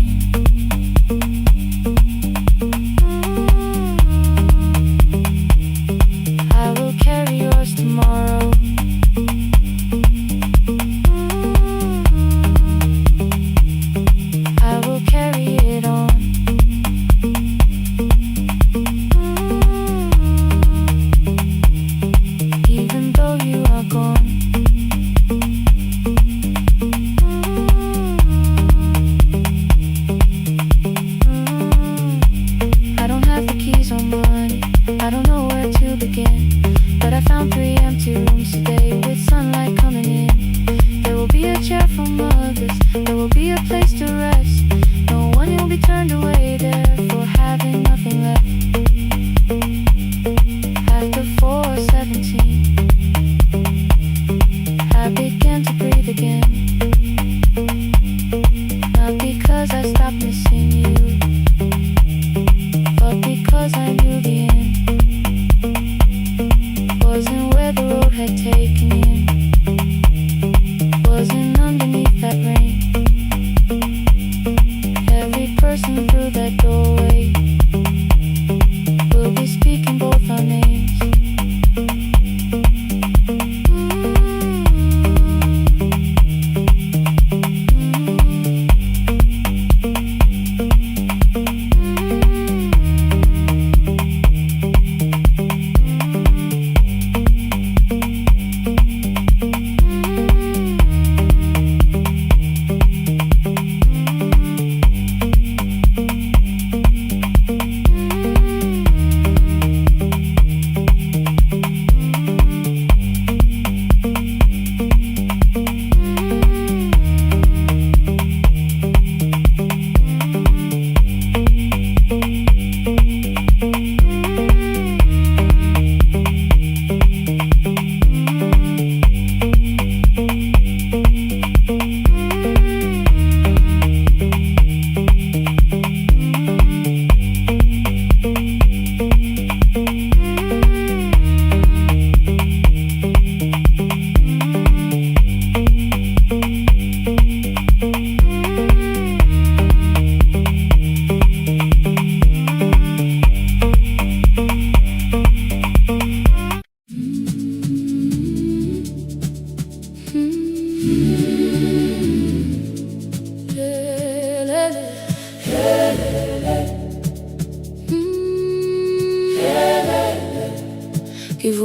I will carry yours tomorrow. I will carry it on. Even though you are gone. I don't have the keys or money, I don't know where to begin, but I found 3 empty rooms today with sunlight coming in. There will be a chair for mothers, there will be a place to rest. No one will be turned away there for having nothing left. After 4:17, I began to breathe again. Not because I stopped missing you, but because I knew the end wasn't where the road had taken me, wasn't underneath that rain. Every person through the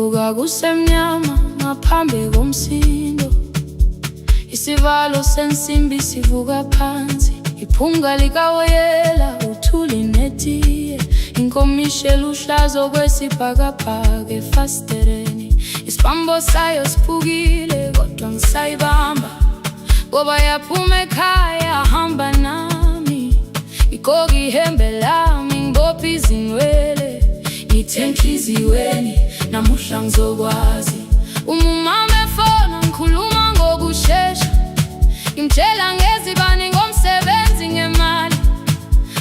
Sivuka kusemnyama ngaphambi komsindo, isivalo sensimbi sivuka phansi, iphunga likawoyela uthuli netiye, inkomishi eluhlaza okwesibhakabhaka efasitereni, isibambo sayo siphukile kodwa ngisayibamba, ngoba yaphuma ekhaya hamba nami, igqoka ihembe lami ngibopha izinwele, ngithe enhliziyweni namuhla ngizokwazi. Umama efona ngikhuluma ngokushesha, ngimtshela ngezibani ngomsebenzi ngemali,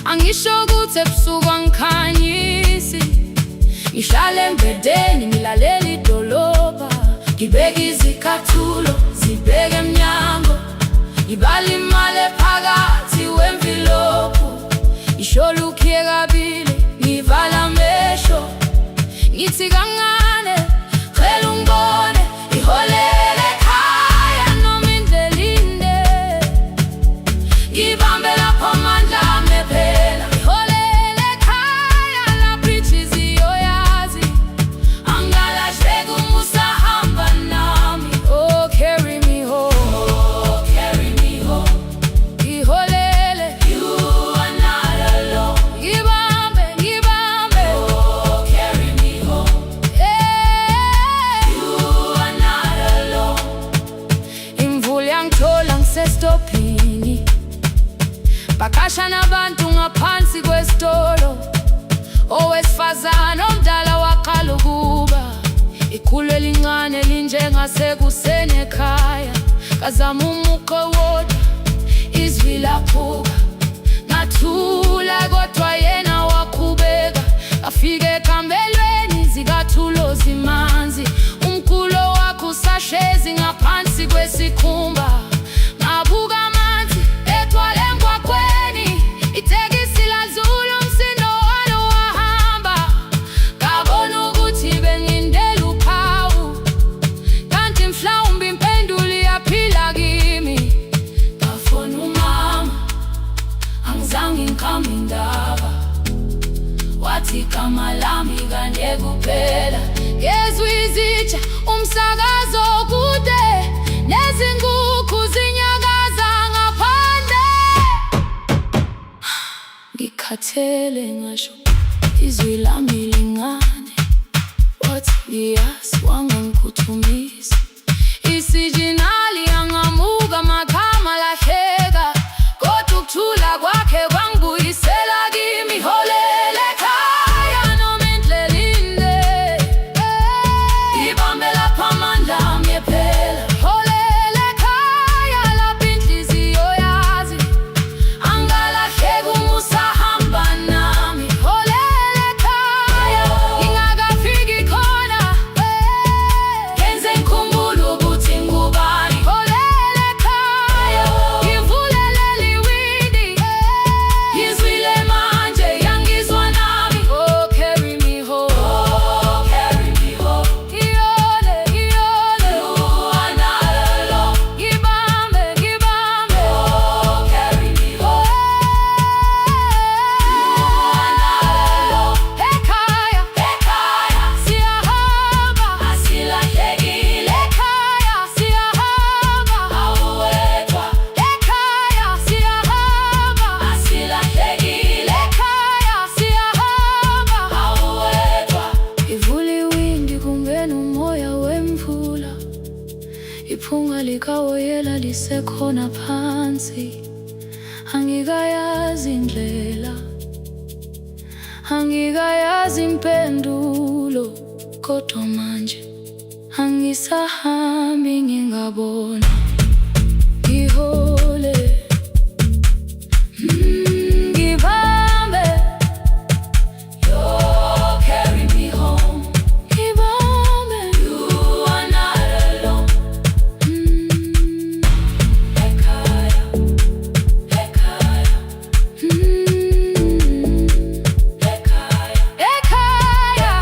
angisho ukuthi ebusuku angikhanyisi, ngihlala embedeni ngilalela idolobha, ngibeka izicathulo zibheke emnyango, ngibala imali ephakathi wemvilophu, ishola ukhiye kabili ngivala amehlo, ngithi kancane cela ungibone, iholele ekhaya noma indlela inde, ngibambe lapho amandla ami ephela, iholele ekhaya lapho inhliziyo yazi, angalahleki uma usahamba nami. Oh carry me home, oh carry me home, iholele, you are not alone, ngibambe, ngibambe, oh carry me home, yeah, you are not alone. Imvula yangithola ngisestopini, bakasha nabantu ngaphansi kwesitolo, owesifazane omdala waqala ukuba, ikhulu elincane linjengasekuseni ekhaya, kazama umuqo wodwa izwi laphuka, ngathula kodwa yena waqhubeka, afike ekambelweni zikathulo zimanzi, umkhulo wakhe usahlezi ngaphansi kwesikhumba, ngabuka amanzi egcwale emgwaqweni, itekisi ladlula umsindo walo wahamba, ngabona ukuthi bengindela uphawu, kanti mhlawumbe impendulo iyaphila kimi. Ngafona umama angizange ngikhambe indaba, wathi igama lami kanye kuphela, ngezwe izitsha umsakazo kude, nezinkukhu zinyakaza ngaphandle, ngikhathele ngasho izwi lami lingane, wathi ngiyazi wangangikhuthumisa, isijinali angamuka amakhama lahleka, kodwa ukuthula kwakhe kwangibuyisela kimi, iholele ekhaya noma indlela inde, ngibambe lapho amandla ami ephela, iholele ekhaya lapho inhliziyo yazi, angalahleki uma usahamba nami, iholele ekhaya ngingakafiki khona, ngenze ngikhumbule ukuthi ngubani, iholele ekhaya ngivulelele iwindi, ngizwile manje yangizwa nami. Oh carry me home, oh carry me home, iyole, iyole, you are not alone, ngibambe, ngibambe, oh carry me home, you are not alone, ekhaya, ekhaya siyahamba, asilahlekile, ekhaya siyahamba, awuwedwa, ekhaya siyahamba, asilahlekile, ekhaya siyahamba, awuwedwa. Ivula iwindi kungena umoya wemvula, iphunga likawoyela lisekhona phansi, angikayazi indlela, angikayazi impendulo, kodwa manje angisahambi ngingabona, ihole, ngibambe, you carry me home, ngibambe, you are not alone, ekhaya, ekhaya, ekhaya, ekhaya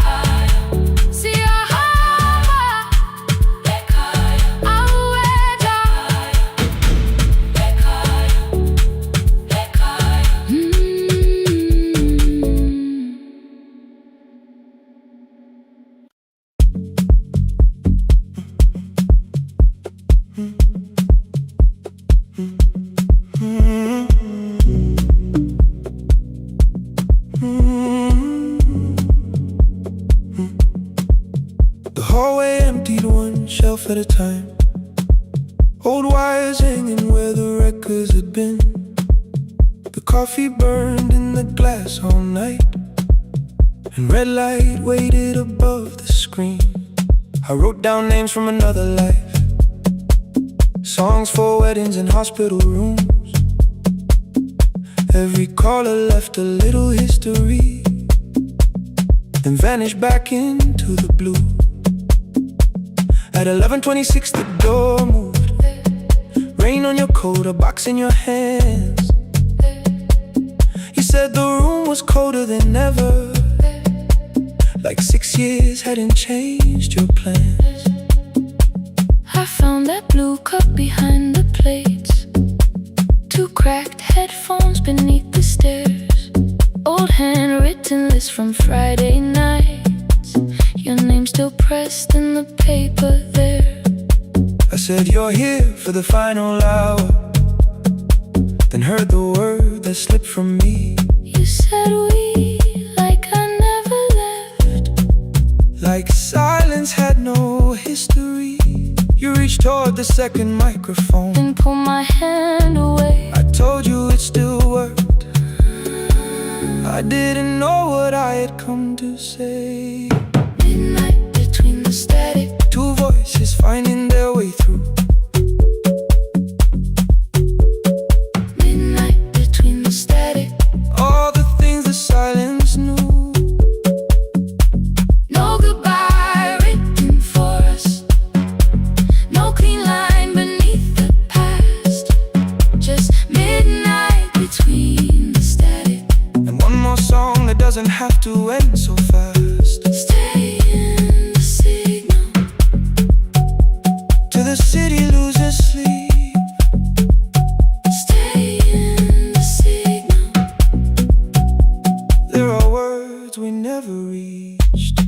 siyahamba, ekhaya awuwedwa, The hallway emptied one shelf at a time. Old wires hanging where the records had been. The coffee burned in the glass all night, and red light waited above the screen. I wrote down names from another life, songs for weddings and hospital rooms. Every caller left a little history, then vanished back into the blue. At 11:26 the door moved. Rain on your coat, a box in your hands. You said the room was colder than ever, like 6 years hadn't changed your plans. I found that blue cup behind the plates, 2 cracked headphones beneath the stairs, old handwritten list from Friday nights, your name still pressed in the paper there. I said, you're here for the final hour, then heard the word that slipped from me. You said we, like I never left, like silence had no history. You reached toward the second microphone, then pulled my hand away. I told you it still worked. I didn't know what I had come to say. Midnight between the static, 2 voices finding their way through. midnight between the static, All the things the silence knew. no goodbye written for us, no clean line beneath the past, just midnight between the static. And one more song that doesn't have to end so fast. Stay in the signal, Till the city loses sleep. stay in the signal. There are words we never reached.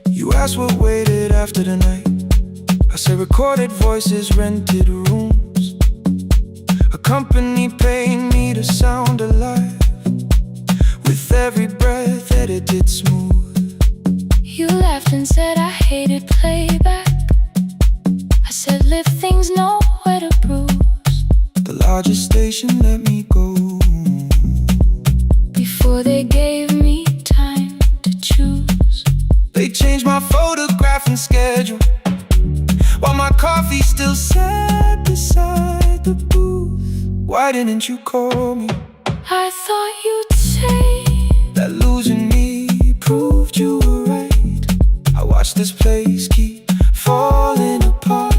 You asked what waited after the night. I say recorded voices, rented rooms, a company paying me to sound alive, with every breath edited smooth. You laughed and said I hated playback. I said live things nowhere to bruise, The largest station let me go. before they gave me time to choose. They changed my photograph and schedule, while my coffee still sat beside the booth. Why didn't you call me? I thought you'd say That losing me proved you were right. I watched this place keep falling apart,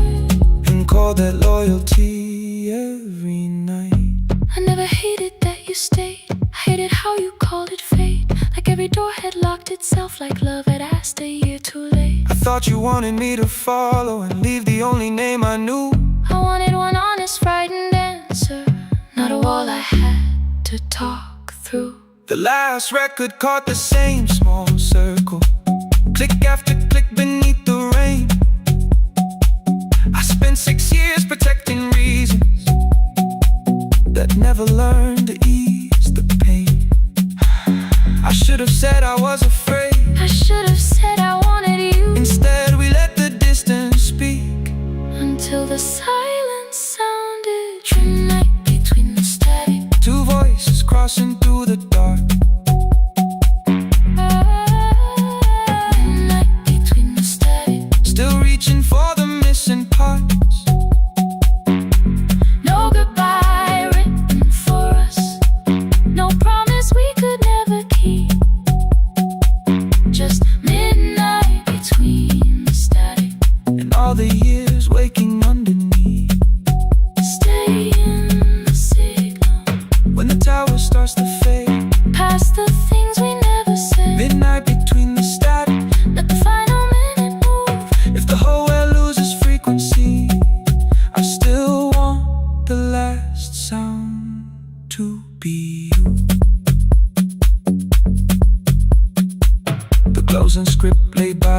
and call that loyalty every night. I never hated that you stayed. I hated how you called it fate, like every door had locked itself, like love had asked a year too late. I thought you wanted me to follow and leave the only name I knew. I wanted one honest, frightened answer, not a wall I had to talk through. The last record caught the same small circle, click after click beneath the rain. I spent 6 years protecting reasons that never learned to ease the pain. I should have said I was afraid. I should have said I wanted you. Instead we let the distance speak, Until the silence sounded midnight between the static, 2 voices crossing through the dark. midnight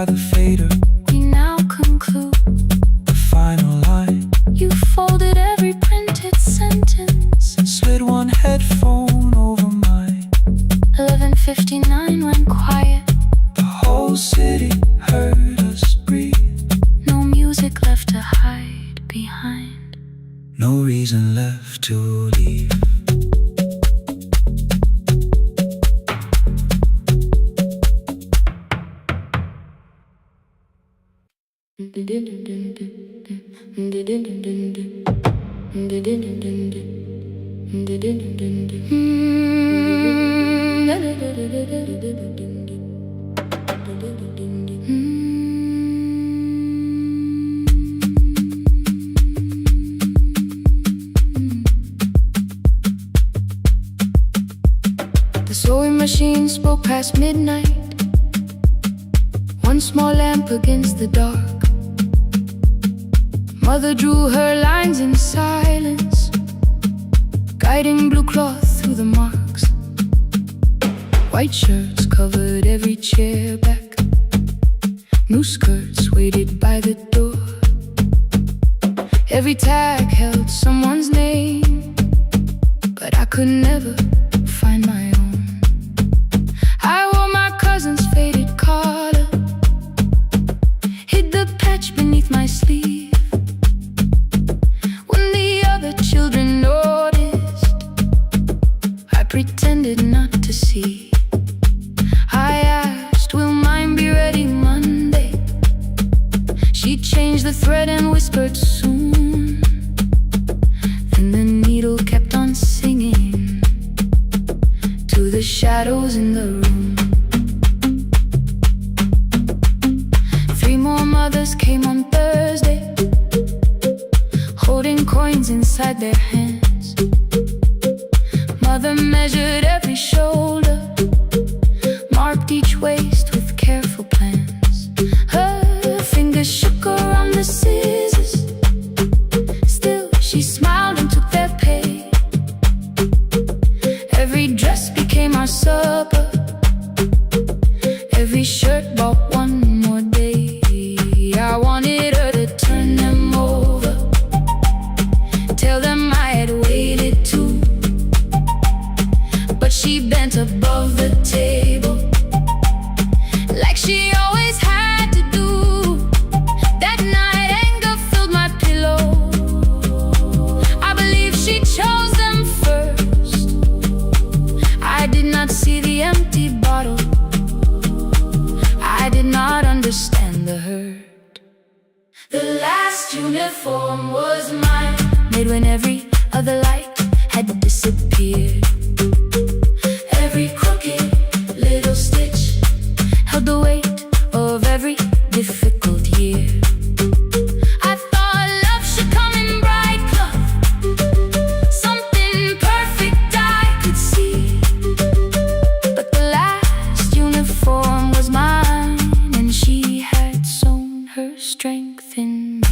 by the fader. We now conclude The final line. You folded every printed sentence. Slid one headphone over mine. 11:59 went quiet. The whole city heard us breathe. No music left to hide behind. No reason left to leave. The sewing machine spoke past midnight. One small lamp against the dark. Mother drew her lines in silence, guiding blue cloth through the marks. White shirts covered every chair back. New skirts waited by the door. Every tag held someone's name, but I could never find my own. I wore my cousin's faded collar, hid the patch beneath my sleeve. When the other children noticed, I pretended not to see. I asked, will mine be ready Monday? She changed the thread and whispered soon. Then the needle kept on singing to the shadows in the room. 3 more mothers came on Thursday, holding coins inside their hands. Mother measured every shoulder, marked each waist with careful plans. Her fingers shook around the scissors. Still she smiled and took their pay. Every dress became our supper. Every shirt bought one more day. I wanted her to turn them over, tell them I had waited too. But she bent above the table, like she always had to do. That night anger filled my pillow. I believe she chose them first. I did not see the empty bottle. I did not understand the hurt. The last uniform was mine, made when every other light had disappeared. Every crooked little stitch held the weight of every difficult year. I thought love should come in bright cloth, something perfect I could see. But the last uniform was mine, and she had sown her strength in me.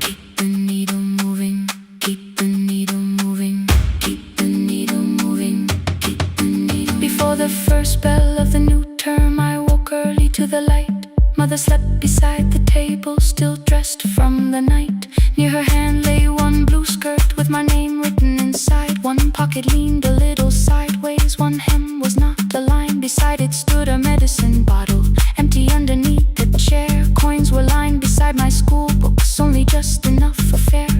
Keep the needle moving, keep the needle moving, keep the needle moving, keep the needle. Before the first bell of the new term, I woke early to the light. Mother slept beside the table, still dressed from the night. Near her hand lay one blue skirt with my name written inside. One pocket leaned a little sideways, one hem was not aligned. Beside it stood a medicine bottle, empty underneath the chair. Coins were lined beside my school books, only just enough for fare.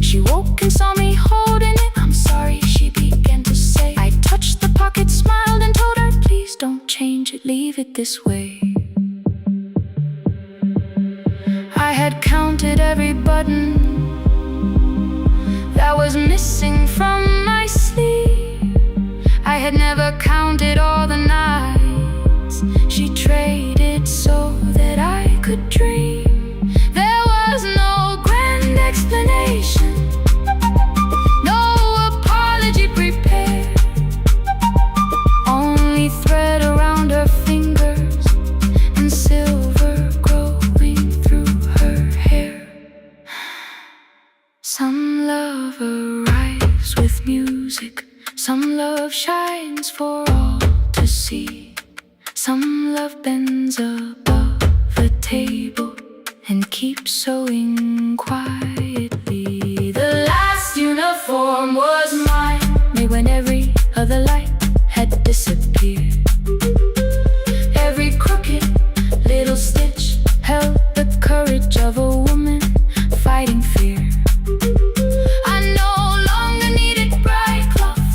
She woke and saw me holding it. I'm sorry, she began to say. I touched the pocket, smiled and told her, please don't change it, leave it this way. I had counted every button that was missing from my sleeve. I had never counted all the nights she traded so that I could dream. There was no grand explanation, no apology prepared, only thread around her fingers and silver growing through her hair. Some love arrives with music. music. Some love shines for all to see. Some love bends above the table and keeps sewing quietly. The last uniform was mine, made when every other light had disappeared. Every crooked little stitch held the courage of a woman fighting fear. I no longer needed bright cloth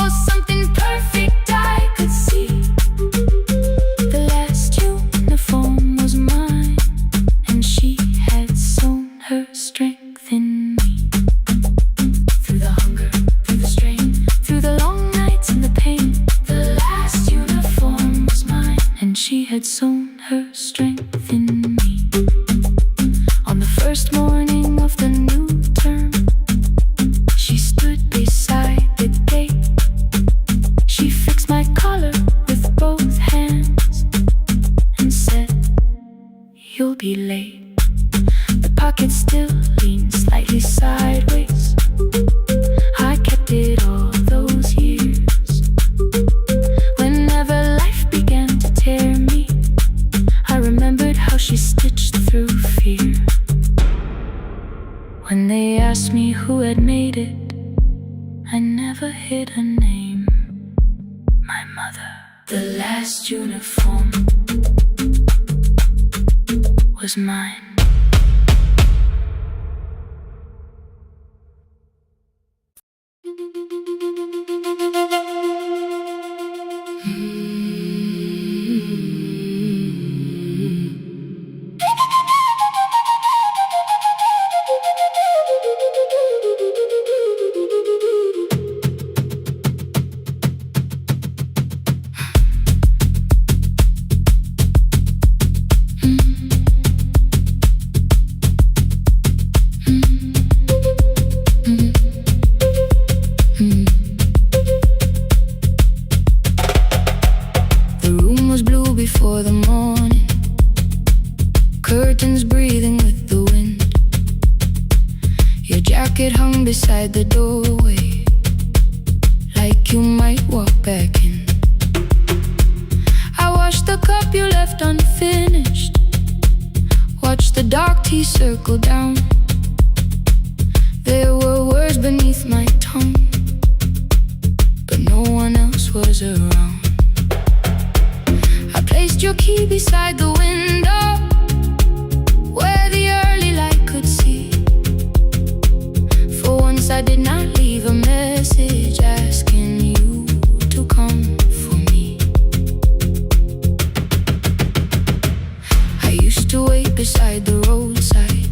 or something perfect I could see. The last uniform was mine, and she had sewn her strength in me. Through the hunger, through the strain, through the long nights and the pain, the last uniform was mine, and she had sewn her strength in me. On the first morning of the new term, she stood beside the gate. She fixed my collar with both hands and said, "You'll be late." The pocket still leaned slightly sideways. I kept it all those years. Whenever life began to tear me, I remembered how she stitched through fear. When they asked me who had made it, I never hid her name. My mother. The last uniform was mine. Before the morning, curtains breathing with the wind. Your jacket hung beside the doorway, like you might walk back in. I washed the cup you left unfinished, watched the dark tea circle down. There were words beneath my tongue, but no one else was around. I placed your key beside the window, where the early light could see. For once I did not leave a message asking you to come for me. I used to wait beside the roadside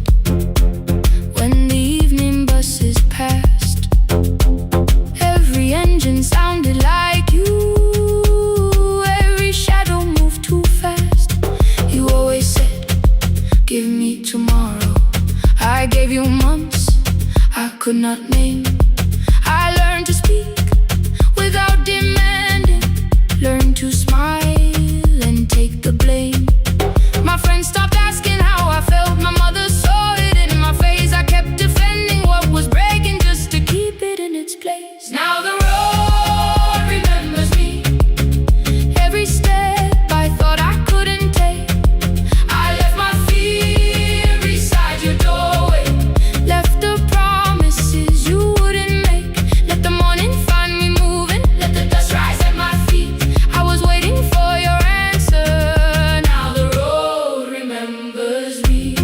when the evening buses passed. Every engine sounded like you. Give me tomorrow. I gave you months I could not name. I learned to speak without demanding, learned to smile and take the blame. My friends stopped asking how I felt. My mother saw it in my face. I kept defending what was breaking just to keep it in its place. Now the road remembers me. Every step I thought I couldn't take, I left my fear beside your doorway, left the promises you wouldn't make. Let the morning find me moving, let the dust rise at my feet. I was waiting for your answer. Now the road remembers me.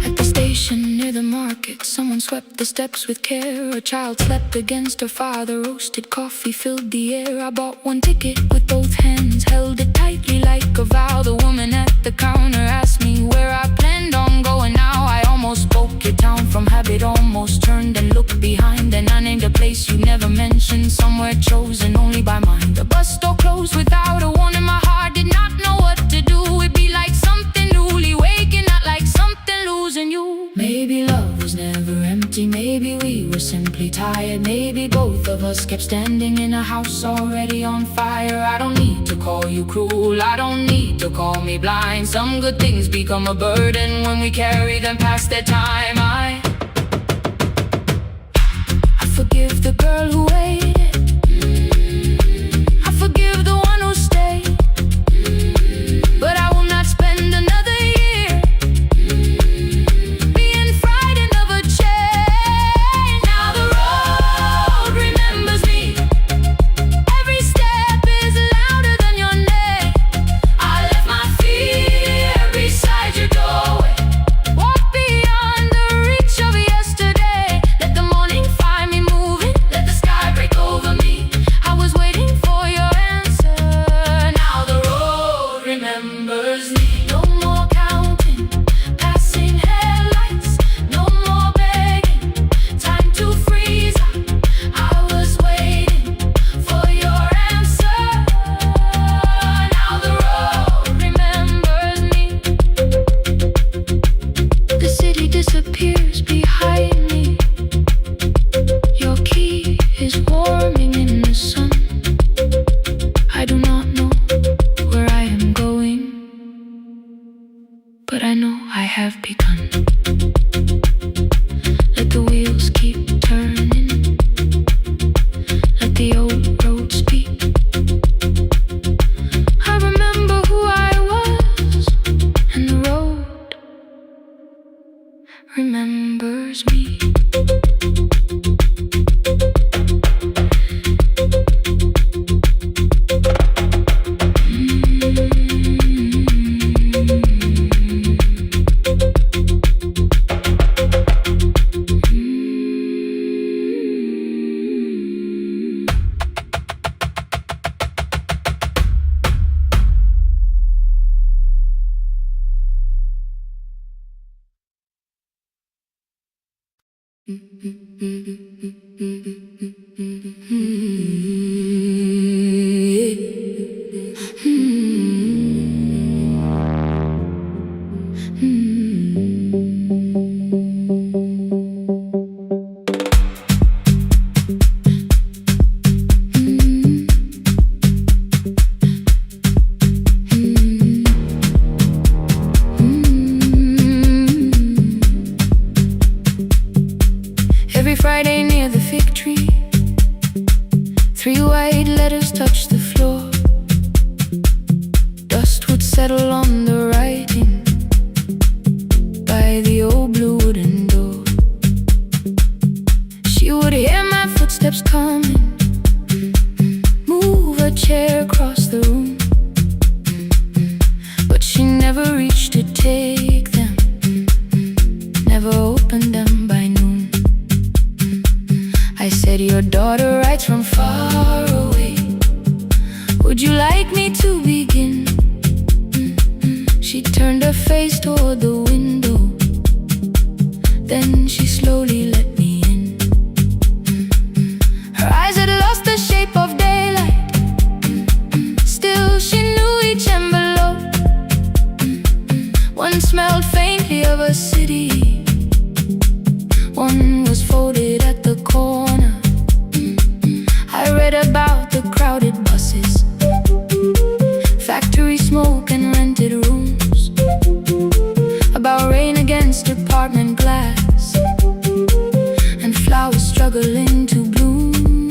At the station near the market, someone swept the steps with care. A child slept against her father, roasted coffee filled the air. I bought one ticket with both hands, held it tightly like a vow. The woman at the counter asked me where I planned on going now. I almost spoke your town from habit, almost turned and looked behind. And I named a place you never mentioned, somewhere chosen only by mine. The bus store closed without a warning. My heart did not know what to do. It'd be like something newly waking, not like something losing you. Maybe love was never empty. empty. Maybe we were simply tired. Maybe both of us kept standing in a house already on fire. I don't need to call you cruel, I don't need to call me blind. Some good things become a burden when we carry them past their time. I forgive the girl who waited, I forgive the one who stayed, but I will not spend another year being frightened of a change. Now the road remembers me, every step is louder than your name. I left my fear beside your doorway, walk beyond the reach of yesterday. Let the morning find me moving, let the sky break over me. I was waiting for your answer. Now the road remembers me. No more counting, passing headlights, no more begging, time to freeze up. I was waiting for your answer. Now the road remembers me. The city disappears behind me. Your key is warming in the sun. I do not know where I am going, but I know I have begun. Let the wheels keep turning, let the old road speak. I remember who I was, and the road remembers me. Every Friday near the fig tree, 3 white letters touched the floor. Dust would settle on the writing by the old blue wooden door. She would hear my footsteps coming, move a chair across the room, but she never reached to take them, never opened them by noon. I said, your daughter writes from far away, would you like me to begin? She turned her face toward the window, then she slowly let me in. Her eyes had lost the shape of daylight, still she knew each envelope. One smelled faintly of a city, one was folded at the corner. I read about the crowded buses, factory smoke and rented rooms, about rain against apartment glass, and flowers struggling to bloom.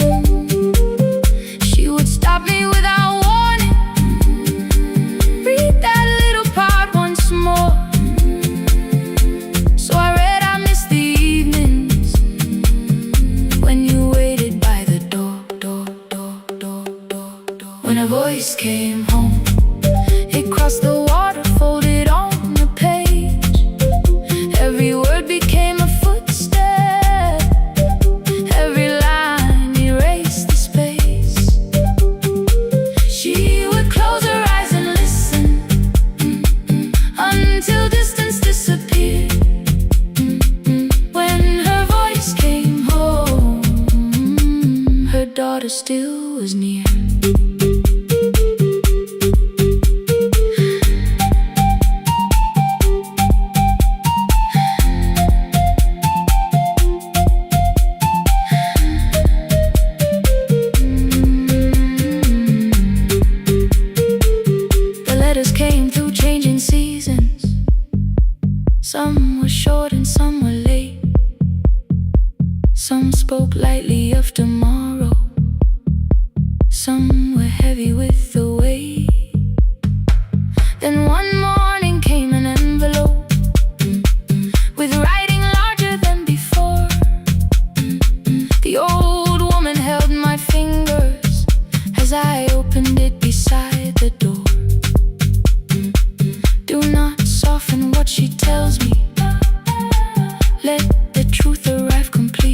She would stop me without warning, read that little part once more. So I read, I missed the evenings when you waited by the door. When a voice came home, it crossed the water, folded on the page. Every word became a footstep, every line erased the space. She would close her eyes and listen until distance disappeared. When her voice came home, her daughter still was near. Some spoke lightly of tomorrow, some were heavy with the weight. Then one morning came an envelope with writing larger than before. The old woman held my fingers as I opened it beside the door. Do not soften what she tells me, let the truth arrive complete.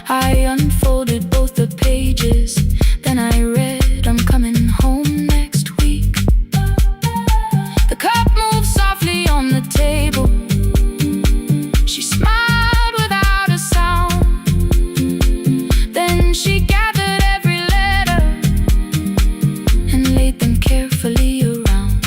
I unfolded both the pages, then I read, I'm coming home next week. The cup moved softly on the table. She smiled without a sound. Then she gathered every letter and laid them carefully around.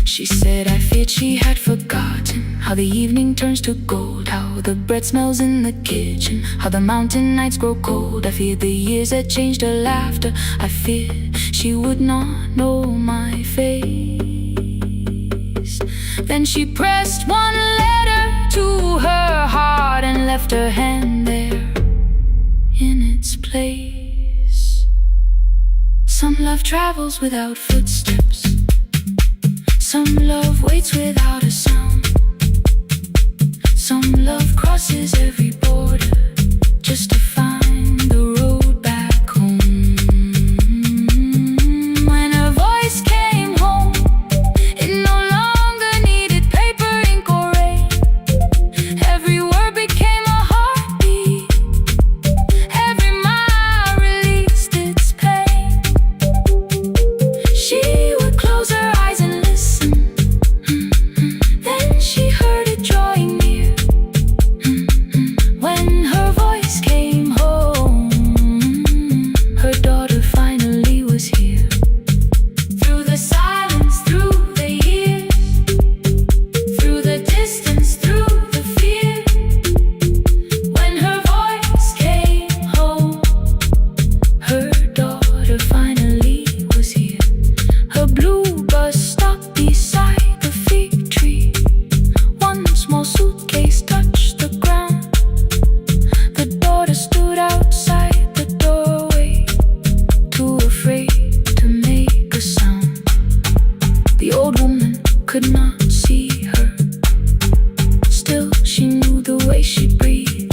She said, I feared she had forgotten how the evening turns to gold, how the bread smells in the kitchen, how the mountain nights grow cold. I feared the years had changed her laughter. I feared she would not know my face. Then she pressed one letter to her heart and left her hand there in its place. Some love travels without footsteps, some love waits without a sound. Some love crosses every border just to find the road back home. When her voice came home, it no longer needed paper, ink, or rain. Every word became a heartbeat, every mile released its pain. She would close her eyes and listen, then she heard it drawing near. When her voice came home, her daughter finally was here. Through the silence, through the years, through the distance, through the fear. When her voice came home, her daughter finally was here. Her blue bus stopped beside the fig tree. One small suitcase touched the ground. The daughter stood outside the doorway, too afraid to make a sound. The old woman could not see her, still she knew the way she breathed.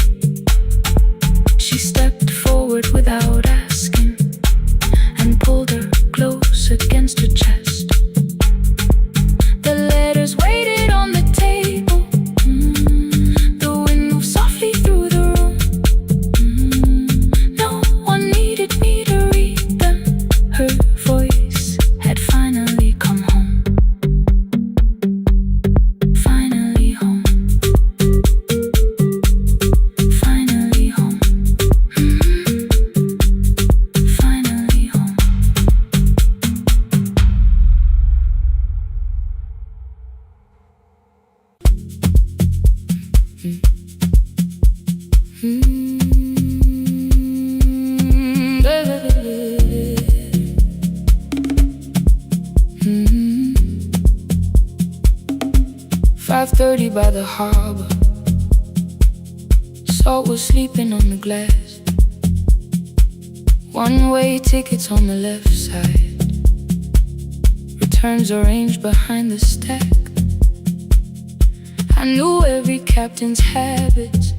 She stepped forward without asking and pulled her close against her chest. The letters waited on the table. The wind moved softly through the room. No one needed me to read them. Her voice had finally come home. Finally home. Finally home. Finally home. Mm. 5:30 by the harbor. Salt was sleeping on the glass. One-way tickets on the left side. Returns arranged behind the stack. I knew every captain's habits,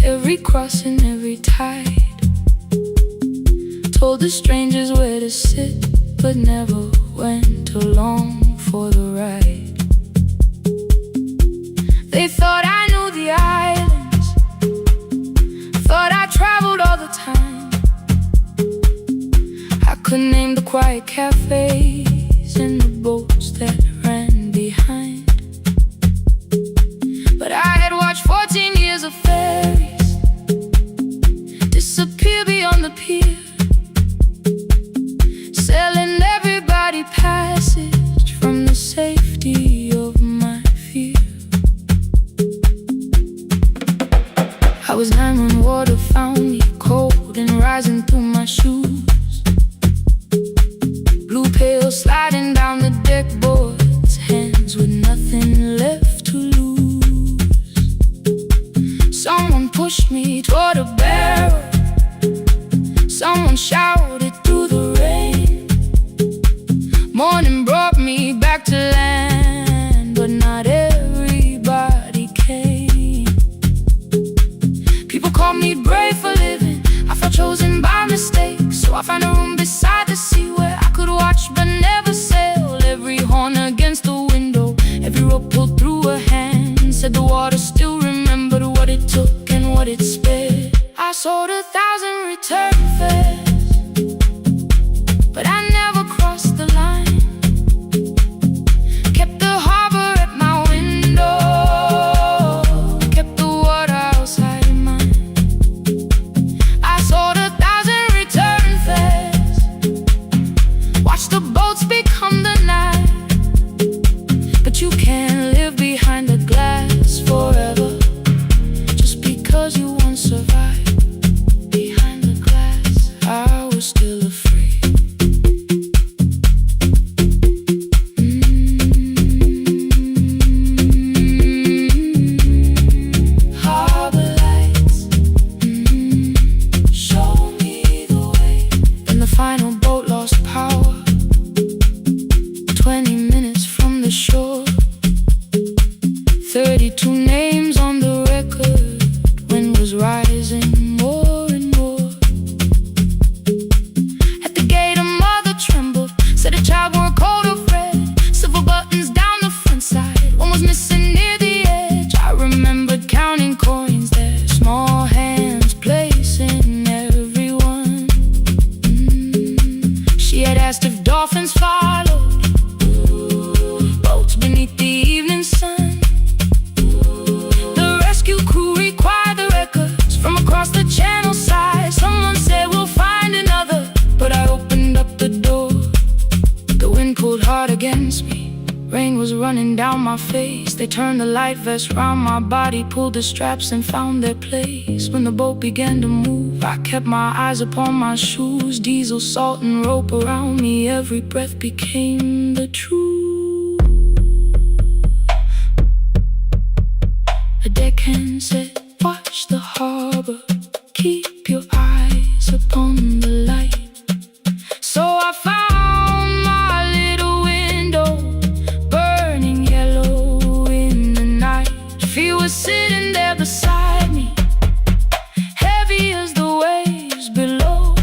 every crossing, every tide. Told the strangers where to sit, but never went along for the ride. They thought I knew the islands, thought I traveled all the time. I could name the quiet cafes and the boats that ran behind. But I had watched 14 years of ferries disappear beyond the pier, selling everybody passage from the safety of my fear. I was 9 when water found me, cold and rising through my shoes. Blue pail sliding down the deck boards, hands with nothing left to lose. pushed me toward a barrel. Someone shouted through the rain. Morning brought me back to land, but not everybody came. People called me brave for living. I felt chosen by mistake, so I found a room beside the sea where I could watch but never sail. Every horn against the window, every rope pulled through a hand, said the water still remembered what it took and what it spared. I sold 1,000 return fares, but I never crossed the line. Kept the harbor at my window, kept the water outside of mine. I sold 1,000 return fares, watched the boats become the night. But you can't live behind the glass forever, just because you once survived. Behind the glass, I was still afraid. Harbor lights, show me the way. Then the final boat lost power, 20 minutes from the shore. 32 names on the record, wind was rising more and more. At the gate a mother trembled, said a child wore a coat of red, silver buttons down the front side, one was missing near the edge. I remembered counting coins there, small hands placing everyone. She had asked if dolphins followed, boats beneath the evening sun. The rescue crew required the records from across the channel side. Someone said we'll find another, but I opened up the door. The wind pulled hard against me, rain was running down my face. They turned the light vest round my body, pulled the straps and found their place. When the boat began to move, I kept my eyes upon my shoes. Diesel, salt and rope around me, every breath became the truth. A deckhand said, watch the harbor, keep your eyes upon the light. So I found my little window, burning yellow in the night. She was sitting there beside me, heavy as the waves below,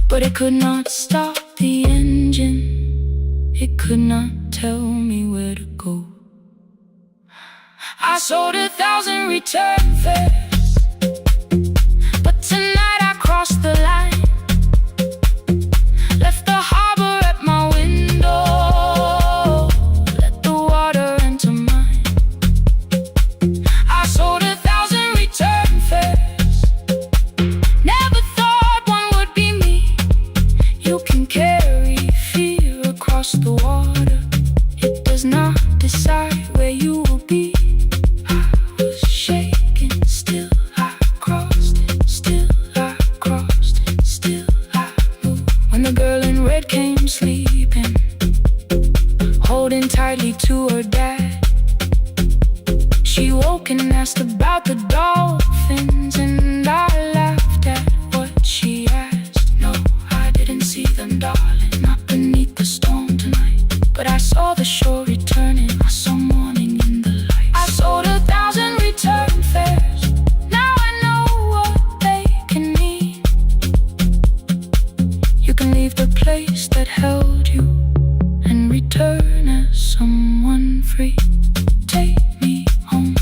but it could not stop the engine, it could not tell me where to go. I sold 1,000 return fares, but tonight I crossed the line. Left the harbor at my window, let the water enter mine. I sold 1,000 return fares, never thought one would be me. You can carry fear across the water, it does not decide where you will be. Shaking, still I crossed it, still I crossed it, still I moved. When the girl in red came sleeping, holding tightly to her dad, she woke and asked about the dolphins, and I laughed at what she asked. No, I didn't see them, darling, not beneath the storm tonight, but I saw the shore returning, I saw morning in the light. I sold 1,000 return fares, now I know what they can mean. You can leave the place that held you and return as someone free. Take me home,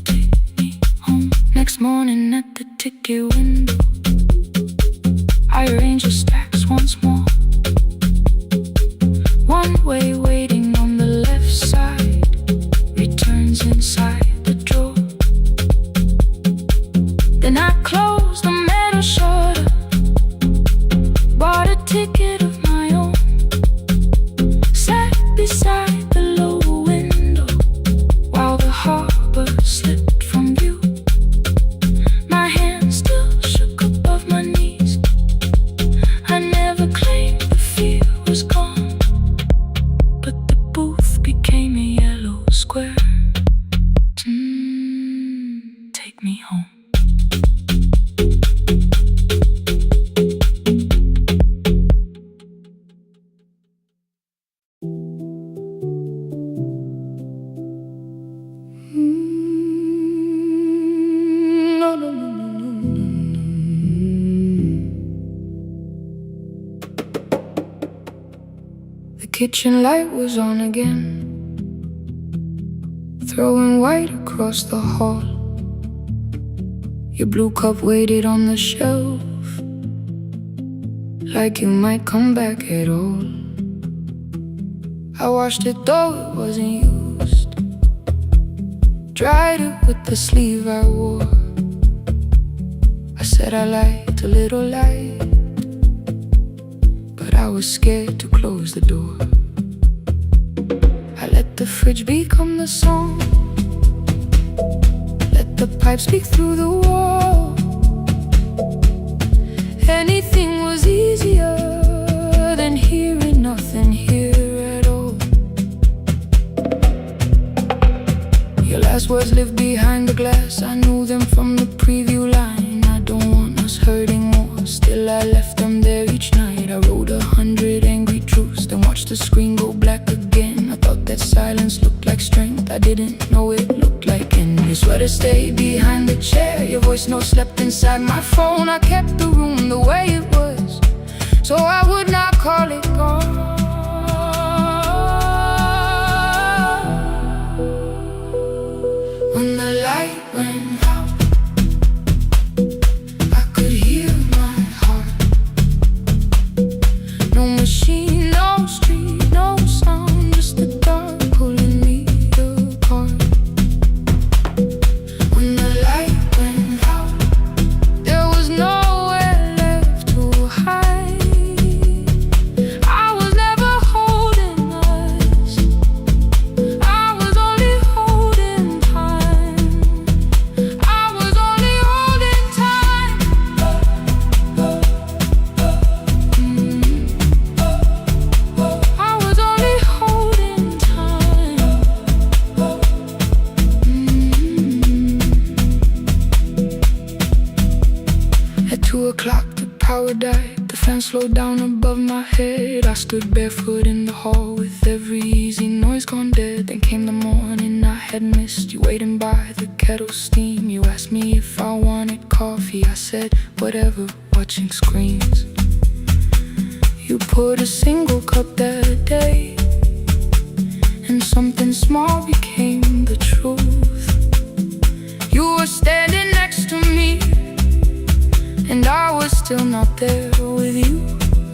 take me home. Next morning at the ticket window, I arrange the stacks once more. One way waiting on the left side, returns inside the drawer. Then I closed the metal shutter, bought a ticket of my own, sat beside the low window while the harbor slipped from view. My hands still shook above my knees, I never claimed the fear was gone, but the booth became a yellow square. kitchen light was on again, throwing white across the hall. Your blue cup waited on the shelf, like you might come back at all. I washed it though it wasn't used, dried it with the sleeve I wore. I said I liked a little light, but I was scared to close the door. I let the fridge become the song, let the pipe speak through the wall. Anything was easier than hearing nothing here at all. Your last words lived behind the glass, I knew them from the preview line. I don't want us hurting more, still I left them there each night. I wrote 100 angry truths, then watched the screen go black again. I thought that silence looked like strength, I didn't know it looked like end. Your sweater stayed behind the chair, your voice note slept inside my phone. I kept the room the way it was, so I would not call it gone. When the light went out, I could hear my heart. No machine, no street, no sound, just the dark pulling me apart. When the light went out, there was nowhere left to hide. I was never holding us, I was only holding time. I was only holding time. I was only holding time. At 2 o'clock the power died, the fan slowed down above my head. I stood barefoot in the hall with every easy noise gone dead. Then came the morning I had missed, you waiting by the kettle steam. You asked me if I wanted coffee, I said whatever, watching screens. You poured a single cup that day, and something small became the truth. You were standing next to me, and I was still not there with you.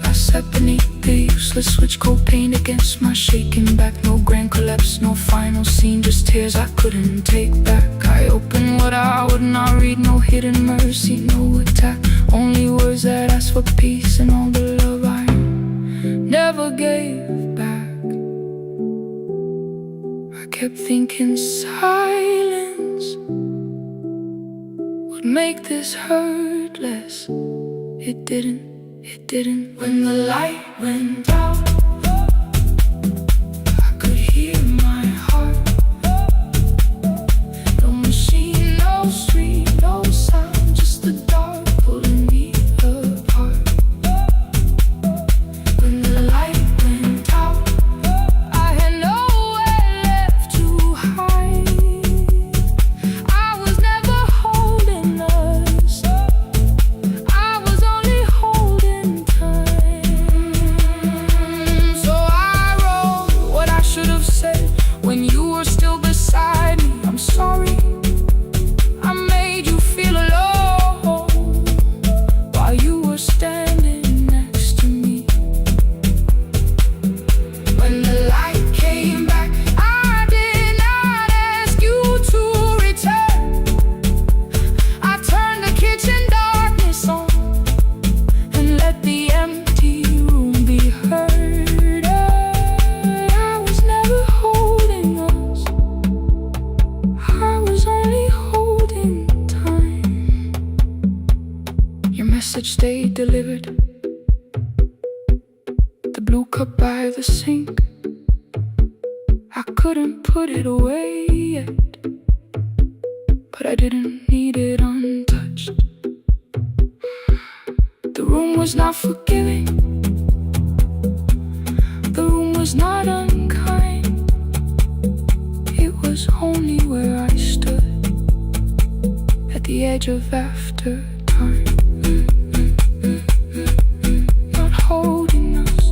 I sat beneath the useless switch, cold paint against my shaking back. No grand collapse, no final scene, just tears I couldn't take back. I opened what I would not read, no hidden mercy, no attack, only words that asked for peace and all the love I never gave back. I kept thinking silence would make this hurt less. It didn't, it didn't. When the light went out, I could hear my heart. No machine, no street, no sound, just the dark pulling me apart. When the light went out, I had nowhere left to hide. I was never holding us, I was only holding time. So I wrote what I should have said when you were still beside me. I'm sorry, I made you feel alone while you were standing next to me. When the light came back, I did not ask you to return. I turned the kitchen darkness on and let the empty room be heard. I was never holding us, I was only holding time. Your message stayed delivered, the blue cup by the sink. I couldn't put it away yet, but I didn't need it untouched. The room was not forgiving, the room was not unkind. It was only where I stood at the edge of after time. Not holding us,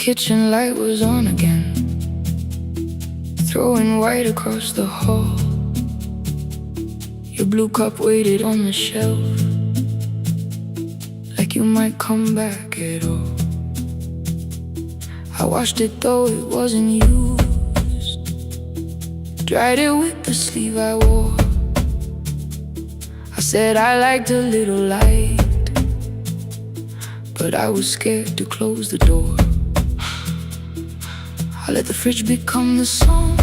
kitchen light was on again, throwing white across the hall. Your blue cup waited on the shelf, like you might come back at all. I washed it though it wasn't used, dried it with the sleeve I wore. I said I liked a little light, but I was scared to close the door. I let the fridge become the song,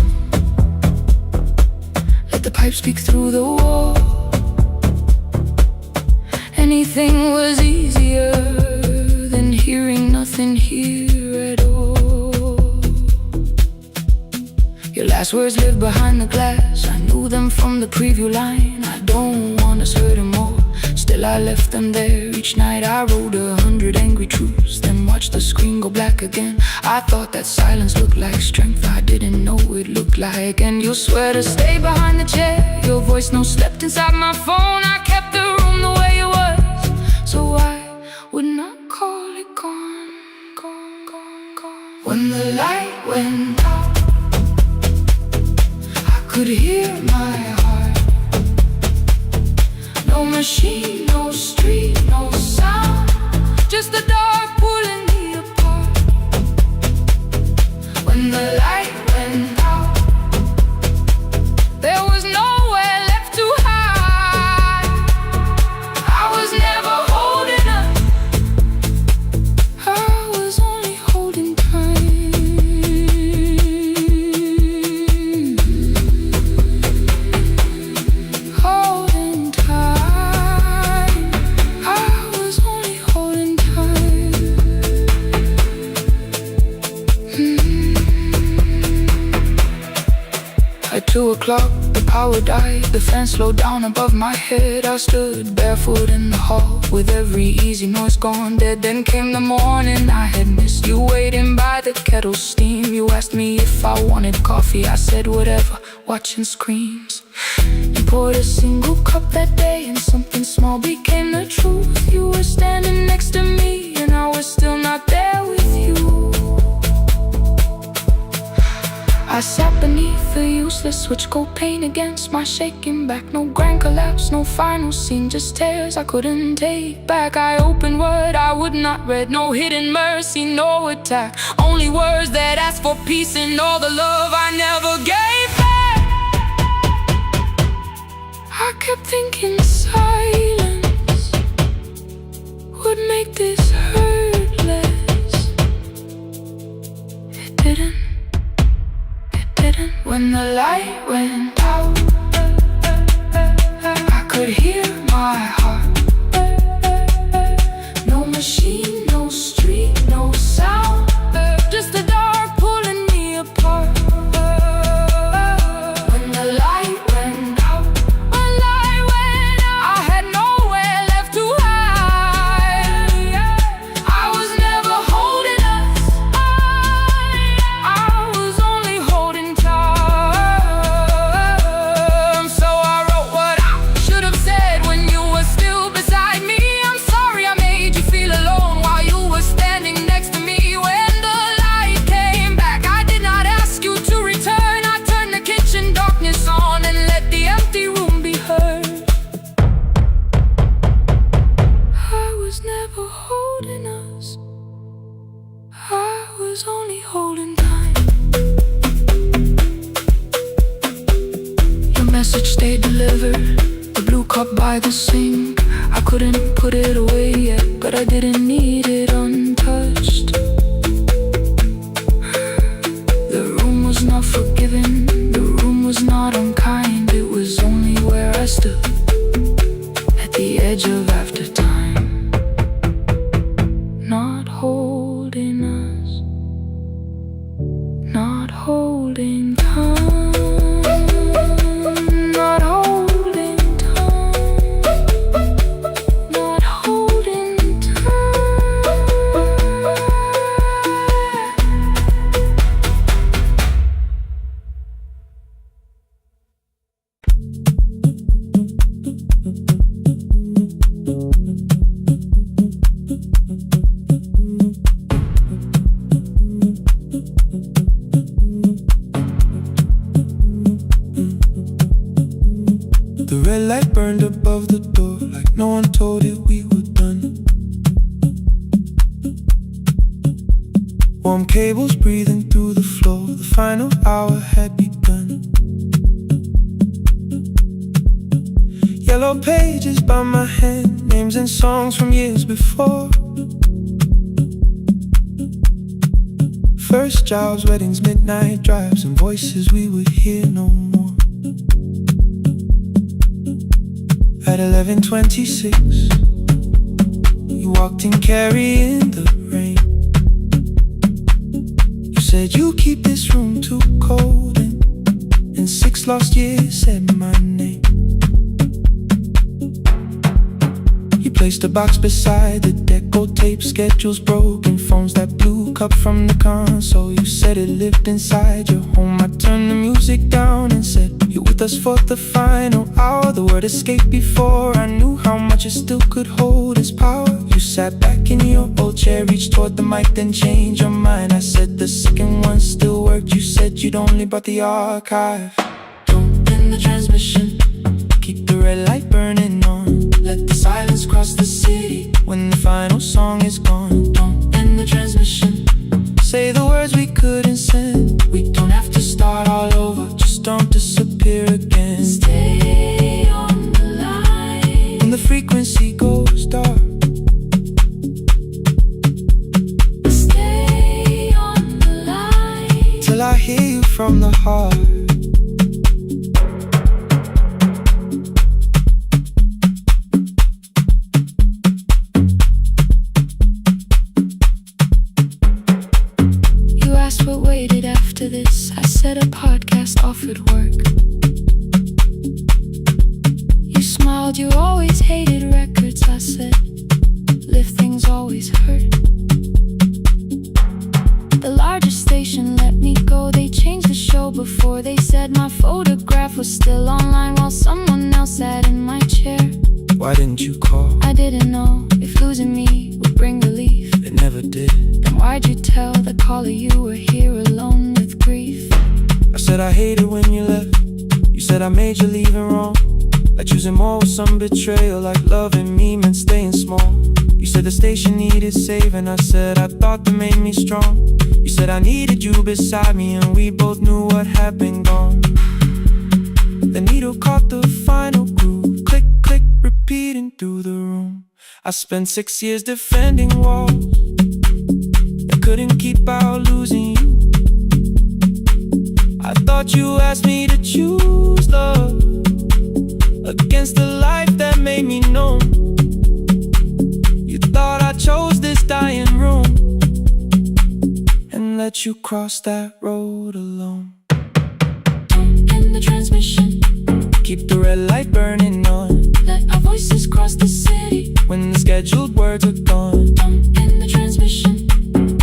let the pipe speak through the wall. Anything was easier than hearing nothing here at all. Your last words lived behind the glass, I knew them from the preview line. I don't want us hurting more, still I left them there. Each night I wrote 100 angry truths, then watched the screen go black again. I thought that silence looked like strength, I didn't know it looked like. And you'll swear to stay behind the chair, your voice no slept inside my phone. I kept the room the way it was, so I would not call it gone, gone, gone, gone. When the light went out, I could hear my heart. No machine, no street, no sound, just the dark pulling me apart. When the light went out, there was nowhere left to hide. I was never holding up, I was only holding time. Holding time, I was only holding time. At 2 o'clock, the power died, the fan slowed down above my head. I stood barefoot in the hall, with every easy noise gone dead. Then came the morning I had missed, you waiting by the kettle steam. You asked me if I wanted coffee, I said whatever, watching screens. You poured a single cup that day, and something small became the truth. You were standing next to me, and I was still not there with you. I sat beneath the useless switch, cold pain against my shaking back. No grand collapse, no final scene, just tears I couldn't take back. I opened what I would not read, no hidden mercy, no attack, only words that asked for peace and all the love I never gave back. I kept thinking silence would make this hurt less. It didn't. When the light went out, I could hear my heart. No machine, no street, no sound, just the dark pulling me apart. When the light went out, I had nowhere left to hide. I was never holding us, I was only holding time. Only holding time. Your message stayed delivered, the blue cup by the sink. I couldn't put it away yet, but I didn't need it untouched. The room was not forgiving, the room was not unkind. It was only where I stood, at the edge of after time, not holding us, not holding time, not holding time, not holding time. The red light burned above the door, like no one told it we were done. Warm cables breathing through the floor, the final hour had begun. Yellow pages by my hand, names and songs from years before. First jobs, weddings, midnight drives, and voices we would hear no more. At 11:26, you walked in carrying the rain. You said you keep this room too cold, and in 6 lost years said my name. You placed a box beside the deco tape, schedules broken, phones that blew, cup from the console. You said it lived inside your home. I turned the music down and said, you're with us for the final hour. The word escaped before I knew how much it still could hold its power. You sat back in your old chair, reached toward the mic, then changed your mind. I said the second one still worked. You said you'd only brought the archive. Don't end the transmission, keep the red light burning on. Let the silence cross the city when the final song is gone. Don't end the transmission, say the words we couldn't send. We don't have to start all over, just don't disappear again. Stay on the line when the frequency goes dark. Stay on the line Till I hear you from the heart. What waited after this? I said a podcast offered work. You smiled, you always hated records. I said, lifting's always hurt. The largest station let me go. They changed the show before they said my photograph was still online while someone else sat in my chair. Why didn't you call? I didn't know if losing me would bring relief. It never did. Then why'd you tell the caller you were here alone with grief? I said I hated when you left. You said I made you leaving wrong, like choosing more with some betrayal, like loving me meant staying small. You said the station needed saving. I said I thought that made me strong. You said I needed you beside me, and we both knew what had been gone. The needle caught the final groove, click, click, repeating through the room. I spent 6 years defending walls that couldn't keep out losing you. I thought you asked me to choose love against the life that made me numb. You thought I chose this dying room and let you cross that road alone. Don't end the transmission, keep the red light burning on. let our voices cross the city when the scheduled words are gone. Don't end the transmission,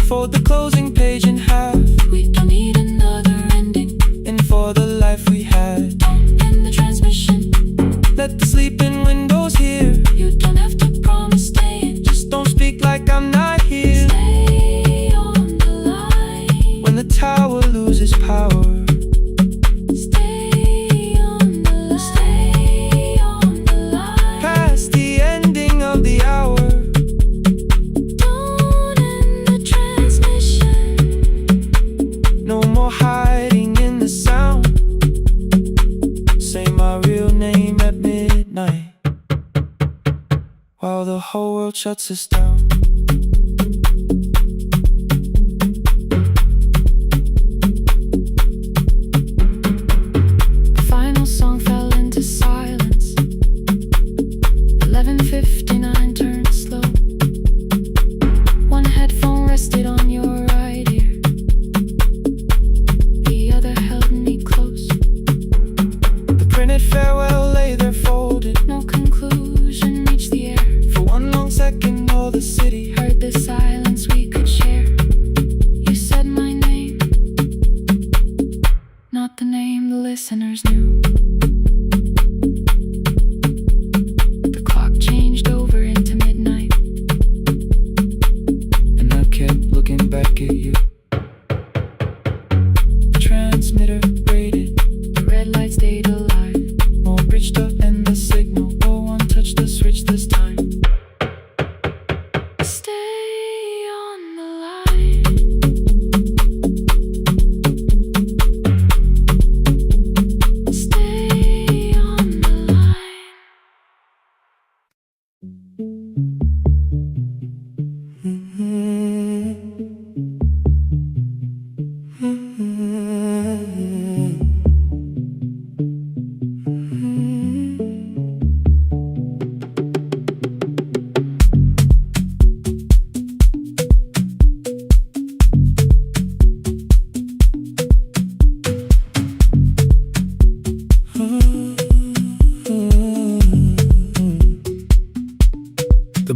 fold the closing page in half. we don't need another ending. And for the life we had, Don't end the transmission, let the sleeping windows hear. you don't have to promise staying. Just don't speak like I'm not here. Stay on the line When the tower loses power, stay on the line, stay on the line. past the ending of the hour. Don't end the transmission, No more hiding in the sound. Say my real name at midnight while the whole world shuts us down. the final song fell into silence. 11:59 turned slow. One headphone rested on your right ear, the other held me close. The printed farewell lay there folded. No conclusion reached the air. For one long second all the city Heard the silence we could share. You said my name, not the name the listeners knew. The clock changed over into midnight. and I kept looking back at you. The transmitter braided, The red light stayed alive. more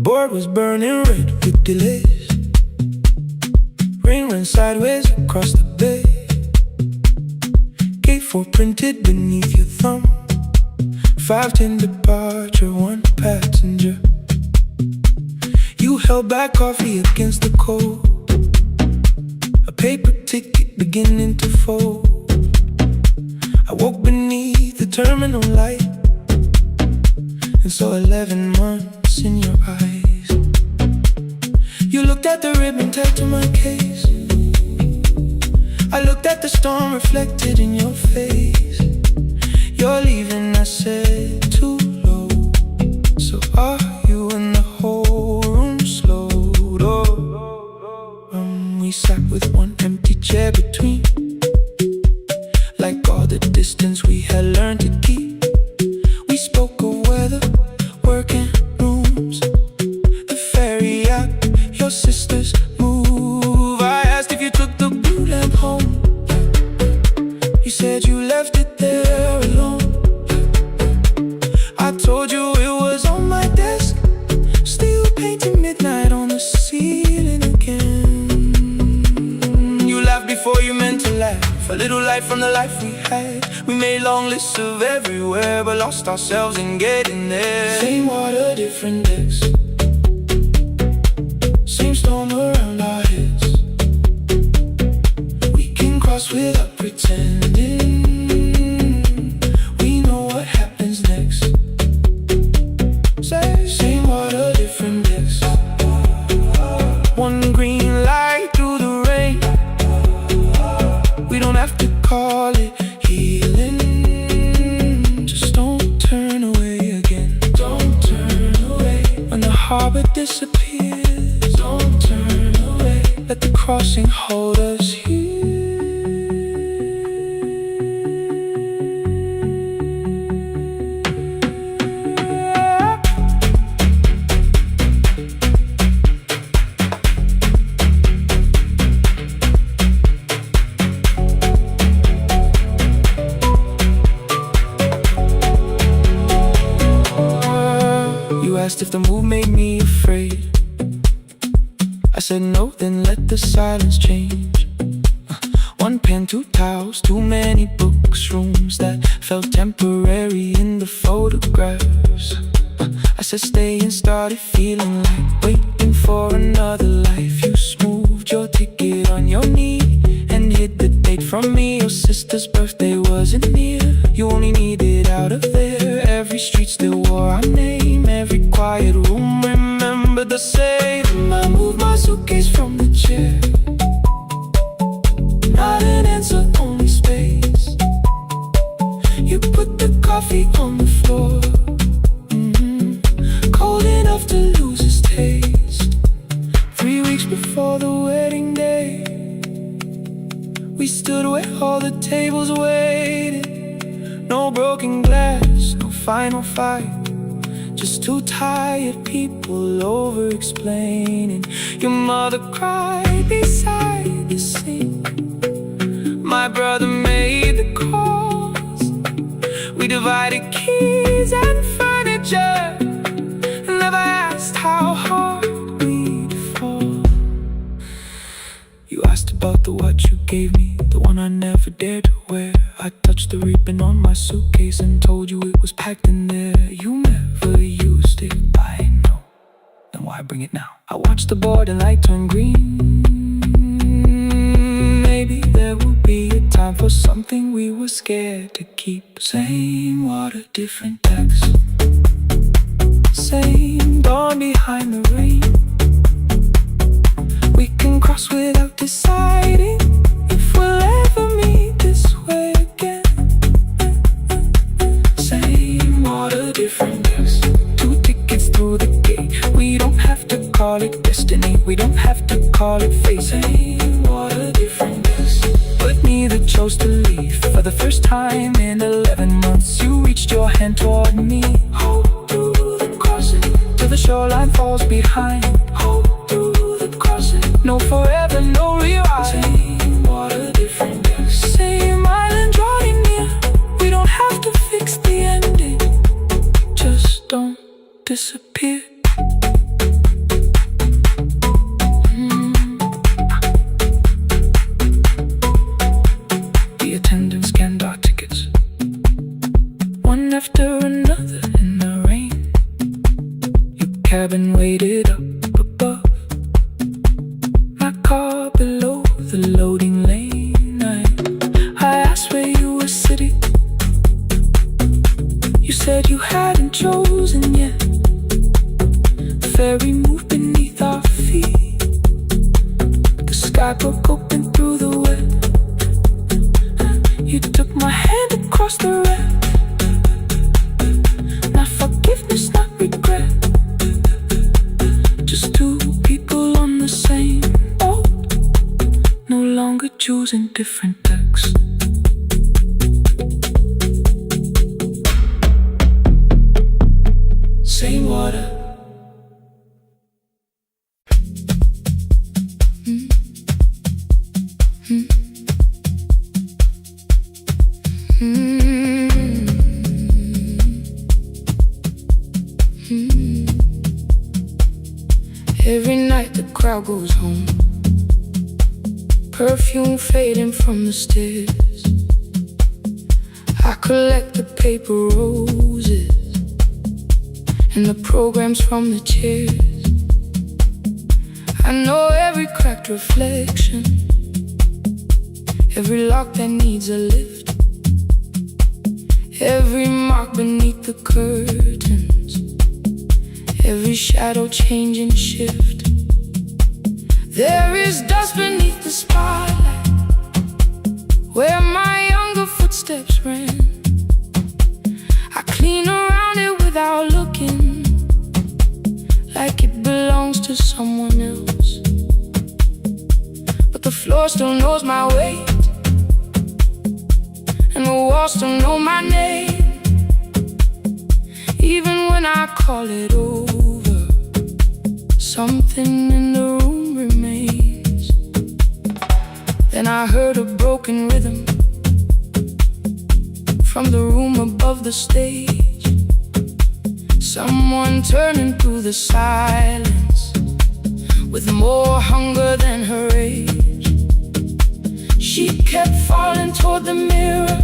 board was burning red with delays. Rain ran sideways across the bay. Gate 4 printed beneath your thumb. 5:10 departure, 1 passenger. You held back coffee against the cold. A paper ticket beginning to fold. I woke beneath the terminal light and saw 11 months in your eyes. You looked at the ribbon tied to my case. I looked at the storm reflected in your face. You're leaving, I said, too low. So are you? And the whole room slowed up. We sat with one empty chair between, like all the distance we had learned to keep. We spoke of weather, work and rooms, the ferry app, your sister's move. I asked if you took the blue lamp home. You said you left it there alone. I told you it was on my desk, still painting midnight on the ceiling again. You laughed before you meant to laugh, a little light from the life we had. We made long lists of everywhere, but lost ourselves in getting there. Same water, different decks, same storm around our heads. We can cross without pretending. We know what happens next. Same water, different decks. One green light through the rain. We don't have to call it healing. Just don't turn away again. Don't turn away. When the harbor disappears, don't turn away. Let the crossing hold us here. Asked if the move made me afraid. I said no, then let the silence change. One pen, 2 towels, too many books, rooms that felt temporary in the photographs. I said stay and started feeling like waiting for another life. You smoothed your ticket on your knee and hid the date from me. Your sister's birthday wasn't near. You only needed out of there. Every street still wore our name. Every quiet room remembered the same. I moved my suitcase from the chair. Not an answer, only space. You put the coffee on the floor, cold enough to lose its taste. 3 weeks before the wedding day, we stood where all the tables waited. No broken glass, no final fight, just 2 tired people over-explaining. Your mother cried beside the sink. My brother made the calls. We divided keys and furniture, and never asked how hard we'd fall. You asked about the watch you gave me, the one I never dared to wear. I touched the ribbon on my suitcase and told you it was packed in there. You never used it, I know. Then why bring it now? I watched the board and light turn green. Maybe there will be a time for something we were scared to keep. Same water, different decks. Same dawn behind the rain. We can cross without deciding if we'll ever meet this way again. Same water, different decks. 2 tickets through the gate. We don't have to call it destiny. We don't have to call it fate. Same water, different decks. But neither chose to leave. For the first time in 11 months, you reached your hand toward me. Hold through the crossing till the shoreline falls behind. Hold through the crossing. No forever, no rewrite. Same water, different decks. Same island drawing near. We don't have to fix the ending. Just don't disappear. another in the rain. Your cabin waited up above, my car below the loading lane. I asked where you were sitting. You said you hadn't chosen yet. The ferry moved beneath our feet. The sky broke open through the wet. You took my hand across the wreck. Not forgiveness, not regret. Just two people on the same boat, no longer choosing different decks. Same water. Every night the crowd goes home, perfume fading from the stairs. I collect the paper roses and the programs from the chairs. I know every cracked reflection, every lock that needs a lift, every mark beneath the curtains, every shadow change and shift. There is dust beneath the spotlight where my younger footsteps ran. I clean around it without looking, like it belongs to someone else. But the floor still knows my weight, and the walls still know my name. Even when I call it over, something in the room remains. Then I heard a broken rhythm from the room above the stage. Someone turning through the silence with more hunger than her age. She kept falling toward the mirror,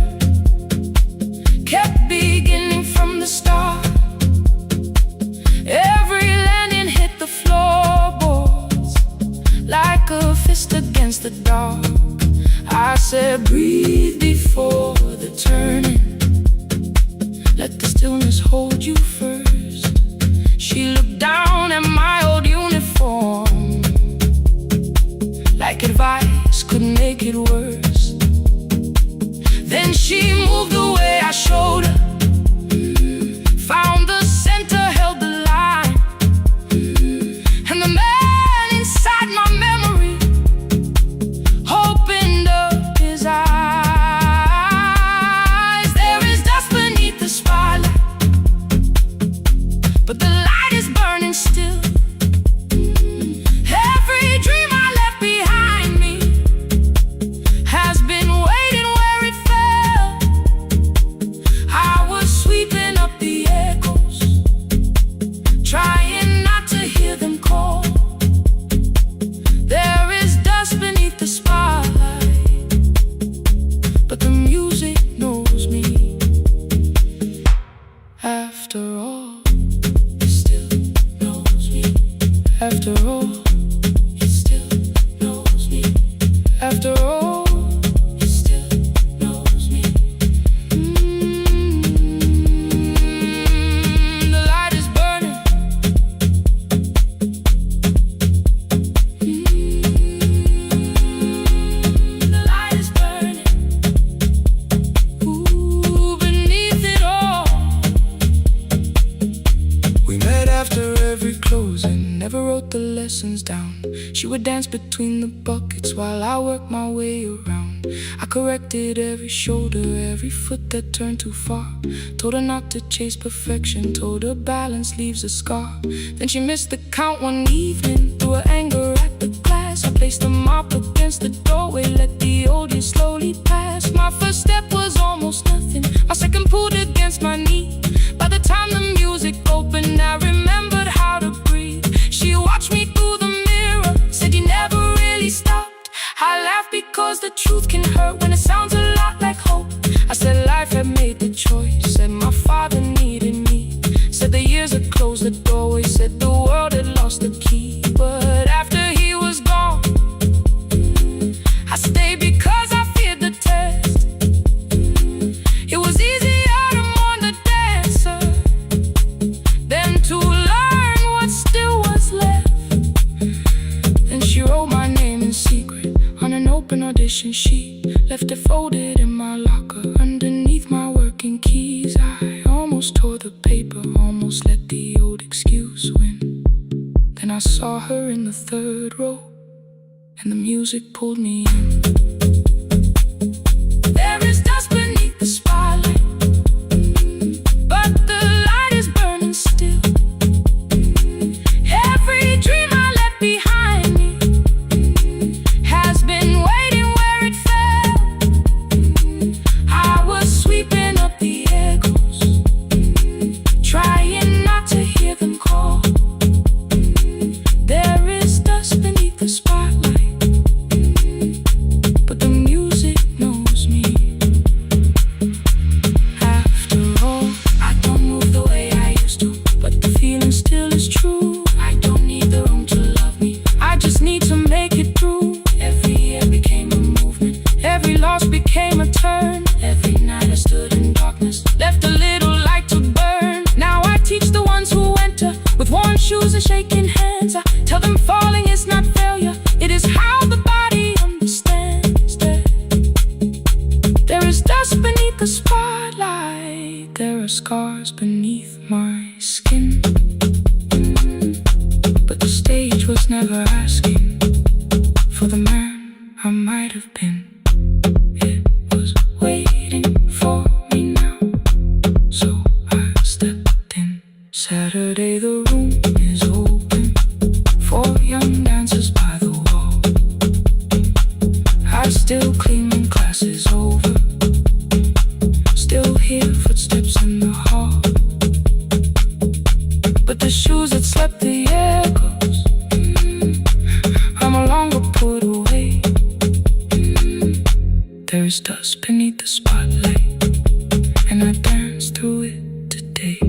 kept beginning from the start. Every landing hit the floorboards like a fist against the dark. I said, breathe before the turning, let the stillness hold you first. She looked down at my old uniform, like advice could make it worse. Then she moved the way I showed her, found the center, held the line, and the man inside my memory opened up his eyes. There is dust beneath the spotlight, but the light is burning still. Every dream I left behind me has been waiting where it fell. I was sweeping up the echoes, trying not to hear them call. There is dust beneath the spotlight, but the music knows me. After all, it still knows me. After all, it still knows me. After all, it still knows me. The light is burning. The light is burning. Ooh, beneath it all. We met after every closing, never wrote the lessons down. She would dance between the buckets while I worked my way around. I corrected every shoulder, every foot that turned too far. Told her not to chase perfection, told her balance leaves a scar. Then she missed the count one evening, threw her anger at the glass. I placed the mop against the doorway, let the old years slowly pass. My first step was almost nothing, my second pulled against my knee. By the time the music opened, I remembered how to breathe. She watched me through the mirror, said you never really stopped. I laughed because the truth can hurt when it sounds a lot like hope. I said life had made the choice, said my father needed sheet, left it folded in my locker underneath my working keys. I almost tore the paper, almost let the old excuse win. Then I saw her in the third row, and the music pulled me in. There is dust beneath the spotlight, but the light is burning still. Every dream I left behind me has been waiting where it fell. I was sweeping up the echoes, trying not to hear them call. There is dust beneath the spotlight, but the music knows me. After all, I don't move the way I used to, but the feeling still is true. I don't need the room to love me, I just need to make it through. Every year became a movement, every loss became a turn. Every night I stood in darkness, left a little light to burn. Now I teach the ones who enter with worn shoes and shaking hands. I tell them falling is not failure, it is how the body understands that there is dust beneath the spotlight. There are scars beneath my skin, but the stage was never asking for the man I might have been. It was waiting for me now, so I stepped in. Saturday the room is open for young dancers by the wall. I still clean when class is over, still hear footsteps in the hall, but the shoes that slept the echoes, are no longer put away. There is dust beneath the spotlight, and I dance through it today.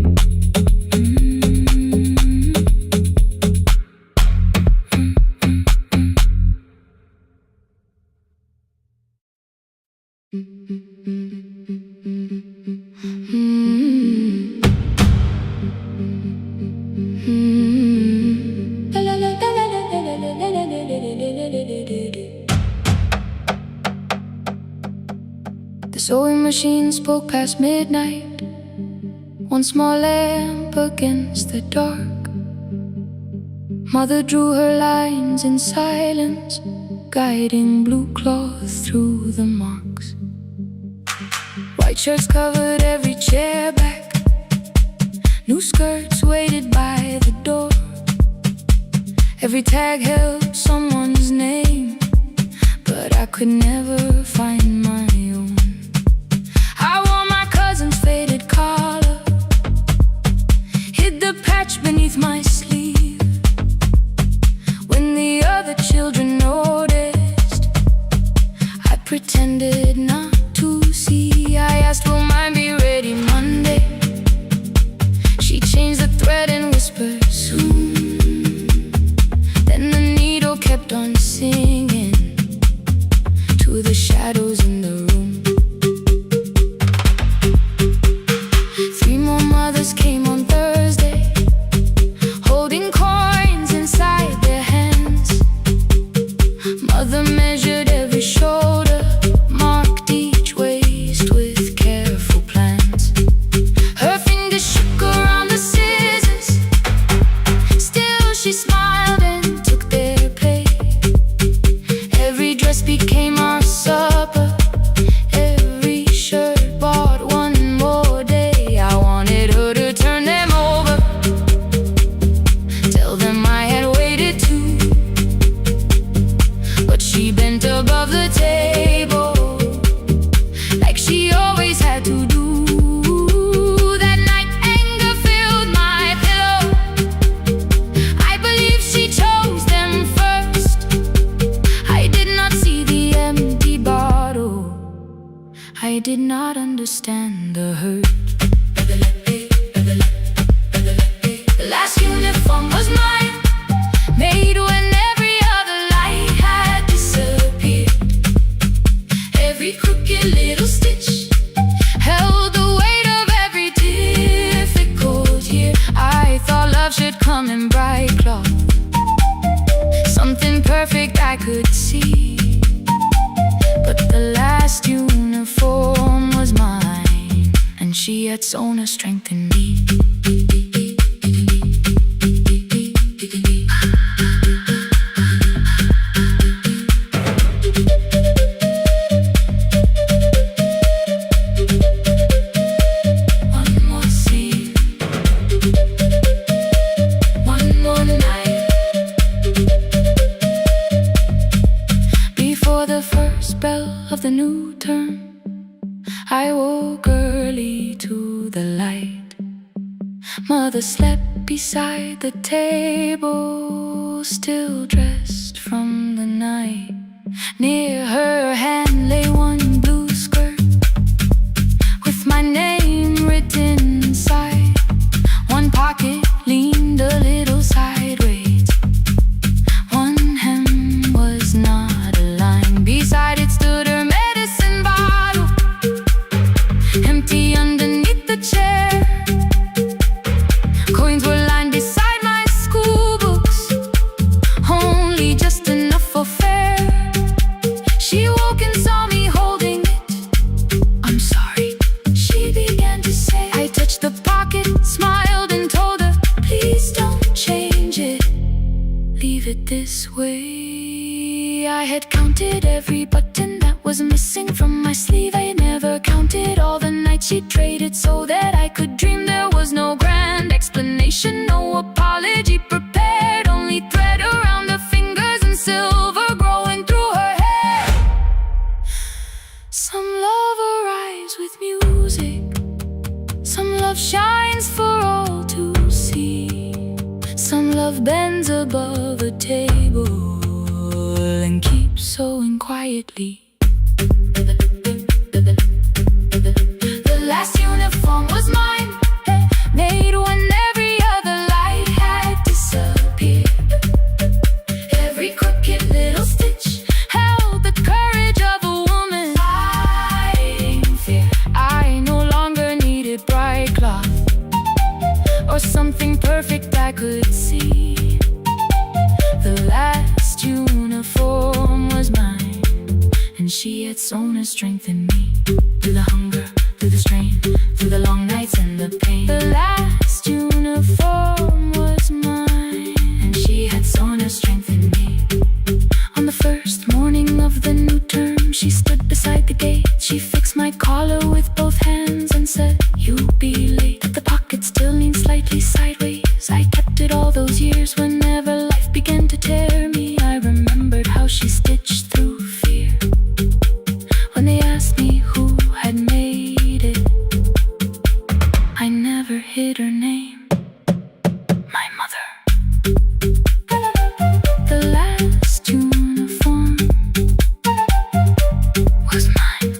The sewing machine spoke past midnight, one small lamp against the dark. Mother drew her lines in silence, guiding blue cloth through the marks. White shirts covered every chair back, new skirts waited by the door. Every tag held someone's name, but I could never find my own. I wore my cousin's faded collar, hid the patch beneath my sleeve. When the other children noticed, I pretended not to see. I asked, will mine be ready Monday? She changed the thread and whispered, soon. Then the needle kept on singing to the shadows in the room. 3 more mothers came on Thursday, holding coins inside their hands. Mother measured every shoulder, marked each waist with careful plans. Her fingers shook around the scissors, still she smiled and took their pay. Every dress became our supper, every shirt bought one more day. I wanted her to turn sauna strength in me. The new term, I woke early to the light. Mother slept beside the table, still dressed from the night. Near her hand lay one blue skirt with my name written inside. One pocket leaned a little sideways. One hem was not aligned. Beside it stood her empty underneath the chair. Coins were lined beside my school books, only just enough for fare. She woke and saw me holding it. I'm sorry, she began to say. I touched the pocket, smiled and told her, please don't change it, leave it this way. I had counted every button that was missing from my sleeve. I had never counted all the nights she traded so that I could dream. There was no grand explanation, no apology prepared, only thread around her fingers and silver growing through her hair. Some love arrives with music, some love shines for all to see. Some love bends above a table and keeps sewing quietly. The last uniform was mine, made when every other light had disappeared. Every crooked little stitch held the courage of a woman fighting fear. I no longer needed bright cloth or something perfect I could see. The last uniform was mine, and she had sewn her strength in me. Through the hunger, through the strain, through the long nights and the pain. The last uniform was mine, and she had sewn her strength in me. On the first morning of the new term, she stood beside the gate. She fixed my collar with both hands and said, you'll be late. The pocket still leaned slightly sideways. I kept it all those years. Whenever life began to tear me, I remembered how she stitched through fear. When they asked me who had made it, I never hid her name, my mother. The last uniform was mine.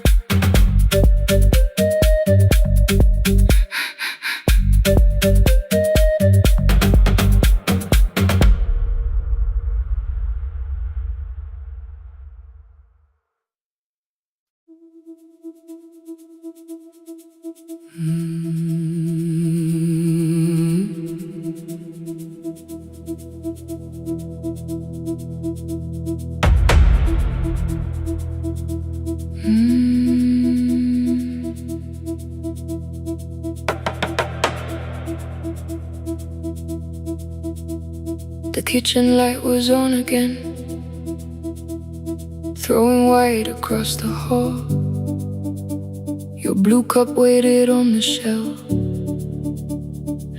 The kitchen light was on again, throwing white across the hall. Your blue cup waited on the shelf,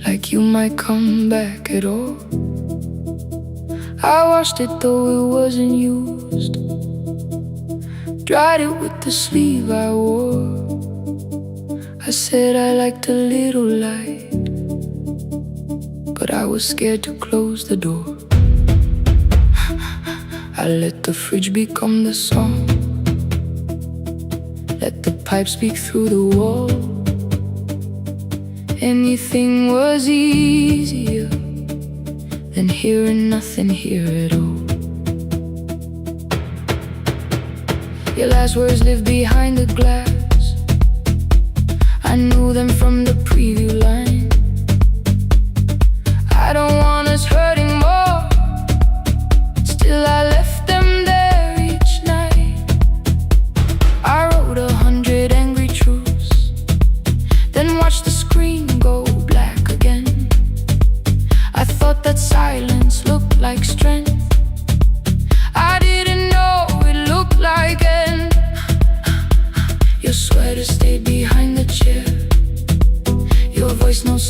like you might come back at all. I washed it though it wasn't used, dried it with the sleeve I wore. I said I liked a little light, but I was scared to close the door. I let the fridge become the song, let the pipe speak through the wall. Anything was easier than hearing nothing here at all. Your last words live behind the glass, I knew them from the preview line. I don't want us hurting more, still I left them there each night. I wrote 100 angry truths, then watched the screen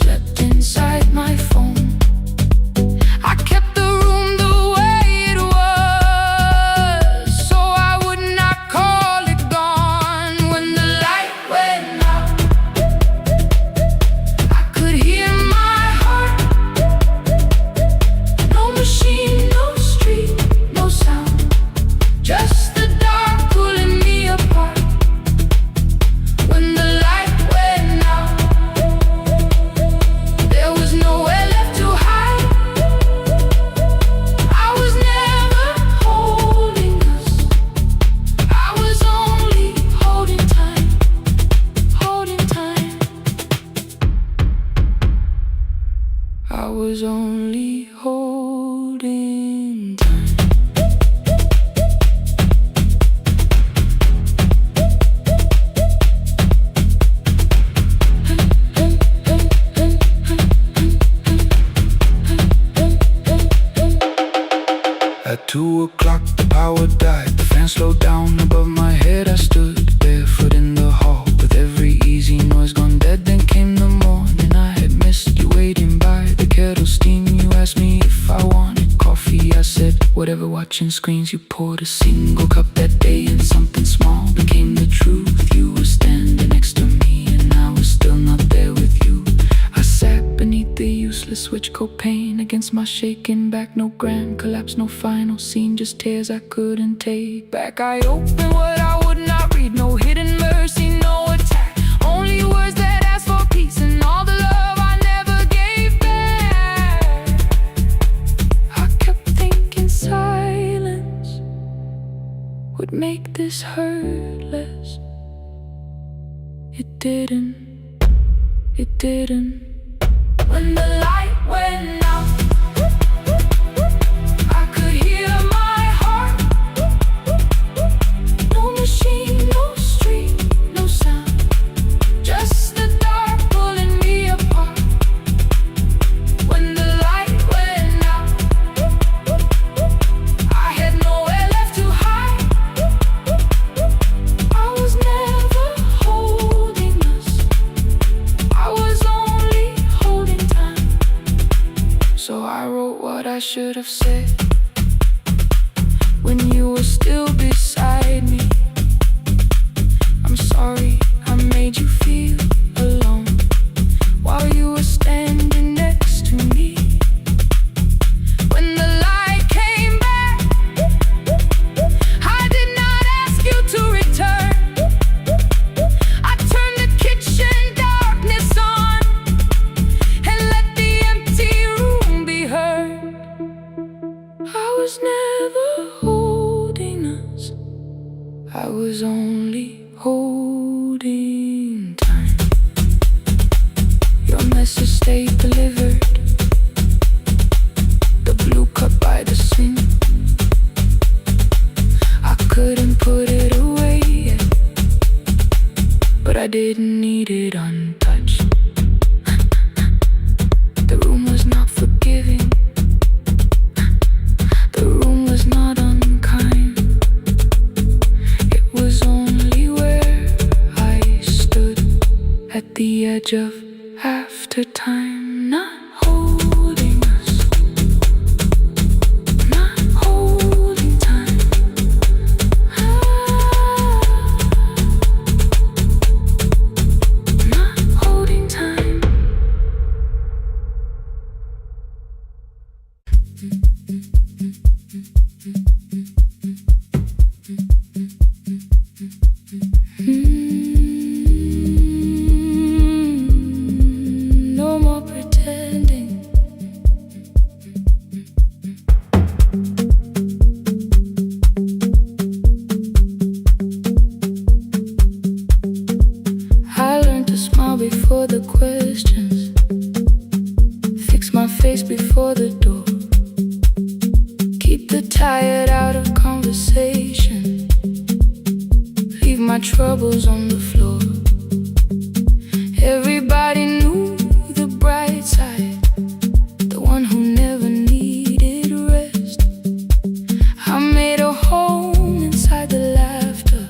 slept inside my phone. I kept the room the way it was, so I would not call it gone. When the light went out, I could hear my heart. No machine, no street, no sound, just the dark pulling me apart. When the light went out, there was nowhere left to hide. I was never holding us, I was only holding time, holding time. I was only holding time. At 2 o'clock the power died, the fan slowed down above my head. I stood barefoot in the hall with every easy noise gone dead. Then came the morning, I had missed you waiting by the kettle steam. You asked me if I wanted coffee, I said whatever. Watching screens, you poured a single cup that day, and something small became the truth. You were standing next to me and I was still not there with you. I sat beneath the useless switch, cocaine against my shaking back. No grand collapse, no final scene, just tears I couldn't take back. I opened what I would not read, no hidden mercy, no attack, only words that ask for peace and all the love I never gave back. I kept thinking silence would make this hurt less. It didn't, it didn't. When the light went out, I could hear my heart. No machine, no street, no sound, just the dark pulling me apart. When the light went out, I had nowhere left to hide. I was never holding us, I was only holding time. So I wrote what I should have said when you were still beside me. I'm sorry I made you feel alone while you were standing next to me. When the light came back, I did not ask you to return. I turned the kitchen darkness on and let the empty room be heard. I was never holding us, I was only holding time. Your message stayed delivered, the blue cup by the sink. I couldn't put it away yet, but I didn't need it untouched. The room was not forgiving, the room was not unkind. It was only where I stood at the edge of after time, not holding us, not holding time. Not holding time. No more pretending. I learned to smile before the questions, fix my face before the door, keep the tired out of conversation, leave my troubles on the floor. Everybody knew the bright side, the one who never needed rest. I made a home inside the laughter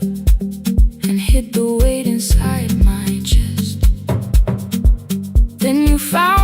and hid the weight inside my chest. Then you found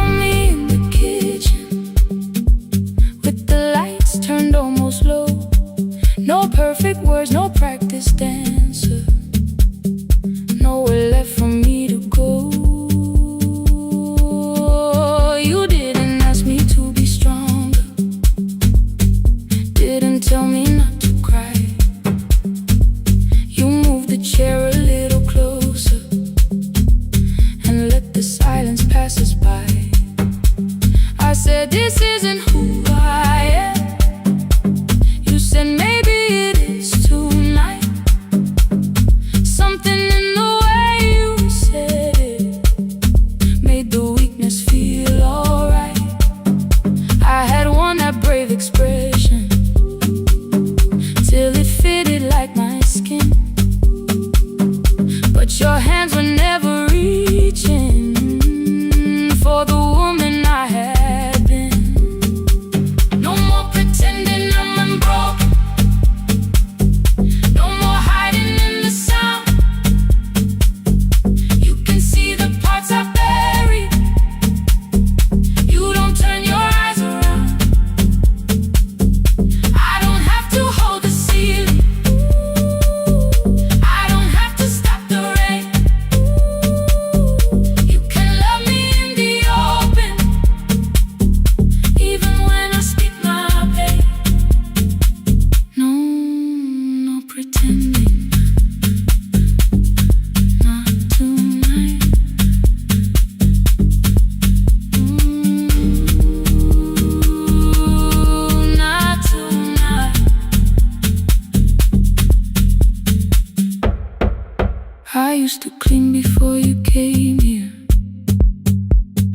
used to clean before you came here.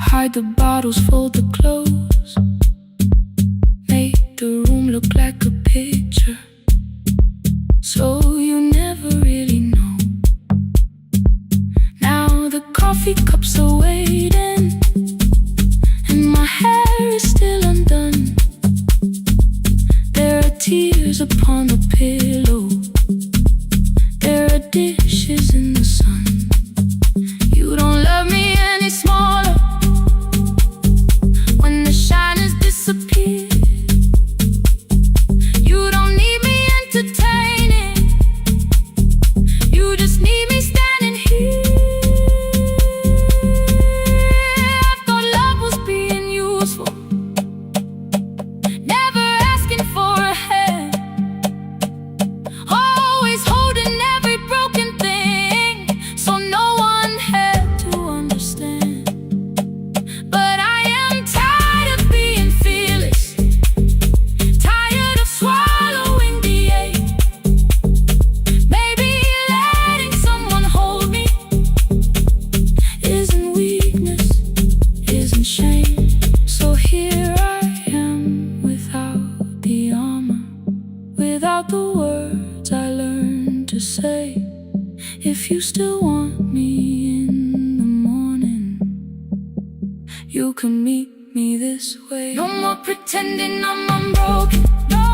Hide the bottles, fold the clothes, make the room look like a picture, so you never really know. Now the coffee cups are waiting, and my hair is still undone. There are tears upon the pillow, there are dishes in the sun. You don't love me any smaller when the shine has disappeared. You don't need me entertaining, you just need me standing here. I thought love was being useful, never asking for a hand, always holding every broken thing, so no one had to understand. But I am tired of being fearless, tired of swallowing the ache. Maybe letting someone hold me isn't weakness, isn't shame. So here I am without the armor, without the words I learned to say. If you still want me in the morning, you can meet me this way. No more pretending I'm unbroken, no.